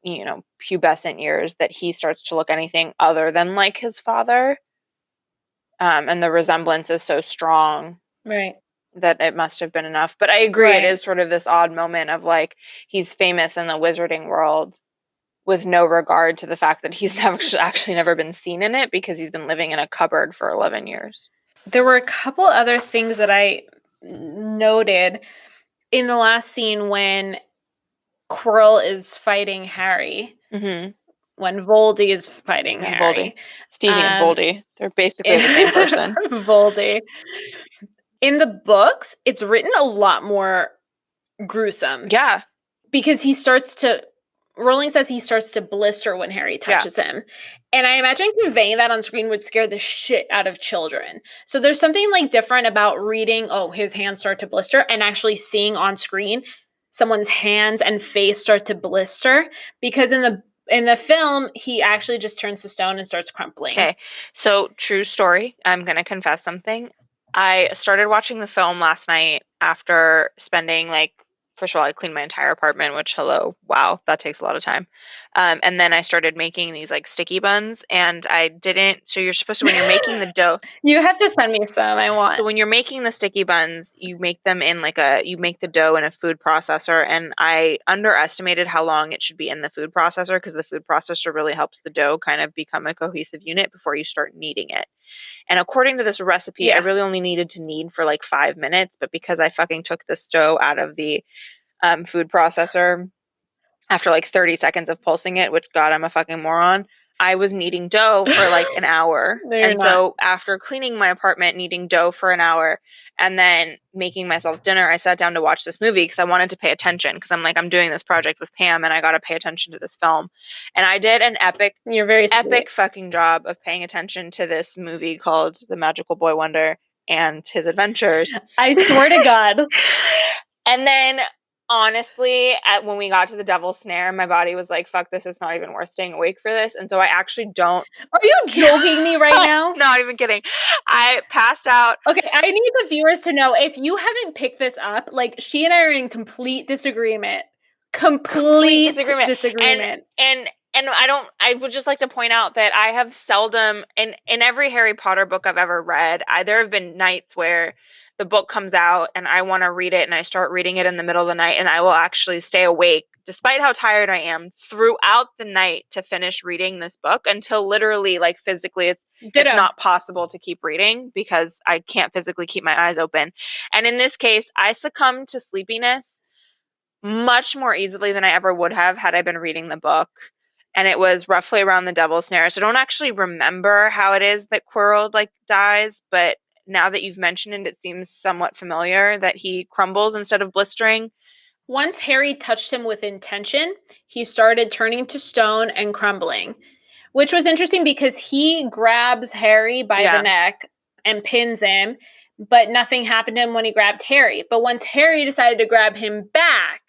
Speaker 2: pubescent years that he starts to look anything other than like his father, and the resemblance is so strong,
Speaker 1: right,
Speaker 2: that it must have been enough. But I agree, it is sort of this odd moment of like he's famous in the wizarding world with no regard to the fact that he's actually never been seen in it because he's been living in a cupboard for 11 years.
Speaker 1: There were a couple other things that I noted in the last scene when Quirrell is fighting Harry.
Speaker 2: Mm-hmm.
Speaker 1: When Voldy is fighting Harry.
Speaker 2: Voldy. Stevie and Voldy. They're basically the same person.
Speaker 1: Voldy. In the books, it's written a lot more gruesome.
Speaker 2: Yeah.
Speaker 1: Because Rowling says he starts to blister when Harry touches him. And I imagine conveying that on screen would scare the shit out of children. So there's something like different about reading, his hands start to blister, and actually seeing on screen someone's hands and face start to blister. Because in the film, he actually just turns to stone and starts crumpling.
Speaker 2: Okay. So, true story. I'm going to confess something. I started watching the film last night after spending first of all, I cleaned my entire apartment, which, wow, that takes a lot of time. And then I started making these sticky buns, and I didn't. So you're supposed to, when you're making the dough.
Speaker 1: You have to send me some. I want.
Speaker 2: So when you're making the sticky buns, you make them in you make the dough in a food processor, and I underestimated how long it should be in the food processor, because the food processor really helps the dough kind of become a cohesive unit before you start kneading it. And according to this recipe, I really only needed to knead for 5 minutes, but because I fucking took the dough out of the food processor, after like 30 seconds of pulsing it, which God, I'm a fucking moron. I was kneading dough for like an hour.
Speaker 1: No, you're
Speaker 2: And so after cleaning my apartment, kneading dough for an hour, and then making myself dinner, I sat down to watch this movie because I wanted to pay attention because I'm like, I'm doing this project with Pam and I got to pay attention to this film. And I did an
Speaker 1: You're very sweet.
Speaker 2: epic fucking job of paying attention to this movie called The Magical Boy Wonder and His Adventures.
Speaker 1: I swear to God.
Speaker 2: And then honestly, when we got to the Devil's Snare, my body was like, fuck this, it's not even worth staying awake for this. And so I actually don't.
Speaker 1: Are you joking me right now?
Speaker 2: Not even kidding. I passed out.
Speaker 1: Okay, I need the viewers to know, if you haven't picked this up, like, she and I are in complete disagreement. Complete disagreement.
Speaker 2: And I would just like to point out that I have seldom, in every Harry Potter book I've ever read, there have been nights where the book comes out and I want to read it and I start reading it in the middle of the night and I will actually stay awake, despite how tired I am, throughout the night to finish reading this book until literally, like, physically it's not possible to keep reading because I can't physically keep my eyes open. And in this case, I succumbed to sleepiness much more easily than I ever would have had I been reading the book. And it was roughly around the Devil's Snare. So I don't actually remember how it is that Quirrell, like, dies, but now that you've mentioned it, it seems somewhat familiar that he crumbles instead of blistering.
Speaker 1: Once Harry touched him with intention, he started turning to stone and crumbling, which was interesting because he grabs Harry by the neck and pins him, but nothing happened to him when he grabbed Harry. But once Harry decided to grab him back,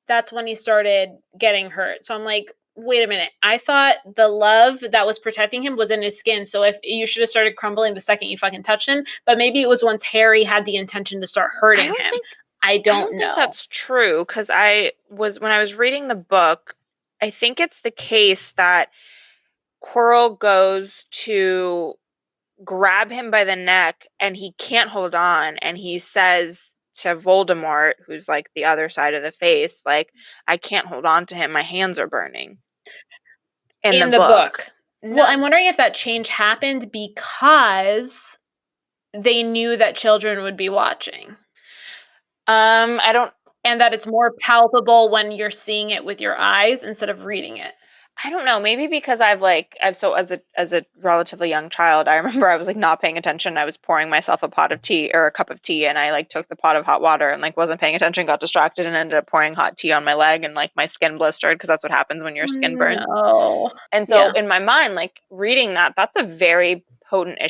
Speaker 1: that's when he started getting hurt. So I'm like, wait a minute. I thought the love that was protecting him was in his skin. So if you should have started crumbling the second you fucking touched him, but maybe it was once Harry had the intention to start hurting him. I don't know.
Speaker 2: Think that's true because when I was reading the book, I think it's the case that Quirrell goes to grab him by the neck and he can't hold on, and he says to Voldemort, who's like the other side of the face, like, I can't hold on to him, my hands are burning. In the book.
Speaker 1: Well, I'm wondering if that change happened because they knew that children would be watching.
Speaker 2: I don't.
Speaker 1: And that it's more palpable when you're seeing it with your eyes instead of reading it.
Speaker 2: I don't know. Maybe because as a relatively young child, I remember I was like not paying attention. I was pouring myself a pot of tea or a cup of tea, and I like took the pot of hot water and like wasn't paying attention, got distracted, and ended up pouring hot tea on my leg, and like my skin blistered because that's what happens when your skin burns.
Speaker 1: No.
Speaker 2: And so in my mind, like reading that's a very potent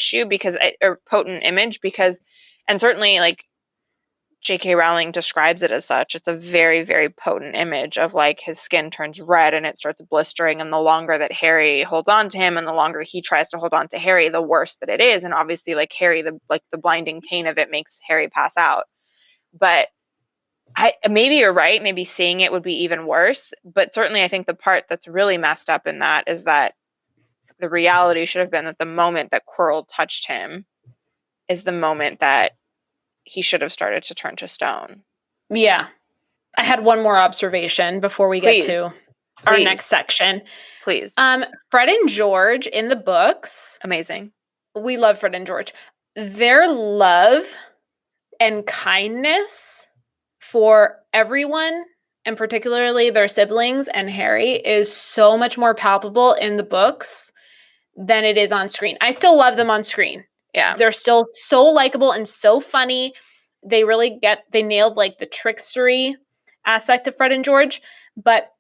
Speaker 2: potent image because, and certainly like Jk Rowling describes it as such. It's a very, very potent image of like his skin turns red and it starts blistering, and the longer that Harry holds on to him and the longer he tries to hold on to Harry, the worse that it is. And obviously like Harry, the blinding pain of it makes Harry pass out. But maybe you're right. Maybe seeing it would be even worse. But certainly I think the part that's really messed up in that is that the reality should have been that the moment that Quirrell touched him is the moment that he should have started to turn to stone.
Speaker 1: Yeah. I had one more observation before we get to our next section.
Speaker 2: Please.
Speaker 1: Fred and George in the books.
Speaker 2: Amazing.
Speaker 1: We love Fred and George. Their love and kindness for everyone, and particularly their siblings and Harry, is so much more palpable in the books than it is on screen. I still love them on screen.
Speaker 2: Yeah.
Speaker 1: They're still so likable and so funny. They nailed like the trickstery aspect of Fred and George. But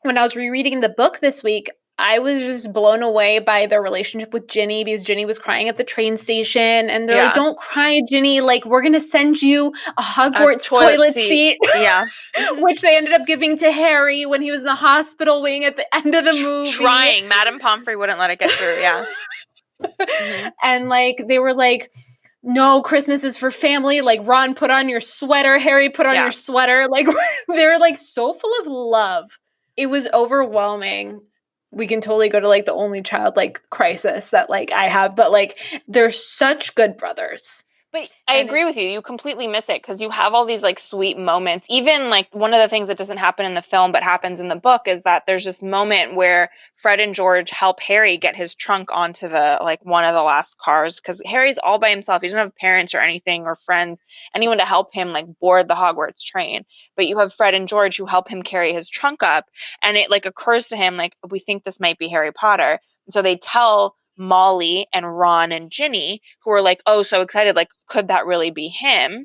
Speaker 1: when I was rereading the book this week, I was just blown away by their relationship with Ginny, because Ginny was crying at the train station and they're like, don't cry, Ginny. Like, we're going to send you a Hogwarts toilet seat.
Speaker 2: Yeah.
Speaker 1: Which they ended up giving to Harry when he was in the hospital wing at the end of the movie.
Speaker 2: Trying. Madame Pomfrey wouldn't let it get through. Yeah.
Speaker 1: And like they were like, no, Christmas is for family. Like, Ron, put on your sweater. Harry, put on your sweater. Like, they're like so full of love. It was overwhelming. We can totally go to like the only child like crisis that like I have, but like they're such good brothers.
Speaker 2: But I
Speaker 1: And
Speaker 2: agree with you. You completely miss it because you have all these like sweet moments. Even like one of the things that doesn't happen in the film but happens in the book is that there's this moment where Fred and George help Harry get his trunk onto the like one of the last cars because Harry's all by himself. He doesn't have parents or anything or friends, anyone to help him like board the Hogwarts train. But you have Fred and George who help him carry his trunk up, and it like occurs to him like we think this might be Harry Potter. So they tell Molly and Ron and Ginny, who are like, oh, so excited, like, could that really be him?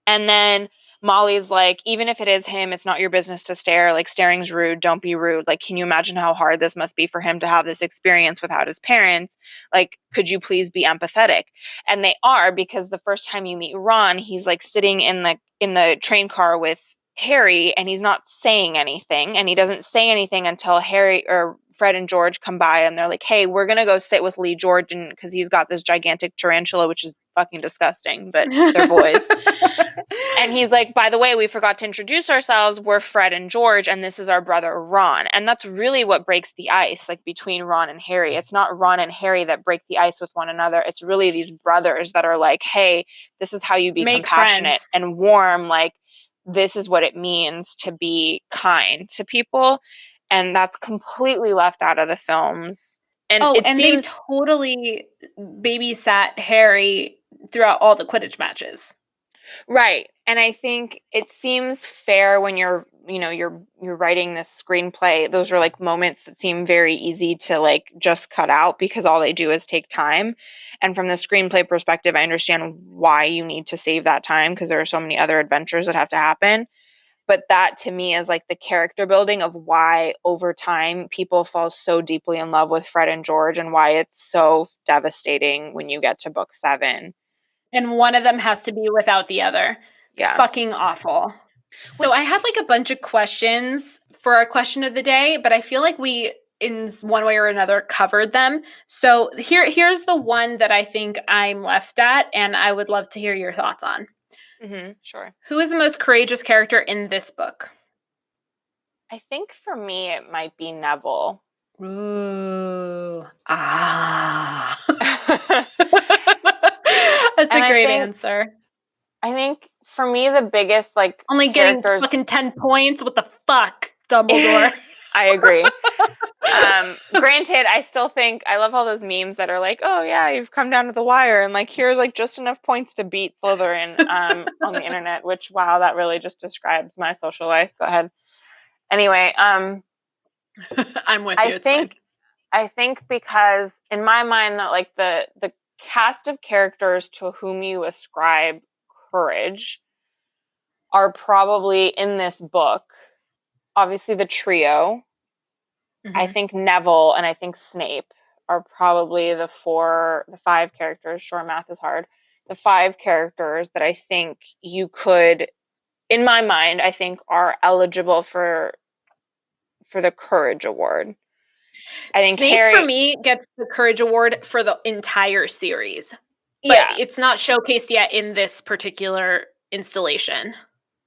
Speaker 2: And then Molly's like, even if it is him, it's not your business to stare. Like, staring's rude. Don't be rude. Like, can you imagine how hard this must be for him to have this experience without his parents? Like, could you please be empathetic? And they are, because the first time you meet Ron, he's like sitting in the train car with Harry, and he's not saying anything, and he doesn't say anything until Harry or Fred and George come by, and they're like, hey, we're gonna go sit with Lee Jordan because he's got this gigantic tarantula, which is fucking disgusting, but they're boys. And he's like, by the way, we forgot to introduce ourselves. We're Fred and George, and this is our brother Ron. And that's really what breaks the ice, like between Ron and Harry. It's not Ron and Harry that break the ice with one another. It's really these brothers that are like, hey, this is how you be
Speaker 1: make
Speaker 2: compassionate
Speaker 1: friends.
Speaker 2: and warm. Like, this is what it means to be kind to people. And that's completely left out of the films. And
Speaker 1: Oh,
Speaker 2: it
Speaker 1: and they
Speaker 2: seems
Speaker 1: totally babysat Harry throughout all the Quidditch matches.
Speaker 2: right. And I think it seems fair when you're writing this screenplay. Those are like moments that seem very easy to like just cut out because all they do is take time. And from the screenplay perspective, I understand why you need to save that time because there are so many other adventures that have to happen. But that to me is like the character building of why over time people fall so deeply in love with Fred and George and why it's so devastating when you get to book 7.
Speaker 1: And one of them has to be without the other.
Speaker 2: Yeah.
Speaker 1: Fucking awful. So
Speaker 2: Which
Speaker 1: I had like a bunch of questions for our question of the day, but I feel like we in one way or another covered them. So here's the one that I think I'm left at and I would love to hear your thoughts on.
Speaker 2: sure.
Speaker 1: Who is the most courageous character in this book?
Speaker 2: I think for me it might be Neville.
Speaker 1: Ooh. Ah.
Speaker 2: And
Speaker 1: That's a
Speaker 2: I
Speaker 1: great
Speaker 2: think
Speaker 1: answer.
Speaker 2: I think for me the biggest like
Speaker 1: Only getting
Speaker 2: characters
Speaker 1: fucking 10 points? What the fuck, Dumbledore?
Speaker 2: I agree. Granted, I still think I love all those memes that are like, "Oh yeah, you've come down to the wire," and like here's like just enough points to beat Slytherin on the internet. Which wow, that really just describes my social life. Go ahead. Anyway,
Speaker 1: I'm with
Speaker 2: I
Speaker 1: you. It's fine.
Speaker 2: think I think because in my mind that like the cast of characters to whom you ascribe courage are probably in this book. Obviously, the trio. I
Speaker 1: Mm-hmm.
Speaker 2: think Neville and I think Snape are probably the 5 characters. Sure, math is hard. The 5 characters that I think you could, in my mind, I think are eligible for the Courage Award. I think
Speaker 1: Snape for
Speaker 2: Harry,
Speaker 1: me gets the Courage Award for the entire series, but
Speaker 2: yeah,
Speaker 1: it's not showcased yet in this particular installation.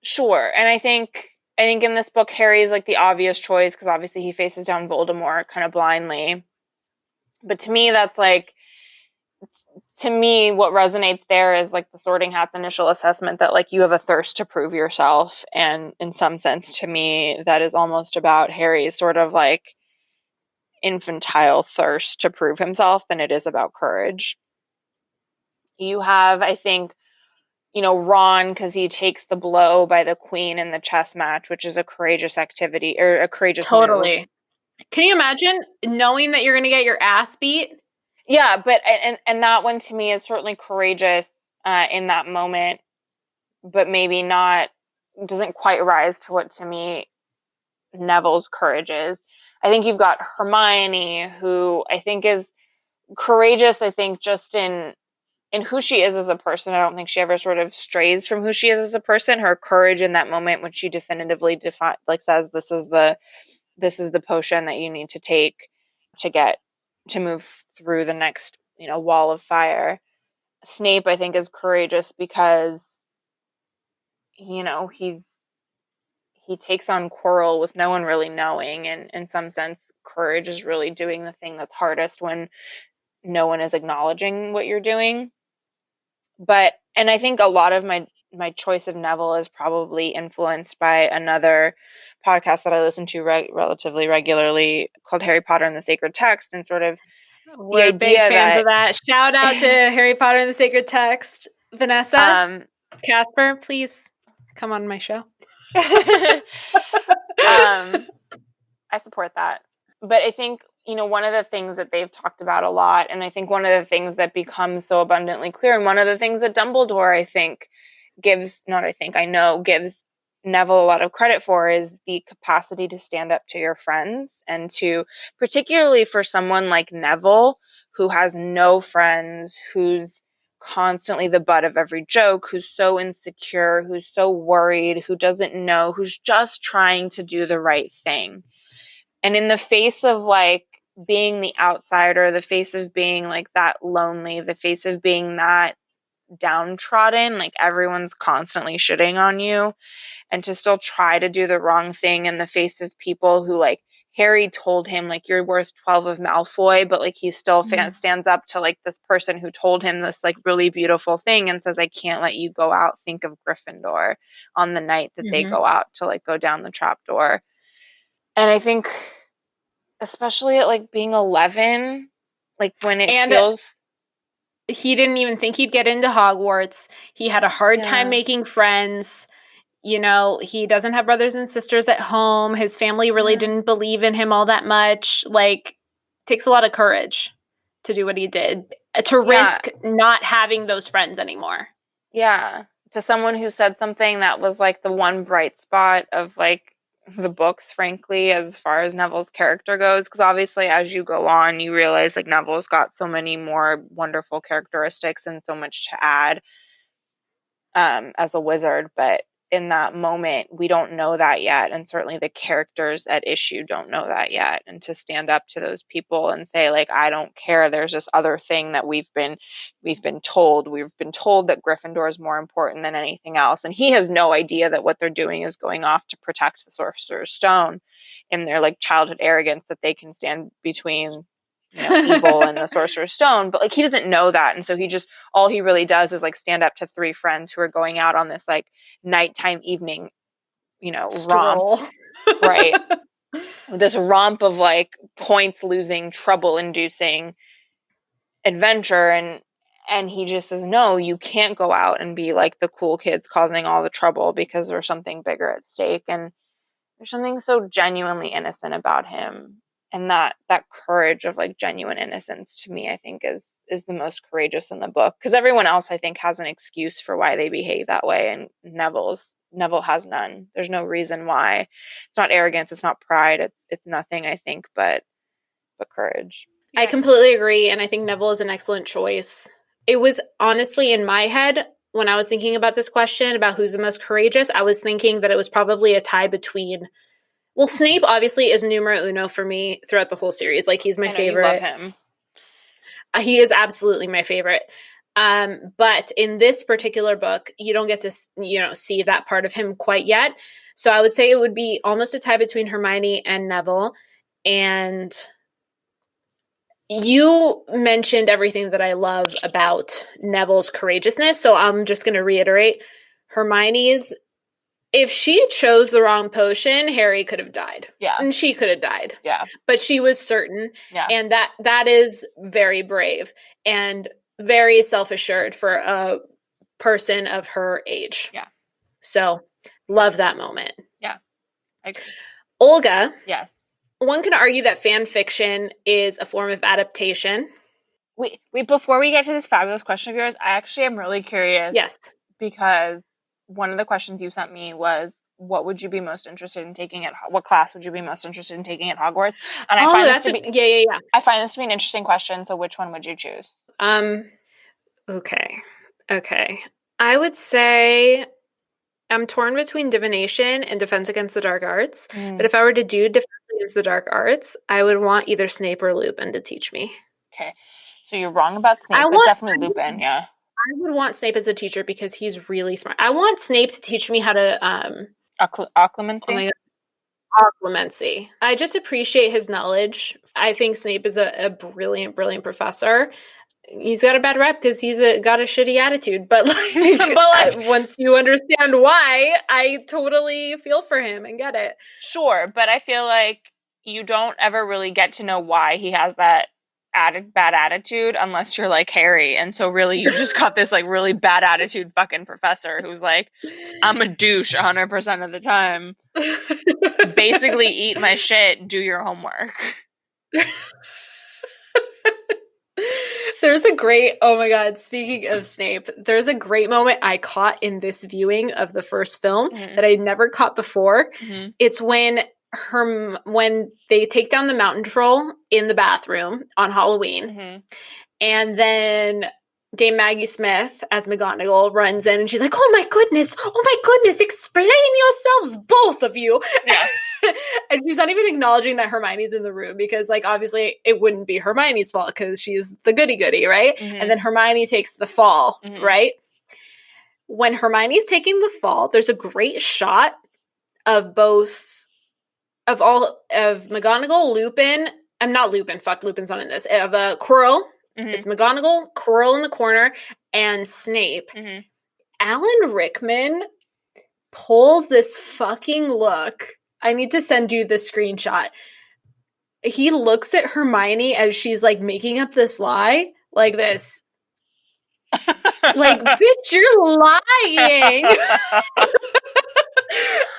Speaker 2: sure. And I think in this book Harry is like the obvious choice because obviously he faces down Voldemort kind of blindly. But to me, that's like to me, what resonates there is like the Sorting Hat's initial assessment that like you have a thirst to prove yourself. And in some sense, to me, that is almost about Harry's sort of like infantile thirst to prove himself than it is about courage. You have, I think, Ron, because he takes the blow by the queen in the chess match, which is a courageous activity or a courageous move.
Speaker 1: Totally. Can you imagine knowing that you're going to get your ass beat?
Speaker 2: Yeah, but and that one to me is certainly courageous in that moment, but maybe not doesn't quite rise to what to me Neville's courage is. I think you've got Hermione, who I think is courageous. I think just in who she is as a person. I don't think she ever sort of strays from who she is as a person. Her courage in that moment when she definitively says this is the potion that you need to take to get to move through the next wall of fire. Snape, I think, is courageous because he takes on Quirrell with no one really knowing, and in some sense courage is really doing the thing that's hardest when no one is acknowledging what you're doing. and I think a lot of my choice of Neville is probably influenced by another podcast that I listen to relatively regularly called Harry Potter and the Sacred Text, and sort of the
Speaker 1: We're big
Speaker 2: idea
Speaker 1: fans
Speaker 2: that
Speaker 1: of that. Shout out to Harry Potter and the Sacred Text. Vanessa, Casper, please come on my show.
Speaker 2: I support that. But I think, one of the things that they've talked about a lot, and I think one of the things that becomes so abundantly clear, and one of the things that Dumbledore, I know gives Neville a lot of credit for, is the capacity to stand up to your friends, and to, particularly for someone like Neville, who has no friends, who's constantly the butt of every joke, who's so insecure, who's so worried, who doesn't know, who's just trying to do the right thing. And in the face of like being the outsider, the face of being like that lonely, the face of being that downtrodden, like everyone's constantly shitting on you, and to still try to do the wrong thing in the face of people who, like, Harry told him, like, you're worth 12 of Malfoy, but like he still stands up to like this person who told him this like really beautiful thing and says, I can't let you go out. Think of Gryffindor on the night that they go out to like go down the trapdoor. And I think, especially at like being 11, like when it feels.
Speaker 1: He didn't even think he'd get into Hogwarts. He had a hard time making friends. He doesn't have brothers and sisters at home. His family really didn't believe in him all that much. Like, takes a lot of courage to do what he did, to risk not having those friends anymore.
Speaker 2: Yeah. To someone who said something that was like the one bright spot of like the books, frankly, as far as Neville's character goes. Because obviously, as you go on, you realize like Neville's got so many more wonderful characteristics and so much to add as a wizard. But in that moment, we don't know that yet. And certainly the characters at issue don't know that yet. And to stand up to those people and say, like, I don't care. There's this other thing that we've been told. We've been told that Gryffindor is more important than anything else. And he has no idea that what they're doing is going off to protect the Sorcerer's Stone in their like childhood arrogance that they can stand between evil and the Sorcerer's Stone. But like he doesn't know that. And so all he really does is like stand up to three friends who are going out on this like nighttime evening,
Speaker 1: Stroll.
Speaker 2: romp. Right. This romp of like points losing, trouble inducing adventure. And he just says, no, you can't go out and be like the cool kids causing all the trouble because there's something bigger at stake. And there's something so genuinely innocent about him. And that courage of like genuine innocence, to me, I think is the most courageous in the book, because everyone else I think has an excuse for why they behave that way, and Neville has none. There's no reason why. It's not arrogance, it's not pride, it's nothing, I think, but courage.
Speaker 1: I completely agree, and I think Neville is an excellent choice. It was honestly in my head when I was thinking about this question about who's the most courageous, I was thinking that it was probably a tie between. Well, Snape obviously is numero uno for me throughout the whole series. Like, he's my favorite.
Speaker 2: You love him.
Speaker 1: He is absolutely my favorite. But in this particular book, you don't get to, see that part of him quite yet. So I would say it would be almost a tie between Hermione and Neville. And you mentioned everything that I love about Neville's courageousness. So I'm just going to reiterate Hermione's. If she chose the wrong potion, Harry could have died.
Speaker 2: Yeah.
Speaker 1: And she could have died.
Speaker 2: Yeah.
Speaker 1: But she was certain.
Speaker 2: Yeah.
Speaker 1: And that is very brave and very self-assured for a person of her age.
Speaker 2: Yeah.
Speaker 1: So, love that moment.
Speaker 2: Yeah. I agree.
Speaker 1: Olga.
Speaker 2: Yes.
Speaker 1: One can argue that fan fiction is a form of adaptation.
Speaker 2: We before we get to this fabulous question of yours, I actually am really curious.
Speaker 1: Yes.
Speaker 2: Because one of the questions you sent me was, what would you be most interested in taking what class would you be most interested in taking at Hogwarts? And I find this to be
Speaker 1: yeah.
Speaker 2: I find this to be an interesting question. So which one would you choose?
Speaker 1: Okay. I would say I'm torn between divination and defense against the dark arts. But if I were to do defense against the dark arts, I would want either Snape or Lupin to teach me.
Speaker 2: Okay. So you're wrong about Snape, but definitely Lupin, yeah.
Speaker 1: I would want Snape as a teacher because he's really smart. I want Snape to teach me how to
Speaker 2: occlumency.
Speaker 1: Occlumency. I just appreciate his knowledge. I think Snape is a brilliant, brilliant professor. he's got a bad rep because he's got a shitty attitude. But like, once you understand why, I totally feel for him and get it.
Speaker 2: Sure, but I feel like you don't ever really get to know why he has that bad attitude unless you're like Harry. And so really you just got this like really bad attitude fucking professor who's like, I'm a douche 100% of the time. Basically eat my shit, do your homework.
Speaker 1: There's a great, oh my God, speaking of Snape, there's a great moment I caught in this viewing of the first film that I never caught before. It's when they take down the mountain troll in the bathroom on Halloween, and then Dame Maggie Smith as McGonagall runs in and she's like, oh my goodness, explain yourselves, both of you.
Speaker 2: Yeah.
Speaker 1: And she's not even acknowledging that Hermione's in the room because, like, obviously it wouldn't be Hermione's fault because she's the goody-goody, right? And then Hermione takes the fall, right? When Hermione's taking the fall, there's a great shot of McGonagall, Lupin, Lupin's not in this, of Quirrell. It's McGonagall, Quirrell in the corner, and Snape. Alan Rickman pulls this fucking look. I need to send you the screenshot. He looks at Hermione as she's like making up this lie, like this. Like, bitch, you're lying.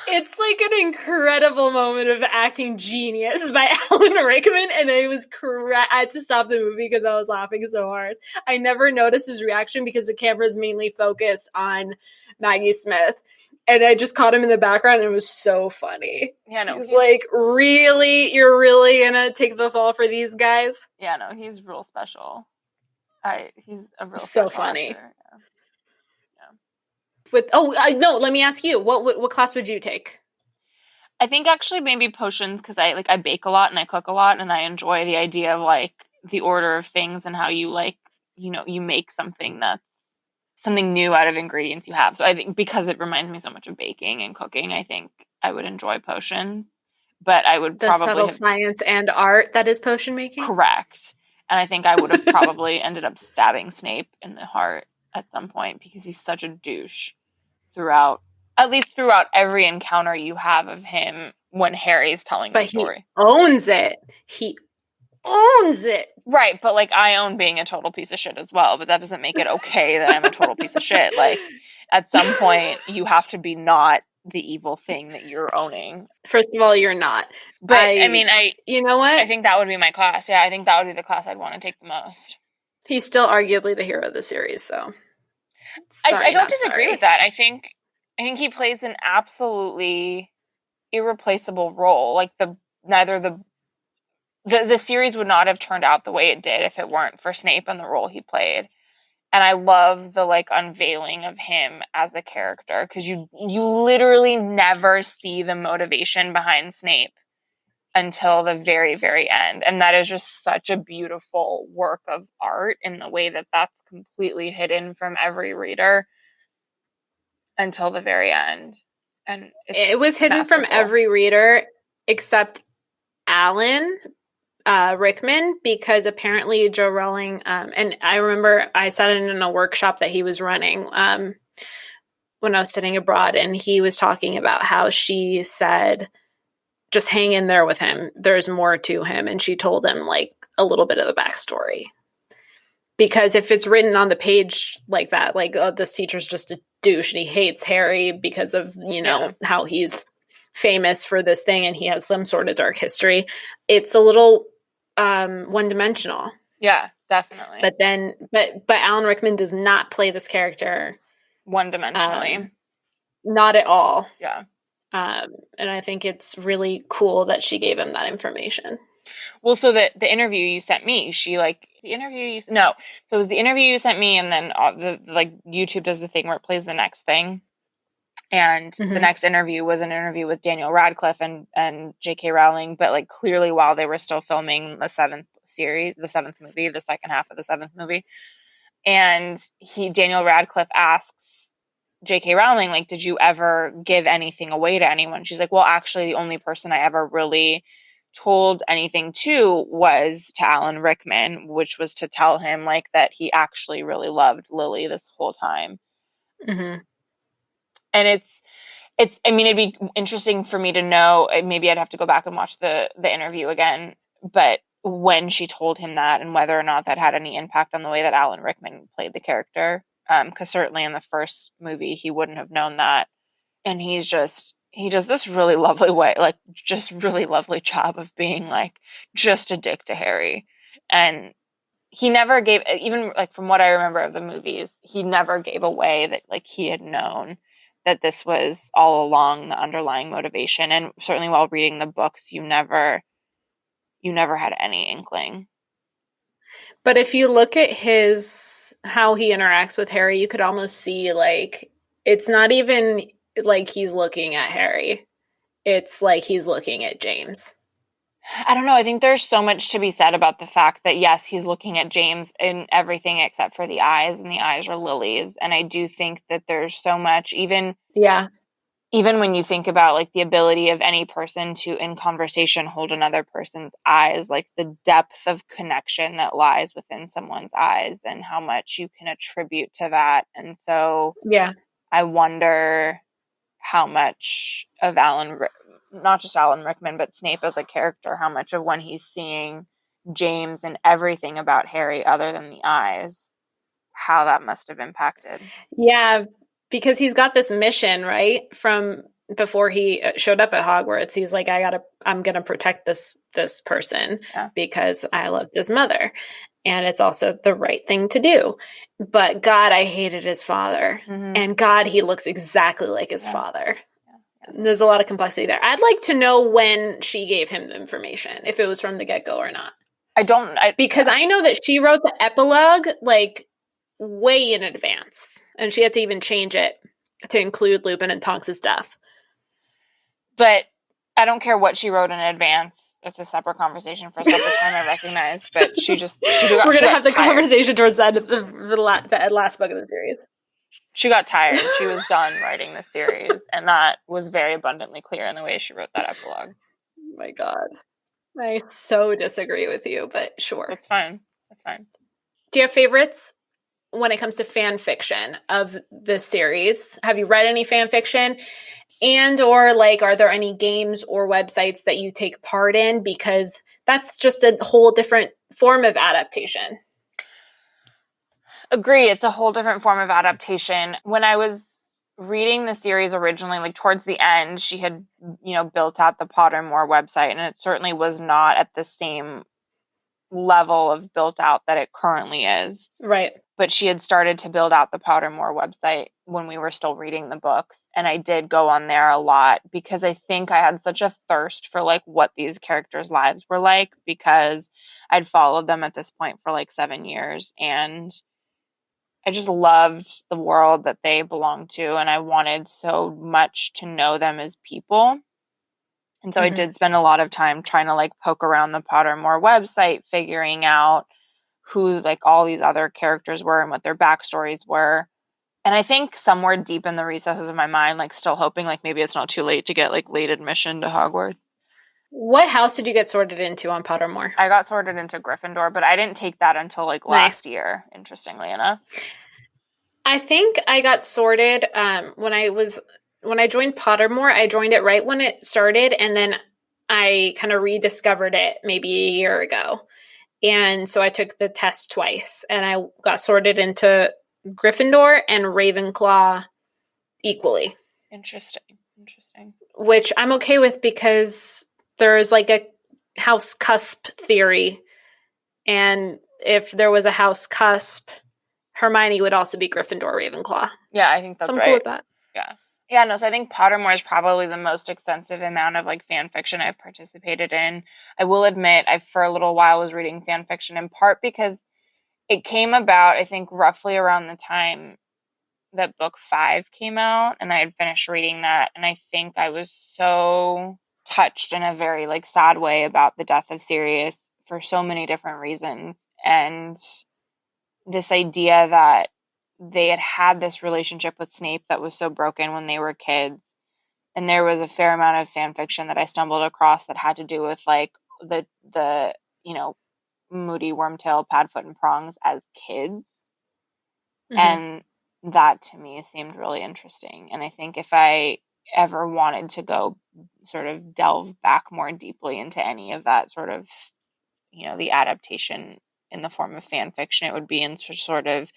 Speaker 1: It's like an incredible moment of acting genius by Alan Rickman, and it was correct. I had to stop the movie because I was laughing so hard. I never noticed his reaction because the camera is mainly focused on Maggie Smith. And I just caught him in the background, and it was so funny.
Speaker 2: Yeah, no.
Speaker 1: He's like, really? You're really gonna take the fall for these guys?
Speaker 2: Yeah, no, he's real special. He's a real
Speaker 1: so funny.
Speaker 2: Actor.
Speaker 1: No, let me ask you, what class would you take?
Speaker 2: I think actually maybe potions, because I bake a lot and I cook a lot, and I enjoy the idea of like the order of things and how you like, you make something that's something new out of ingredients you have. So I think because it reminds me so much of baking and cooking, I think I would enjoy potions. But I would probably
Speaker 1: subtle science and art that is potion making?
Speaker 2: Correct. And I think I would have probably ended up stabbing Snape in the heart at some point because he's such a douche throughout every encounter you have of him when Harry's telling the story.
Speaker 1: He owns it. He owns it.
Speaker 2: Right, but like I own being a total piece of shit as well, but that doesn't make it okay that I'm a total piece of shit. Like at some point you have to be not the evil thing that you're owning.
Speaker 1: First of all, you're not.
Speaker 2: But
Speaker 1: you know what?
Speaker 2: I think that would be my class. Yeah, I think that would be the class I'd want to take the most.
Speaker 1: He's still arguably the hero of the series, so
Speaker 2: I don't disagree with that. I think he plays an absolutely irreplaceable role. Like the series would not have turned out the way it did if it weren't for Snape and the role he played. And I love the like unveiling of him as a character because you literally never see the motivation behind Snape until the very, very end. And that is just such a beautiful work of art in the way that that's completely hidden from every reader until the very end. And
Speaker 1: it was hidden from every reader except Alan Rickman, because apparently Jk Rowling, and I remember I sat in a workshop that he was running when I was studying abroad, and he was talking about how she said, just hang in there with him. There's more to him. And she told him like a little bit of the backstory. Because if it's written on the page like that, like, oh, this teacher's just a douche and he hates Harry because of, how he's famous for this thing and he has some sort of dark history, it's a little one-dimensional.
Speaker 2: Yeah, definitely.
Speaker 1: But Alan Rickman does not play this character
Speaker 2: one-dimensionally.
Speaker 1: Not at all.
Speaker 2: Yeah.
Speaker 1: And I think it's really cool that she gave him that information.
Speaker 2: Well, so the interview you sent me, so it was the interview you sent me, and then YouTube does the thing where it plays the next thing. And the next interview was an interview with Daniel Radcliffe and Jk Rowling, but like clearly while they were still filming the seventh movie, the second half of the seventh movie. And Daniel Radcliffe asks Jk Rowling, like, did you ever give anything away to anyone? She's like, well, actually the only person I ever really told anything to was to Alan Rickman, which was to tell him like that he actually really loved Lily this whole time.
Speaker 1: Mm-hmm.
Speaker 2: And it's I mean, it'd be interesting for me to know, maybe I'd have to go back and watch the interview again, but when she told him that and whether or not that had any impact on the way that Alan Rickman played the character. Because certainly in the first movie he wouldn't have known that. And he does this really lovely way, like just really lovely job of being like just a dick to Harry. And he never gave, even like from what I remember of the movies, he never gave away that like he had known that this was all along the underlying motivation. And certainly while reading the books, you never had any inkling.
Speaker 1: But if you look at how he interacts with Harry, you could almost see like it's not even like he's looking at Harry. It's like he's looking at James.
Speaker 2: I don't know. I think there's so much to be said about the fact that, yes, he's looking at James in everything except for the eyes, and the eyes are Lily's. And I do think that there's so much, even when you think about like the ability of any person to, in conversation, hold another person's eyes, like the depth of connection that lies within someone's eyes and how much you can attribute to that. And so I wonder how much of not just Alan Rickman, but Snape as a character, how much of when he's seeing James and everything about Harry other than the eyes, how that must have impacted.
Speaker 1: Yeah, because he's got this mission, right? From before he showed up at Hogwarts, he's like, I'm gonna protect this person because I loved his mother. And it's also the right thing to do. But God, I hated his father. Mm-hmm. And God, he looks exactly like his father. There's a lot of complexity there. I'd like to know when she gave him the information, if it was from the get-go or not. Because I know that she wrote the epilogue like way in advance, and she had to even change it to include Lupin and Tonks' death.
Speaker 2: But I don't care what she wrote in advance. It's a separate conversation for a separate time, I recognize. But we're going to have the
Speaker 1: conversation towards the end of the last book of the series.
Speaker 2: She got tired. She was done writing the series, and that was very abundantly clear in the way she wrote that epilogue.
Speaker 1: Oh my God. I so disagree with you, but sure.
Speaker 2: That's fine.
Speaker 1: Do you have favorites when it comes to fan fiction of the series? Have you read any fan fiction? And or like, are there any games or websites that you take part in? Because that's just a whole different form of adaptation.
Speaker 2: Agree. It's a whole different form of adaptation. When I was reading the series originally, like towards the end, she had, built out the Pottermore website, and it certainly was not at the same level of built out that it currently is.
Speaker 1: Right.
Speaker 2: But she had started to build out the Pottermore website when we were still reading the books. And I did go on there a lot because I think I had such a thirst for like what these characters' lives were like, because I'd followed them at this point for like 7 years, and I just loved the world that they belonged to, and I wanted so much to know them as people. And so I did spend a lot of time trying to like poke around the Pottermore website, figuring out who like all these other characters were and what their backstories were. And I think somewhere deep in the recesses of my mind, like still hoping like maybe it's not too late to get like late admission to Hogwarts.
Speaker 1: What house did you get sorted into on Pottermore?
Speaker 2: I got sorted into Gryffindor, but I didn't take that until like last year, interestingly enough.
Speaker 1: I think I got sorted when I joined Pottermore. I joined it right when it started, and then I kind of rediscovered it maybe a year ago. And so I took the test twice, and I got sorted into Gryffindor and Ravenclaw equally.
Speaker 2: Interesting.
Speaker 1: Which I'm okay with because there's like a house cusp theory. And if there was a house cusp, Hermione would also be Gryffindor, Ravenclaw.
Speaker 2: Yeah, I think that's
Speaker 1: right.
Speaker 2: I'm
Speaker 1: cool with that.
Speaker 2: Yeah. Yeah, no, so I think Pottermore is probably the most extensive amount of like fan fiction I've participated in. I will admit, I for a little while was reading fan fiction in part because it came about, I think, roughly around the time that book 5 came out, and I had finished reading that, and I think I was so touched in a very like sad way about the death of Sirius for so many different reasons. And this idea that they had this relationship with Snape that was so broken when they were kids. And there was a fair amount of fan fiction that I stumbled across that had to do with like the Moody, Wormtail, Padfoot, and Prongs as kids.
Speaker 1: Mm-hmm.
Speaker 2: And that to me seemed really interesting. And I think if I ever wanted to go sort of delve back more deeply into any of that sort of, the adaptation in the form of fan fiction, it would be in sort of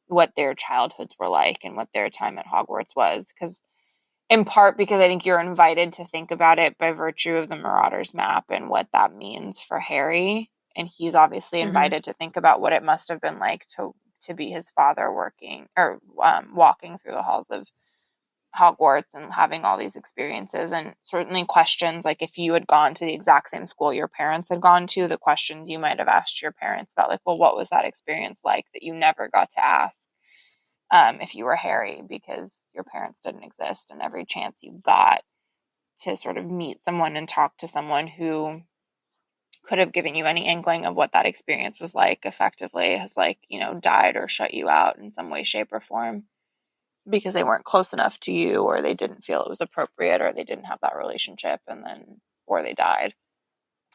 Speaker 2: what their childhoods were like and what their time at Hogwarts was. In part because I think you're invited to think about it by virtue of the Marauders map and what that means for Harry. And he's obviously invited to think about what it must have been like to be his father walking through the halls of Hogwarts and having all these experiences, and certainly questions like if you had gone to the exact same school your parents had gone to, the questions you might have asked your parents about, like, well, what was that experience like that you never got to ask if you were Harry, because your parents didn't exist, and every chance you got to sort of meet someone and talk to someone who could have given you any inkling of what that experience was like effectively has died or shut you out in some way, shape, or form, because they weren't close enough to you, or they didn't feel it was appropriate, or they didn't have that relationship, or they died.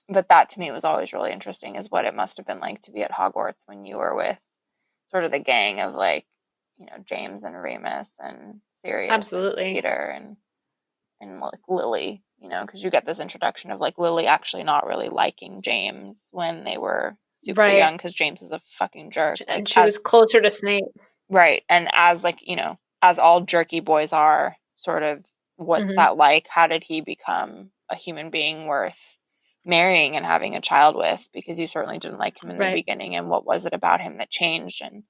Speaker 2: But that to me was always really interesting, is what it must have been like to be at Hogwarts when you were with sort of the gang of James and Remus and Sirius
Speaker 1: Absolutely.
Speaker 2: and Peter and like Lily, because you get this introduction of like Lily actually not really liking James when they were super young, because James is a fucking jerk.
Speaker 1: And she was closer to Snape.
Speaker 2: Right. And as as all jerky boys are, sort of what's that like? How did he become a human being worth marrying and having a child with? Because you certainly didn't like him in the beginning, and what was it about him that changed? And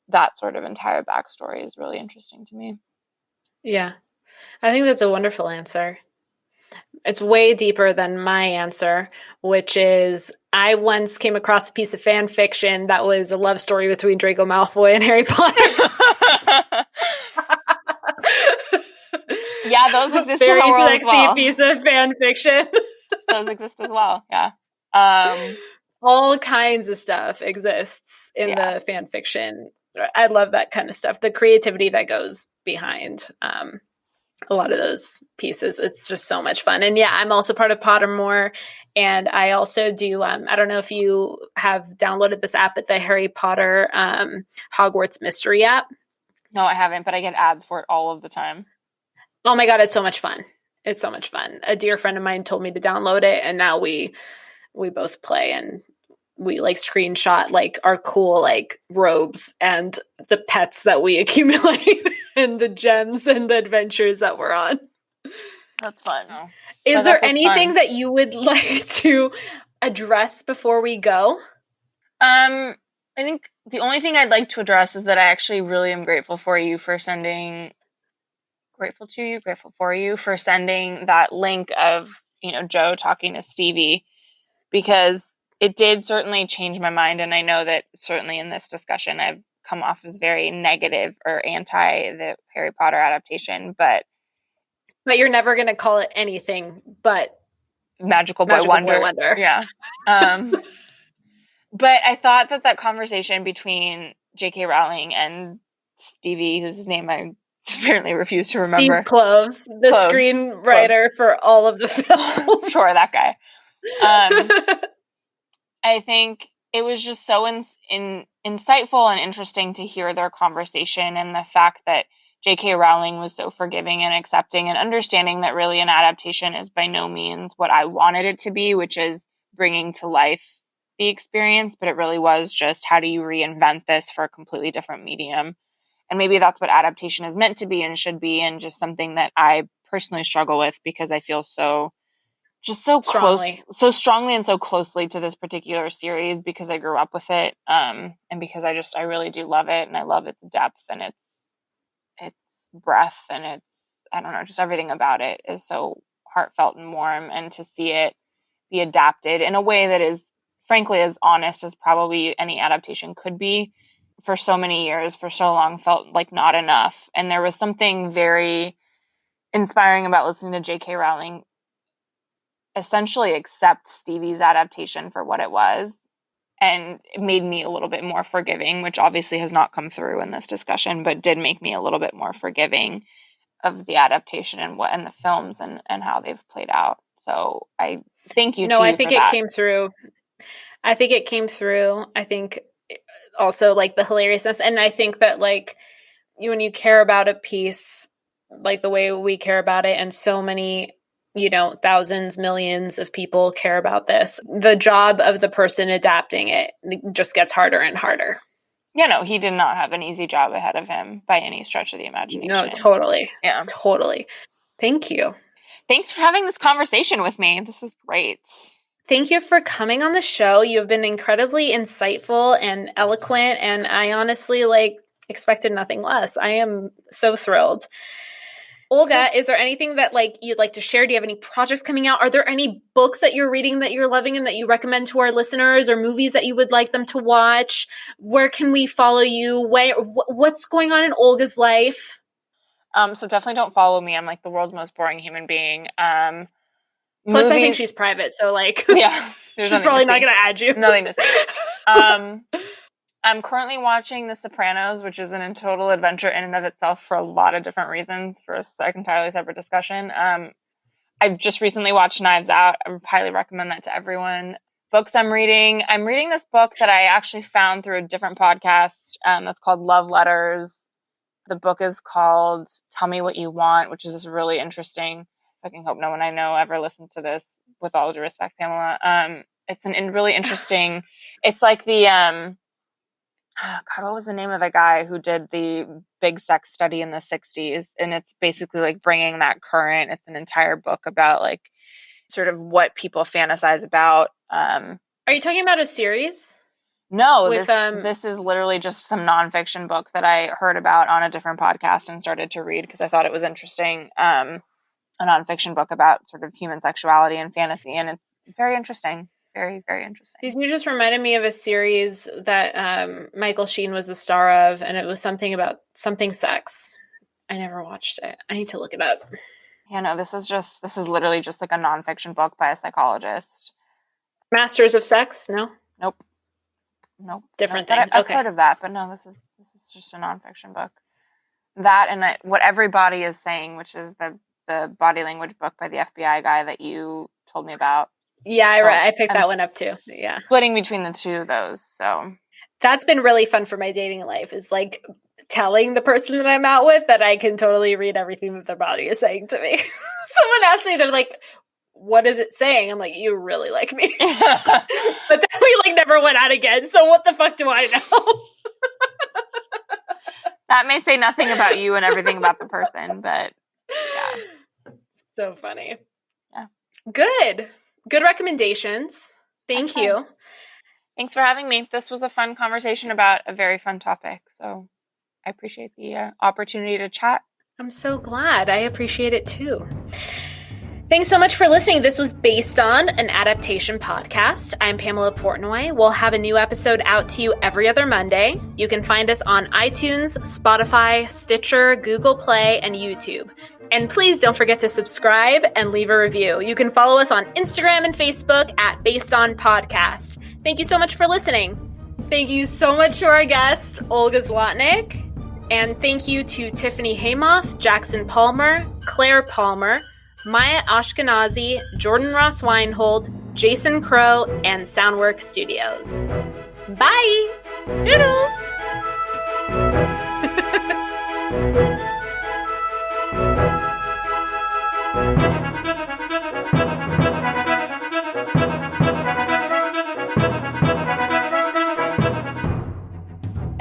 Speaker 2: that sort of entire backstory is really interesting to me.
Speaker 1: Yeah. I think that's a wonderful answer. It's way deeper than my answer, which is I once came across a piece of fan fiction that was a love story between Draco Malfoy and Harry Potter.
Speaker 2: Yeah, those exist in the world as well.
Speaker 1: Very sexy piece of fan fiction.
Speaker 2: Those exist as well, yeah.
Speaker 1: All kinds of stuff exists in the fan fiction. I love that kind of stuff. The creativity that goes behind a lot of those pieces. It's just so much fun. And yeah, I'm also part of Pottermore, and I also do, I don't know if you have downloaded this app, but the Harry Potter Hogwarts Mystery app.
Speaker 2: No, I haven't, but I get ads for it all of the time.
Speaker 1: Oh my God, it's so much fun. It's so much fun. A dear friend of mine told me to download it, and now we both play, and we like screenshot like our cool like robes and the pets that we accumulate and the gems and the adventures that we're on.
Speaker 2: That's fun.
Speaker 1: Is there anything that you would like to address before we go?
Speaker 2: I think the only thing I'd like to address is that I actually really am grateful for you for sending that link of, Joe talking to Stevie, because it did certainly change my mind. And I know that certainly in this discussion, I've come off as very negative or anti the Harry Potter adaptation, but
Speaker 1: you're never going to call it anything but
Speaker 2: Magical Boy Wonder. Yeah. But I thought that conversation between Jk Rowling and Stevie, whose name I apparently refuse to remember.
Speaker 1: Steve Kloves, the screenwriter for all of the films.
Speaker 2: Sure, that guy. I think it was just so insightful and interesting to hear their conversation, and the fact that Jk Rowling was so forgiving and accepting and understanding that really an adaptation is by no means what I wanted it to be, which is bringing to life the experience, but it really was just how do you reinvent this for a completely different medium. And maybe that's what adaptation is meant to be and should be, and just something that I personally struggle with because I feel so strongly and so closely to this particular series because I grew up with it, and because I really do love it, and I love its depth and its breadth, and its, I don't know, just everything about it is so heartfelt and warm. And to see it be adapted in a way that is frankly as honest as probably any adaptation could be, for so many years, for so long, felt like not enough. And there was something very inspiring about listening to Jk Rowling essentially accept Stevie's adaptation for what it was, and it made me a little bit more forgiving, which obviously has not come through in this discussion, but did make me a little bit more forgiving of the adaptation and the films and how they've played out. So I Thank you.
Speaker 1: No, I think it came through. I think it came through. I think also like the hilariousness, and I think that like when you care about a piece like the way we care about it, and so many, you know, thousands, millions of people care about this, the job of the person adapting it just gets harder and harder.
Speaker 2: Yeah, no, he did not have an easy job ahead of him by any stretch of the imagination.
Speaker 1: No, totally.
Speaker 2: Yeah.
Speaker 1: Totally. Thank you.
Speaker 2: Thanks for having this conversation with me. This was great.
Speaker 1: Thank you for coming on the show. You've been incredibly insightful and eloquent, and I honestly expected nothing less. I am so thrilled. Olga, is there anything that you'd like to share? Do you have any projects coming out? Are there any books that you're reading that you're loving and that you recommend to our listeners, or movies that you would like them to watch? Where can we follow you? What's going on in Olga's life?
Speaker 2: So definitely don't follow me. I'm like the world's most boring human being.
Speaker 1: Plus, I think she's private, so
Speaker 2: yeah,
Speaker 1: she's probably not going to add you.
Speaker 2: Nothing to say. I'm currently watching The Sopranos, which is an total adventure in and of itself for a lot of different reasons, for an entirely separate discussion. I've just recently watched Knives Out. I highly recommend that to everyone. Books I'm reading this book that I actually found through a different podcast that's called Love Letters. The book is called Tell Me What You Want, which is just really interesting. I fucking hope no one I know ever listens to this, with all due respect, Pamela. It's really interesting. It's like the... God, what was the name of the guy who did the big sex study in the 60s? And it's basically like bringing that current. It's an entire book about like sort of what people fantasize about.
Speaker 1: Are you talking about a series?
Speaker 2: No, this is literally just some nonfiction book that I heard about on a different podcast and started to read because I thought it was interesting. A nonfiction book about sort of human sexuality and fantasy, and it's very interesting. Very, very interesting.
Speaker 1: You just reminded me of a series that Michael Sheen was the star of, and it was something about something sex. I never watched it. I need to look it up.
Speaker 2: Yeah, no, this is literally just like a nonfiction book by a psychologist.
Speaker 1: Masters of Sex? No?
Speaker 2: Nope.
Speaker 1: Different thing.
Speaker 2: I've heard of that, but no, this is just a nonfiction book. That and What Everybody Is Saying, which is the body language book by the FBI guy that you told me about.
Speaker 1: Yeah, I picked that one up too. Yeah.
Speaker 2: Splitting between the two of those. So
Speaker 1: that's been really fun for my dating life, is like telling the person that I'm out with that I can totally read everything that their body is saying to me. Someone asked me, they're like, what is it saying? I'm like, you really like me. But then we never went out again. So what the fuck do I know?
Speaker 2: That may say nothing about you and everything about the person, but yeah.
Speaker 1: So funny.
Speaker 2: Yeah.
Speaker 1: Good recommendations. Thank you.
Speaker 2: Thanks for having me. This was a fun conversation about a very fun topic. So I appreciate the opportunity to chat.
Speaker 1: I'm so glad. I appreciate it too. Thanks so much for listening. This was Based on, an Adaptation podcast. I'm Pamela Portnoy. We'll have a new episode out to you every other Monday. You can find us on iTunes, Spotify, Stitcher, Google Play, and YouTube. And please don't forget to subscribe and leave a review. You can follow us on Instagram and Facebook at Based On Podcast. Thank you so much for listening. Thank you so much to our guest, Olga Zolotnik. And thank you to Tiffany Haymoff, Jackson Palmer, Claire Palmer, Maya Ashkenazi, Jordan Ross Weinhold, Jason Crow, and Soundwork Studios. Bye!
Speaker 2: Doodles!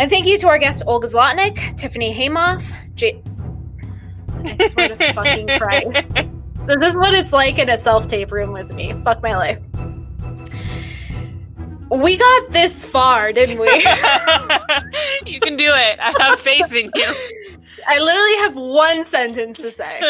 Speaker 1: And thank you to our guest, Olga Zolotnik, Tiffany Haymoff, I swear to fucking Christ. This is what it's like in a self-tape room with me. Fuck my life. We got this far, didn't we?
Speaker 2: You can do it. I have faith in you.
Speaker 1: I literally have one sentence to say.